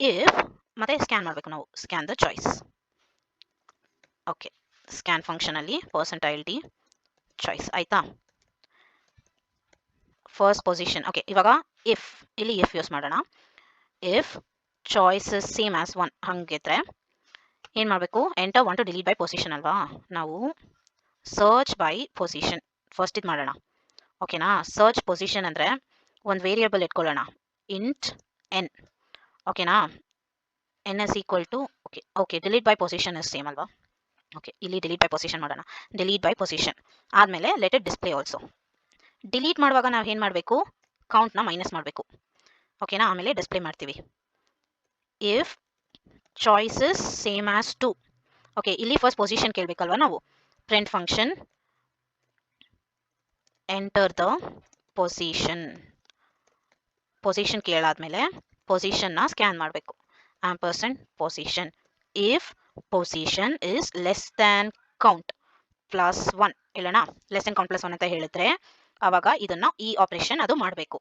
if ಮತ್ತೆ ಸ್ಕ್ಯಾನ್ ಮಾಡಬೇಕು ನಾವು, scan the choice. Okay. Scan ಫಂಕ್ಷನಲ್ಲಿ %d ಚಾಯ್ಸ್ ಆಯಿತಾ. First position. ಓಕೆ. ಇವಾಗ ಇಲ್ಲಿ ಇಫ್ ಯೂಸ್ ಮಾಡೋಣ. If choice is same as 1 ಹಂಗಿದ್ರೆ ಏನು ಮಾಡಬೇಕು, enter 1 to delete by position ಅಲ್ವಾ, ನಾವು ಸರ್ಚ್ ಬೈ ಪೊಸಿಷನ್ ಫಸ್ಟ್ ಇದು ಮಾಡೋಣ. ಓಕೆನಾ. ಸರ್ಚ್ ಪೊಸಿಷನ್ ಅಂದರೆ ಒಂದು ವೇರಿಯಬಲ್ ಇಟ್ಕೊಳ್ಳೋಣ, ಇಂಟ್ ಎನ್. ಓಕೆನಾ. N is equal to okay delete by position is same ಅಲ್ವಾ. ಓಕೆ. ಇಲ್ಲಿ ಡಿಲೀಟ್ ಬೈ ಪೊಸಿಷನ್ ಮಾಡೋಣ. ಡಿಲೀಟ್ ಬೈ ಪೊಸಿಷನ್ ಆದಮೇಲೆ let it display also. Delete ಮಾಡುವಾಗ ನಾವು ಏನು ಮಾಡಬೇಕು, ಕೌಂಟ್ನ ಮೈನಸ್ ಮಾಡಬೇಕು. ಓಕೆನಾ. ಆಮೇಲೆ ಡಿಸ್ಪ್ಲೇ ಮಾಡ್ತೀವಿ. If choice is same as 2. Okay. ಇಲ್ಲಿ ಫಸ್ಟ್ ಪೊಸಿಷನ್ ಕೇಳಬೇಕಲ್ವ ನಾವು, print function enter the position. Position ಕೇಳಾದ್ಮೇಲೆ ಪೊಸಿಷನ್ನ ಸ್ಕ್ಯಾನ್ ಮಾಡಬೇಕು. Ampersand position. If position is less than count plus 1 ಇಲ್ಲನಾ, ಲೆಸ್ ದ್ಯಾನ್ ಕೌಂಟ್ ಪ್ಲಸ್ 1 ಅಂತ ಹೇಳಿದ್ರೆ ಅವಾಗ ಇದನ್ನ ಈ ಆಪರೇಷನ್ ಅದು ಮಾಡಬೇಕು,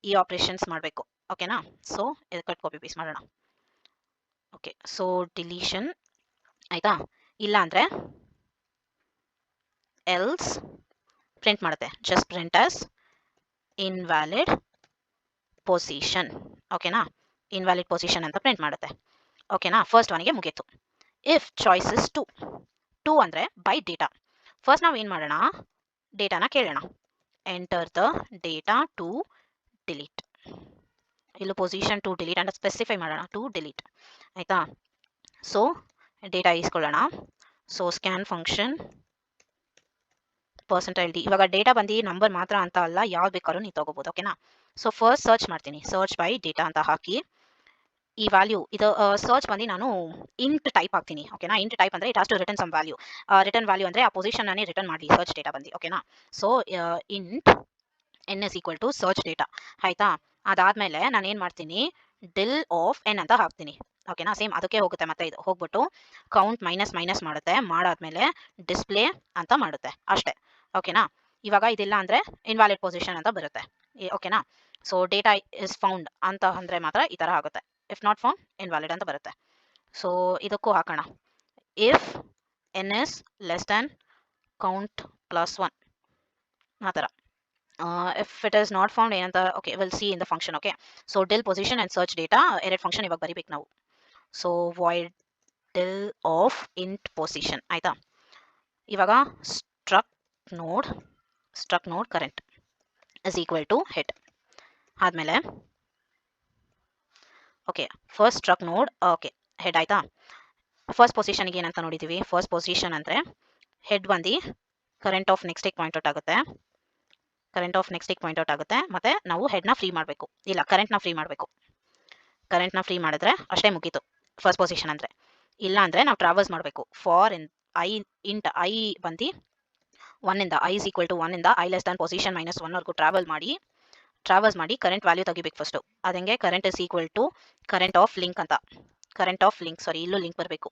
ಈ ಆಪರೇಷನ್ಸ್ ಮಾಡಬೇಕು. ಓಕೆನಾ. ಸೊ ಇದಕ್ಕೆ ಕಾಪಿ ಪೇಸ್ಟ್ ಮಾಡೋಣ. ಓಕೆ, ಸೊ ಡಿಲೀಷನ್ ಆಯ್ತಾ. ಇಲ್ಲ ಅಂದ್ರೆ ಎಲ್ಸ್ ಪ್ರಿಂಟ್ ಮಾಡುತ್ತೆ, just print as invalid position. ಓಕೆನಾ, ಇನ್ವ್ಯಾಲಿಡ್ ಪೊಸಿಷನ್ ಅಂತ ಪ್ರಿಂಟ್ ಮಾಡುತ್ತೆ. ಓಕೆನಾ, ಫಸ್ಟ್ ಒನ್ಗೆ ಮುಗೀತು. ಇಫ್ ಚಾಯ್ಸ್ ಇಸ್ 2 ಅಂದರೆ ಬೈ ಡೇಟಾ. ಫಸ್ಟ್ ನಾವು ಏನು ಮಾಡೋಣ, ಡೇಟಾನ ಕೇಳೋಣ. Enter the data to delete. ಇಲ್ಲೂ ಪೊಸಿಷನ್ ಟು ಡಿಲೀಟ್ ಅಂತ ಸ್ಪೆಸಿಫೈ ಮಾಡೋಣ, ಟು ಡಿಲೀಟ್ ಆಯಿತಾ. ಸೊ ಡೇಟಾ ಇಸ್ಕೊಳ್ಳೋಣ. So scan function percentile D. ಇವಾಗ ಡೇಟಾ ಬಂದು ನಂಬರ್ ಮಾತ್ರ ಅಂತ ಅಲ್ಲ, ಯಾವ್ದು ಬೇಕಾದ್ರೂ ನೀವು ತಗೋಬೋದು. ಓಕೆನಾ. ಸೊ ಫಸ್ಟ್ ಸರ್ಚ್ ಮಾಡ್ತೀನಿ, ಸರ್ಚ್ ಬೈ ಡೇಟಾ ಅಂತ ಹಾಕಿ ಈ ವ್ಯಾಲ್ಯೂ ಇದು ಸರ್ಚ್ ಬಂದು ನಾನು ಇಂಟ್ ಟೈಪ್ ಹಾಕ್ತೀನಿ. ಓಕೆನಾ, ಇಂಟ್ ಟೈಪ್ ಅಂದರೆ it has to return some value. Return value ಅಂದರೆ ಆ ಪೊಸಿಷನ್ ಅನ್ನೇ ರಿಟರ್ನ್ ಮಾಡಲಿ ಸರ್ಚ್ ಡೇಟಾ ಬಂದು. ಓಕೆನಾ. So int n is equal to search data ಆಯಿತಾ. ಅದಾದಮೇಲೆ ನಾನು ಏನು ಮಾಡ್ತೀನಿ, ಡಿಲ್ ಆಫ್ ಎನ್ ಅಂತ ಹಾಕ್ತೀನಿ. ಓಕೆನಾ, ಸೇಮ್ ಅದಕ್ಕೆ ಹೋಗುತ್ತೆ. ಮತ್ತೆ ಇದು ಹೋಗ್ಬಿಟ್ಟು ಕೌಂಟ್ ಮೈನಸ್ ಮೈನಸ್ ಮಾಡುತ್ತೆ, ಮಾಡಾದ್ಮೇಲೆ ಡಿಸ್ಪ್ಲೇ ಅಂತ ಮಾಡುತ್ತೆ ಅಷ್ಟೇ. ಓಕೆನಾ. ಇವಾಗ ಇದಿಲ್ಲ ಅಂದರೆ ಇನ್ವ್ಯಾಲಿಡ್ ಪೊಸಿಷನ್ ಅಂತ ಬರುತ್ತೆ. ಓಕೆನಾ. ಸೊ ಡೇಟಾ ಇಸ್ ಫೌಂಡ್ ಅಂತ ಅಂದರೆ ಮಾತ್ರ ಈ ಥರ ಆಗುತ್ತೆ. ಇಫ್ ನಾಟ್ ಫೌಂಡ್ ಇನ್ವ್ಯಾಲಿಡ್ ಅಂತ ಬರುತ್ತೆ. ಸೊ ಇದಕ್ಕೂ ಹಾಕೋಣ, if N is less than count plus 1 ಆ ಥರ. If it is not found ಏನಂತ, okay we'll see in the function. Okay, so del position and search data ಎರಡು ಫಂಕ್ಷನ್ ಇವಾಗ ಬರಿಬೇಕು ನಾವು. So void del of int position ಆಯಿತಾ. ಇವಾಗ struct node current is equal to head ಆದಮೇಲೆ okay first struct node okay head ಆಯಿತಾ. First ಪೊಸಿಷನ್ಗೆ ಏನಂತ ನೋಡಿದ್ದೀವಿ, ಫಸ್ಟ್ ಪೊಸಿಷನ್ ಅಂದರೆ ಹೆಡ್ ಬಂದು ಕರೆಂಟ್ ಆಫ್ ನೆಕ್ಸ್ಟಿಗೆ ಪಾಯಿಂಟ್ ಔಟ್ ಆಗುತ್ತೆ, ಕರೆಂಟ್ ಆಫ್ ನೆಕ್ಸ್ಟಿಗೆ ಪಾಯಿಂಟ್ ಔಟ್ ಆಗುತ್ತೆ. ಮತ್ತು ನಾವು ಹೆಡ್ನ ಫ್ರೀ ಮಾಡಬೇಕು, ಇಲ್ಲ ಕರೆಂಟ್ನ ಫ್ರೀ ಮಾಡಬೇಕು. ಕರೆಂಟ್ನ ಫ್ರೀ ಮಾಡಿದ್ರೆ ಅಷ್ಟೇ ಮುಗೀತು ಫಸ್ಟ್ ಪೊಸಿಷನ್ ಅಂದರೆ. ಇಲ್ಲ ಅಂದರೆ ನಾವು ಟ್ರಾವಲ್ಸ್ ಮಾಡಬೇಕು. ಫಾರ್ ಐ ಇಂಟ್ ಐ ಬಂದು 1ಇಂದ ಐ ಇಸ್ ಈಕ್ವಲ್ ಟು 1ಇಂದ i less than position minus 1ವರೆಗೂ ಟ್ರಾವಲ್ಸ್ ಮಾಡಿ ಕರೆಂಟ್ ವ್ಯಾಲ್ಯೂ ತೆಗಿಬೇಕು ಫಸ್ಟು. ಅದಂಗೆ current is equal to current of link ಅಂತ, ಕರೆಂಟ್ ಆಫ್ ಲಿಂಕ್, ಸಾರಿ ಇಲ್ಲೂ ಲಿಂಕ್ ಬರಬೇಕು,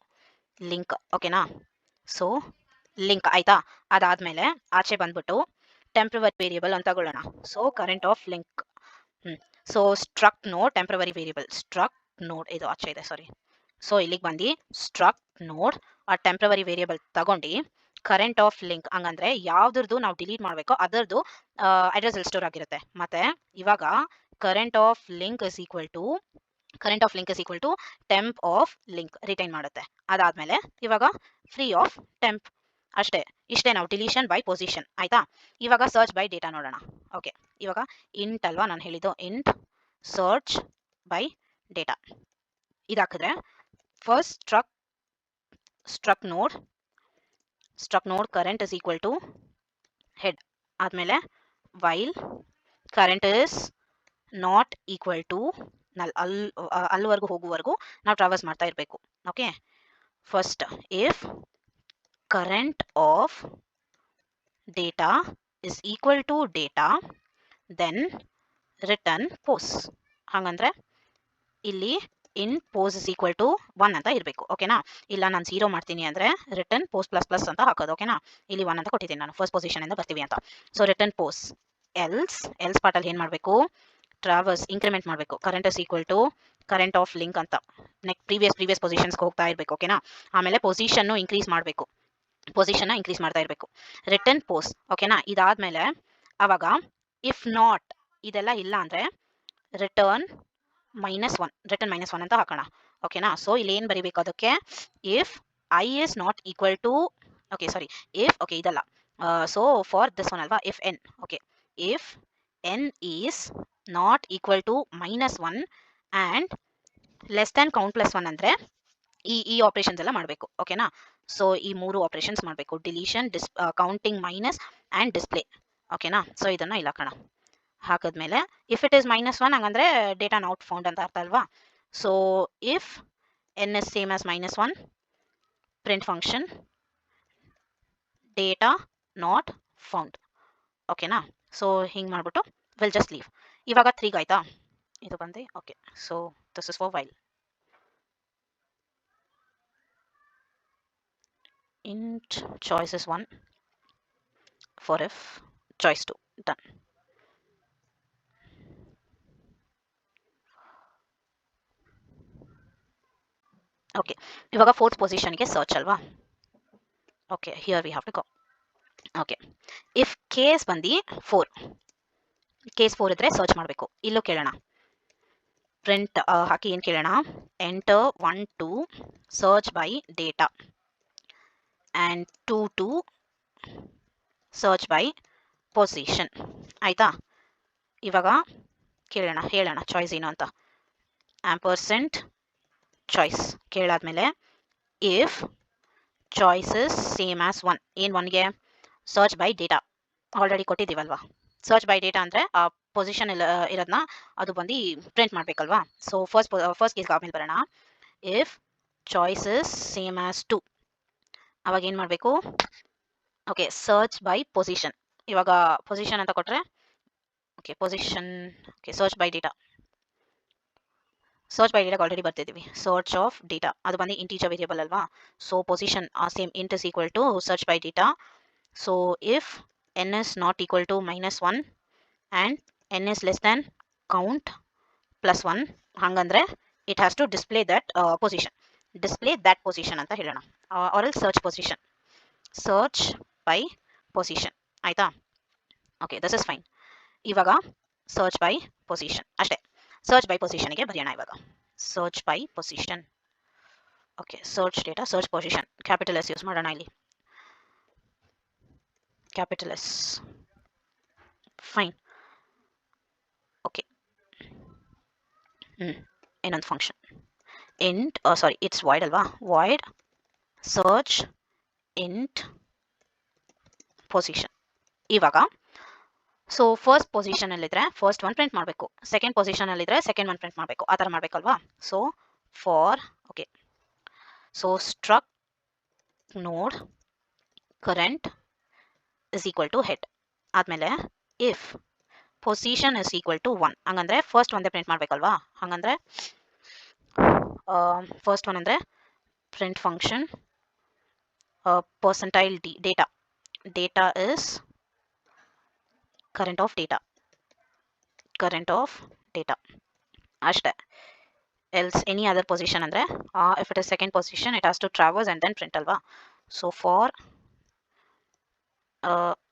ಲಿಂಕ್. ಓಕೆನಾ. ಸೊ ಲಿಂಕ್ ಆಯಿತಾ. ಅದಾದಮೇಲೆ ಆಚೆ ಬಂದ್ಬಿಟ್ಟು ಟೆಂಪ್ರವರಿ ವೇರಿಯಬಲ್ ಅಂತ ತಗೊಳ್ಳೋಣ. So current of link. So struct node temporary variable, struct node ಇದು ಆಚೆ ಇದೆ, ಸಾರಿ. ಸೊ ಇಲ್ಲಿಗೆ ಬಂದು ಸ್ಟ್ರಕ್ ನೋಡ್ ಆ ಟೆಂಪ್ರವರಿ ವೇರಿಯಬಲ್ ತಗೊಂಡು ಕರೆಂಟ್ ಆಫ್ ಲಿಂಕ್, ಹಂಗಂದ್ರೆ ಯಾವ್ದ್ರದ್ದು ನಾವು ಡಿಲೀಟ್ ಮಾಡಬೇಕೋ ಅದರದ್ದು ಅಡ್ರೆಸ್ ಇಲ್ಲಿ ಸ್ಟೋರ್ ಆಗಿರುತ್ತೆ. ಮತ್ತೆ ಇವಾಗ current of link is equal to temp of link retain ಮಾಡುತ್ತೆ. ಅದಾದಮೇಲೆ ಇವಾಗ ಫ್ರೀ ಆಫ್ ಟೆಂಪ್ ಅಷ್ಟೇ. ಇಷ್ಟೇ ನಾವು ಡಿಲೀಷನ್ ಬೈ ಪೊಸಿಷನ್ ಆಯಿತಾ. ಇವಾಗ ಸರ್ಚ್ ಬೈ ಡೇಟಾ ನೋಡೋಣ. ಓಕೆ, ಇವಾಗ ಇಂಟ್ ಅಲ್ವಾ ನಾನು ಹೇಳಿದ್ದು, ಇಂಟ್ ಸರ್ಚ್ ಬೈ ಡೇಟಾ ಇದಾಕಿದ್ರೆ first struct node current is equal to head ಆದಮೇಲೆ while current is not equal to ಅಲ್ಲಿವರೆಗೂ ಹೋಗುವವರೆಗೂ ನಾವು ಟ್ರಾವಲ್ಸ್ ಮಾಡ್ತಾ ಇರಬೇಕು. Okay, first if current of data is equal to data then return pos. ಹಾಗಂದ್ರೆ ಇಲ್ಲಿ in pos is equal to 1 ಅಂತ ಇರಬೇಕು. ಓಕೆನಾ. ಇಲ್ಲ ನಾನು 0 ಮಾಡ್ತೀನಿ ಅಂದರೆ ರಿಟರ್ನ್ ಪೋಸ್ ಪ್ಲಸ್ ಪ್ಲಸ್ ಅಂತ ಹಾಕೋದು. ಓಕೆನಾ. ಇಲ್ಲಿ 1 ಅಂತ ಕೊಟ್ಟಿದ್ದೀನಿ ನಾನು, ಫಸ್ಟ್ ಪೊಸಿಷನಿಂದ ಬರ್ತೀವಿ ಅಂತ. So return pos. ಎಲ್ಸ್ ಪಾರ್ಟಲ್ಲಿ ಏನು ಮಾಡಬೇಕು, ಟ್ರಾವರ್ಸ್ ಇನ್ಕ್ರಿಮೆಂಟ್ ಮಾಡಬೇಕು. Current is equal to current of link ಅಂತ ಪ್ರೀವಿಯಸ್ ಪೊಸಿಷನ್ಸ್ಗೆ ಹೋಗ್ತಾ ಇರಬೇಕು. ಓಕೆನಾ. ಆಮೇಲೆ ಪೊಸಿಷನ್ನು ಇಂಕ್ರೀಸ್ ಮಾಡಬೇಕು, ಪೊಸಿಷನ್ನ ಇಂಕ್ರೀಸ್ ಮಾಡ್ತಾ ಇರಬೇಕು. Return pose. ಓಕೆನಾ. ಇದಾದಮೇಲೆ ಅವಾಗ ಇಫ್ ನಾಟ್ ಇದೆಲ್ಲ ಇಲ್ಲ ಅಂದರೆ ರಿಟರ್ನ್ -1 ಅಂತ ಹಾಕೋಣ. ಓಕೆನಾ. ಸೊ ಇಲ್ಲಿ ಏನು ಬರೀಬೇಕು ಅದಕ್ಕೆ, if i is not equal to if ಇದಲ್ಲ. ಸೊ ಫಾರ್ ದಿಸ್ ಒನ್ ಅಲ್ವಾ, if n. Okay, if n is not equal to -1 and less than count plus 1 ಅಂದರೆ ಈ ಆಪರೇಷನ್ಸ್ ಎಲ್ಲ ಮಾಡಬೇಕು. ಓಕೆನಾ. ಸೊ ಈ 3 ಆಪರೇಷನ್ಸ್ ಮಾಡಬೇಕು, deletion, counting minus and display. ಓಕೆನಾ. ಸೊ ಇದನ್ನು ಇಲ್ಲಿ ಹಾಕೋಣ. ಹಾಕಿದ್ಮೇಲೆ ಇಫ್ ಇಟ್ ಈಸ್ -1 ಹಂಗಂದ್ರೆ ಡೇಟಾ ನಾಟ್ ಫೌಂಡ್ ಅಂತ ಅರ್ಥ ಅಲ್ವಾ. So if N is same as -1 print function data not found. ಓಕೆನಾ. ಸೊ ಹಿಂಗೆ ಮಾಡಿಬಿಟ್ಟು ವಿಲ್ ಜಸ್ಟ್ ಲೀವ್. ಇವಾಗ 3 ಆಯ್ತಾ. ಇದು ಬಂದು okay. So this is for while. int choice is 1 for if choice 2 done. Okay, ಇವಾಗ ಫೋರ್ತ್ ಪೊಸಿಷನ್ಗೆ ಸರ್ಚ್ ಅಲ್ವಾ. Okay, here we have to go. Okay, if case ಬಂದು 4, ಕೇಸ್ 4 ಇದ್ರೆ ಸರ್ಚ್ ಮಾಡಬೇಕು. ಇಲ್ಲೂ ಕೇಳೋಣ, ಪ್ರಿಂಟ್ ಹಾಕಿ ಏನು ಕೇಳೋಣ, enter 1 to search by data and 2 to search by position. ಆಯಿತಾ, ಇವಾಗ ಹೇಳೋಣ ಚಾಯ್ಸ್ ಏನು ಅಂತ. ಆಂಪರ್ಸೆಂಟ್ ಚಾಯ್ಸ್ ಕೇಳಾದ್ಮೇಲೆ if choice is same as 1, ಏನು 1ಗೆ ಸರ್ಚ್ ಬೈ ಡೇಟಾ ಆಲ್ರೆಡಿ ಕೊಟ್ಟಿದ್ದೀವಲ್ವಾ. ಸರ್ಚ್ ಬೈ ಡೇಟಾ ಅಂದರೆ ಆ ಪೊಸಿಷನ್ ಇರೋದನ್ನ ಅದು ಬಂದು ಪ್ರಿಂಟ್ ಮಾಡಬೇಕಲ್ವಾ. ಸೊ ಫಸ್ಟ್ ಕೇಸ್ಗೆ ಆಮೇಲೆ ಬರೋಣ. If choice is same as 2, ಅವಾಗ ಏನು ಮಾಡಬೇಕು, ಓಕೆ ಸರ್ಚ್ ಬೈ ಪೊಸಿಷನ್. ಇವಾಗ ಪೊಸಿಷನ್ ಅಂತ ಕೊಟ್ಟರೆ okay position, okay search by data already ಬರ್ತಿದ್ದೀವಿ. ಸರ್ಚ್ ಆಫ್ ಡೇಟಾ ಅದು ಬಂದು ಇಂಟೀಜರ್ ವೇರಿಯಬಲ್ ಅಲ್ವಾ. So position same int is equal to search by data. So if n is not equal to -1 and n is less than count plus 1, ಹಂಗಂದ್ರೆ it has to display that position ಅಂತ ಹೇಳೋಣ. or else search by position. ಆಯ್ತಾ, okay this is fine. ಇವಾಗ search by position ಅಷ್ಟೇ. Search by ಪೊಸಿಷನ್ಗೆ ಬರೆಯೋಣ ಇವಾಗ. Search by position, okay search data search position, capital S use ಮಾಡೋಣ ಇಲ್ಲಿ, ಕ್ಯಾಪಿಟಲ್ ಎಸ್. ಫೈನ್. ಓಕೆ, ಇನ್ನೊಂದು function int, sorry it's void ಅಲ್ವಾ, ವಾಯ್ಡ್ ಸರ್ಚ್ ಇಂಟ್ ಪೊಸಿಷನ್. ಇವಾಗ ಸೊ ಫಸ್ಟ್ ಪೊಸಿಷನಲ್ಲಿದ್ದರೆ ಫಸ್ಟ್ ಒನ್ ಪ್ರಿಂಟ್ ಮಾಡಬೇಕು, ಸೆಕೆಂಡ್ ಪೊಸಿಷನಲ್ಲಿದ್ದರೆ ಸೆಕೆಂಡ್ ಒನ್ ಪ್ರಿಂಟ್ ಮಾಡಬೇಕು, ಆ ಥರ ಮಾಡಬೇಕಲ್ವಾ. So far okay, so struct node current is equal to head ಆದಮೇಲೆ if position is equal to 1, ಹಂಗಂದ್ರೆ ಫಸ್ಟ್ ಒಂದೇ ಪ್ರಿಂಟ್ ಮಾಡಬೇಕಲ್ವಾ. ಹಂಗಂದ್ರೆ ಫಸ್ಟ್ ಒನ್ ಅಂದರೆ print function percentile data is current of data ಅಷ್ಟೇ. else any other position ಅಂದರೆ if it is second position it has to traverse and then print ಅಲ್ವಾ. so for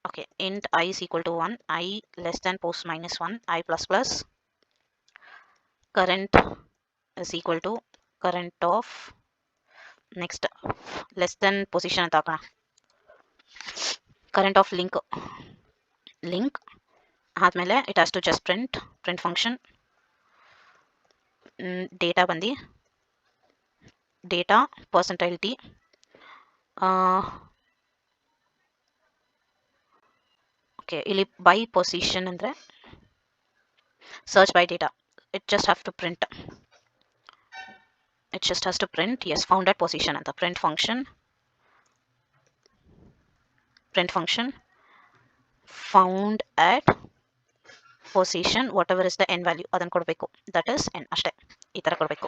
okay int I is equal to 1, I less than post -1, I plus plus current is equal to current of next less than position ಅಂತ ಹಾಕೋಣ, current of link ಆದಮೇಲೆ it has to just print function data ಬಂದು data percentile T okay. ಇಲ್ಲಿ by position ಅಂದರೆ search by data it just has to print yes found at position ಅಂತ print function found at position whatever is the n value ಅದನ್ನು ಕೊಡಬೇಕು, that is n ಅಷ್ಟೇ. ಈ ಥರ ಕೊಡಬೇಕು.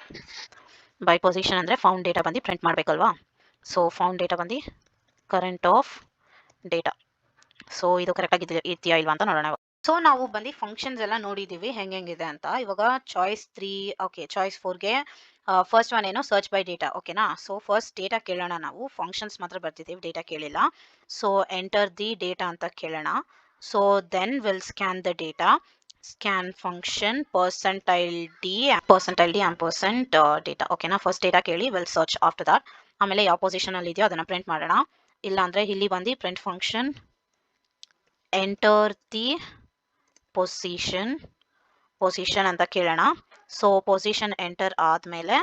By position ಅಂದರೆ ಫೌಂಡ್ ಡೇಟಾ ಬಂದು ಪ್ರಿಂಟ್ ಮಾಡಬೇಕಲ್ವಾ. ಸೊ ಫೌಂಡ್ ಡೇಟಾ ಬಂದು ಕರೆಂಟ್ ಆಫ್ ಡೇಟಾ. ಸೊ ಇದು ಕರೆಕ್ಟಾಗಿ ಇದೆಯಾ ಇಲ್ವಾ ಅಂತ ನೋಡೋಣ. ಸೊ ನಾವು ಬಂದು ಫಂಕ್ಷನ್ಸ್ ಎಲ್ಲ ನೋಡಿದ್ದೀವಿ ಹೆಂಗಿದೆ ಅಂತ. ಇವಾಗ ಚಾಯ್ಸ್ 3 ಓಕೆ ಚಾಯ್ಸ್ 4ಗೆ ಫಸ್ಟ್ ಒನ್ ಏನು ಸರ್ಚ್ ಬೈ ಡೇಟಾ ಓಕೆನಾ. ಸೊ ಫಸ್ಟ್ ಡೇಟಾ ಕೇಳೋಣ, ನಾವು ಫಂಕ್ಷನ್ಸ್ ಮಾತ್ರ ಬರ್ತಿದ್ದೀವಿ, ಡೇಟಾ ಕೇಳಿಲ್ಲ. ಸೊ ಎಂಟರ್ ದಿ ಡೇಟಾ ಅಂತ ಕೇಳೋಣ. So then will scan the data, scan function percentile d ampersand data ಓಕೆನಾ. ಫಸ್ಟ್ ಡೇಟಾ ಕೇಳಿ ವಿಲ್ ಸರ್ಚ್ ಆಫ್ಟರ್ ದಟ್. ಆಮೇಲೆ ಯಾವ ಪೊಸಿಷನಲ್ಲಿ ಇದೆಯೋ ಅದನ್ನು ಪ್ರಿಂಟ್ ಮಾಡೋಣ. ಇಲ್ಲಾಂದರೆ ಇಲ್ಲಿ ಬಂದು print function enter the position ಅಂತ ಕೇಳೋಣ. ಸೊ ಪೊಸಿಷನ್ ಎಂಟರ್ ಆದಮೇಲೆ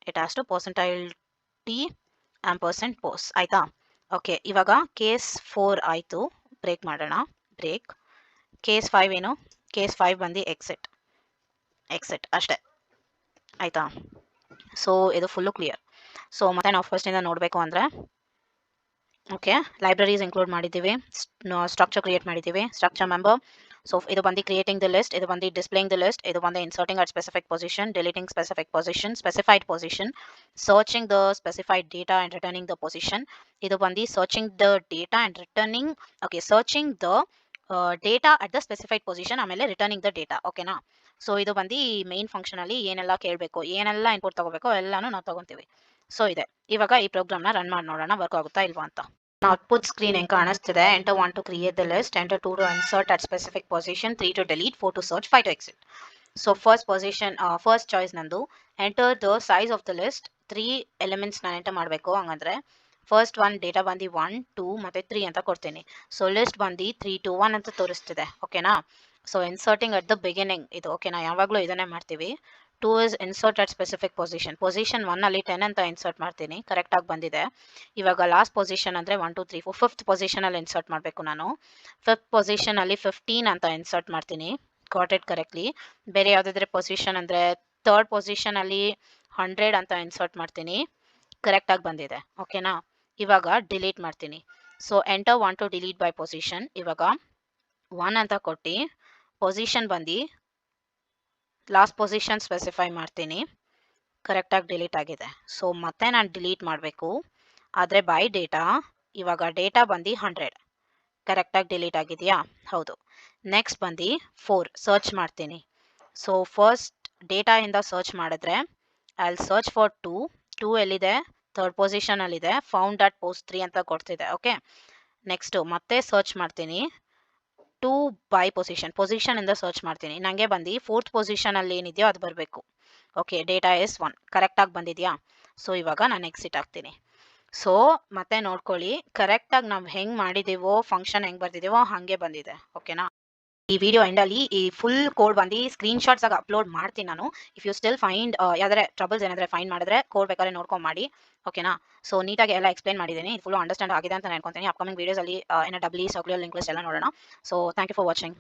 it has to percentile t ampersand pos ಆಯಿತಾ. ಓಕೆ, ಇವಾಗ ಕೇಸ್ 4 ಆಯಿತು, ಬ್ರೇಕ್ ಮಾಡೋಣ. ಬ್ರೇಕ್. ಕೇಸ್ 5 ಏನು, ಕೇಸ್ 5 ಬಂದು ಎಕ್ಸಿಟ್ ಅಷ್ಟೇ ಆಯಿತಾ. ಸೊ ಇದು ಫುಲ್ಲು ಕ್ಲಿಯರ್. ಸೊ ಮತ್ತೆ ನಾವು ಫಸ್ಟಿಂದ ನೋಡಬೇಕು ಅಂದರೆ ಓಕೆ ಲೈಬ್ರರೀಸ್ ಇನ್ಕ್ಲೂಡ್ ಮಾಡಿದ್ದೀವಿ, ಸ್ಟ್ರಕ್ಚರ್ ಕ್ರಿಯೇಟ್ ಮಾಡಿದ್ದೀವಿ, ಸ್ಟ್ರಕ್ಚರ್ ಮೆಂಬರ್ ಸೊ ಇದು ಬಂದು ಕ್ರಿಯೇಟಿಂಗ್ ದ ಲಿಸ್ಟ್, ಇದು ಬಂದು ಡಿಸ್ಪ್ಲೇಯಿಂಗ್ ದ ಲಿಸ್ಟ್, ಇದು ಬಂದು inserting at specific position, deleting specific position, specified position, searching the specified data and returning the position. ಇದು ಬಂದು searching the data and returning, okay, searching the data at the specified position, ಆಮೇಲೆ returning the data. ಓಕೆನಾ. So ಇದು ಬಂದು main function ಅಲ್ಲಿ ಏನೆಲ್ಲ ಕೇಳಬೇಕು, ಏನೆಲ್ಲ ಇನ್ಪುಟ್ ತಗೋಬೇಕು ಎಲ್ಲಾನು ನಾವು ತಗೊಂತೀವಿ. ಸೊ ಇದೆ. ಇವಾಗ ಈ ಪ್ರೋಗ್ರಾಮ್ನ ರನ್ ಮಾಡಿ ನೋಡೋಣ ವರ್ಕ್ ಆಗುತ್ತಾ ಇಲ್ವಾ ಅಂತ. ಔಟ್ಪುಟ್ ಸ್ಕ್ರೀನ್ ಹೆಂಗೆ ಕಾಣಿಸ್ತಿದೆ, enter 1 to create the list, enter 2 to insert at specific position, 3 to delete, 4 to search, 5 to exit. So first position, first choice ನಂದು enter the size of the list, 3 elements ನಾನು enter ಮಾಡಬೇಕು. ಹಂಗಂದ್ರೆ first one data ಬಂದು 1 2 ಮತ್ತೆ 3 ಅಂತ ಕೊಡ್ತೀನಿ. So list ಬಂದು 3 2 1 ಅಂತ ತೋರಿಸ್ತಿದೆ. ಓಕೆನಾ. So inserting at the beginning ಇದು. ಓಕೆನಾ, ಯಾವಾಗಲೂ ಇದನ್ನೇ ಮಾಡ್ತೀವಿ. 2 is insert at specific position. Position 1 ಅಲ್ಲಿ 10 ಅಂತ ಇನ್ಸರ್ಟ್ ಮಾಡ್ತೀನಿ. ಕರೆಕ್ಟ್ ಆಗಿ ಬಂದಿದೆ. ಇವಾಗ ಲಾಸ್ಟ್ ಪೊಸಿಷನ್ ಅಂದ್ರೆ 1 2 3 4 ಫಿಫ್ತ್ ಪೊಸಿಷನ್ ಅಲ್ಲಿ ಇನ್ಸರ್ಟ್ ಮಾಡಬೇಕು ನಾನು. ಫಿಫ್ತ್ ಪೊಸಿಷನ್ ಅಲ್ಲಿ 15 ಅಂತ ಇನ್ಸರ್ಟ್ ಮಾಡ್ತೀನಿ. Got it correctly. ಬೇರೆ ಯಾವುದಾದ್ರೆ ಪೊಸಿಷನ್ ಅಂದ್ರೆ ಥರ್ಡ್ ಪೊಸಿಷನ್ ಅಲ್ಲಿ 100 ಅಂತ ಇನ್ಸರ್ಟ್ ಮಾಡ್ತೀನಿ. ಕರೆಕ್ಟ್ ಆಗಿ ಬಂದಿದೆ. ಓಕೆನಾ. ಇವಾಗ ಡಿಲೀಟ್ ಮಾಡ್ತೀನಿ. So enter 1 to delete by position. ಇವಾಗ 1 ಅಂತ ಕೊಟ್ಟು ಪೊಸಿಷನ್ ಬಂದು ಲಾಸ್ಟ್ ಪೊಸಿಷನ್ ಸ್ಪೆಸಿಫೈ ಮಾಡ್ತೀನಿ. ಕರೆಕ್ಟಾಗಿ ಡಿಲೀಟ್ ಆಗಿದೆ. ಸೊ ಮತ್ತೆ ನಾನು ಡಿಲೀಟ್ ಮಾಡಬೇಕು, ಆದರೆ ಬೈ ಡೇಟಾ. ಇವಾಗ ಡೇಟಾ ಬಂದು 100 ಕರೆಕ್ಟಾಗಿ ಡಿಲೀಟ್ ಆಗಿದೆಯಾ? ಹೌದು. ನೆಕ್ಸ್ಟ್ ಬಂದು 4 ಸರ್ಚ್ ಮಾಡ್ತೀನಿ. ಸೊ ಫಸ್ಟ್ ಡೇಟಾಯಿಂದ ಸರ್ಚ್ ಮಾಡಿದ್ರೆ ಅಲ್ಲಿ ಸರ್ಚ್ ಫಾರ್ 2 ಎಲ್ಲಿದೆ? ಥರ್ಡ್ ಪೊಸಿಷನಲ್ಲಿದೆ. ಫೌಂಡ್ ಅಟ್ ಪೋಸ್ಟ್ 3 ಅಂತ ಕೊಡ್ತಿದೆ. ಓಕೆ. ನೆಕ್ಸ್ಟು ಮತ್ತೆ ಸರ್ಚ್ ಮಾಡ್ತೀನಿ. 2 ಬೈ ಪೊಸಿಷನ್ ಇಂದ ಸರ್ಚ್ ಮಾಡ್ತೀನಿ. ನನಗೆ ಬಂದು ಫೋರ್ತ್ ಪೊಸಿಷನಲ್ಲಿ ಏನಿದೆಯೋ ಅದು ಬರಬೇಕು. ಓಕೆ, ಡೇಟಾ ಇಸ್ 1 ಕರೆಕ್ಟಾಗಿ ಬಂದಿದೆಯಾ? ಸೊ ಇವಾಗ ನಾನು ಎಕ್ಸಿಟ್ ಆಗ್ತೀನಿ. ಸೊ ಮತ್ತೆ ನೋಡ್ಕೊಳ್ಳಿ, ಕರೆಕ್ಟಾಗಿ ನಾವು ಹೆಂಗೆ ಮಾಡಿದ್ದೀವೋ, ಫಂಕ್ಷನ್ ಹೆಂಗೆ ಬರ್ದಿದ್ದೀವೋ ಹಾಗೆ ಬಂದಿದೆ. ಓಕೆನಾ. ಈ ವಿಡಿಯೋ ಎಂಡಲ್ಲಿ ಈ ಫುಲ್ ಕೋಡ್ ಬಂದು ಸ್ಕ್ರೀನ್ ಶಾಟ್ಸ್ ಆಗಿ ಅಪ್ಲೋಡ್ ಮಾಡ್ತೀನಿ ನಾನು. ಇಫ್ ಯು ಸ್ಟಿಲ್ ಫೈಂಡ್ ಯಾವ್ದಾರೆ ಟ್ರಬಲ್ಸ್ ಏನಾದರೆ ಫೈಂಡ್ ಮಾಡಿದ್ರೆ ಕೋಡ್ ಬೇಕಾದ್ರೆ ನೋಡ್ಕೊಂಡು ಮಾಡಿ. ಓಕೆನಾ. ಸೊ ನೀಟಾಗಿ ಎಲ್ಲ ಎಕ್ಸ್ಪ್ಲೈನ್ ಮಾಡಿದ್ದೀನಿ. ಇದು ಫುಲ್ ಅಂಡರ್ಸ್ಟ್ಯಾಂಡ್ ಆಗಿದೆ ಅಂತ ನಾನು ಅನ್ಕೊಂತೀನಿ. ಅಪ್ಕಮಿಂಗ್ ವೀಡಿಯೋಸಲ್ಲಿ ಏನೋ ಡಬ್ಲಿ ಸರ್ಕ್ಯುಲರ್ ಲಿಂಕ್ ಲಿಸ್ಟ್ ಎಲ್ಲ ನೋಡೋಣ. So thank you for watching.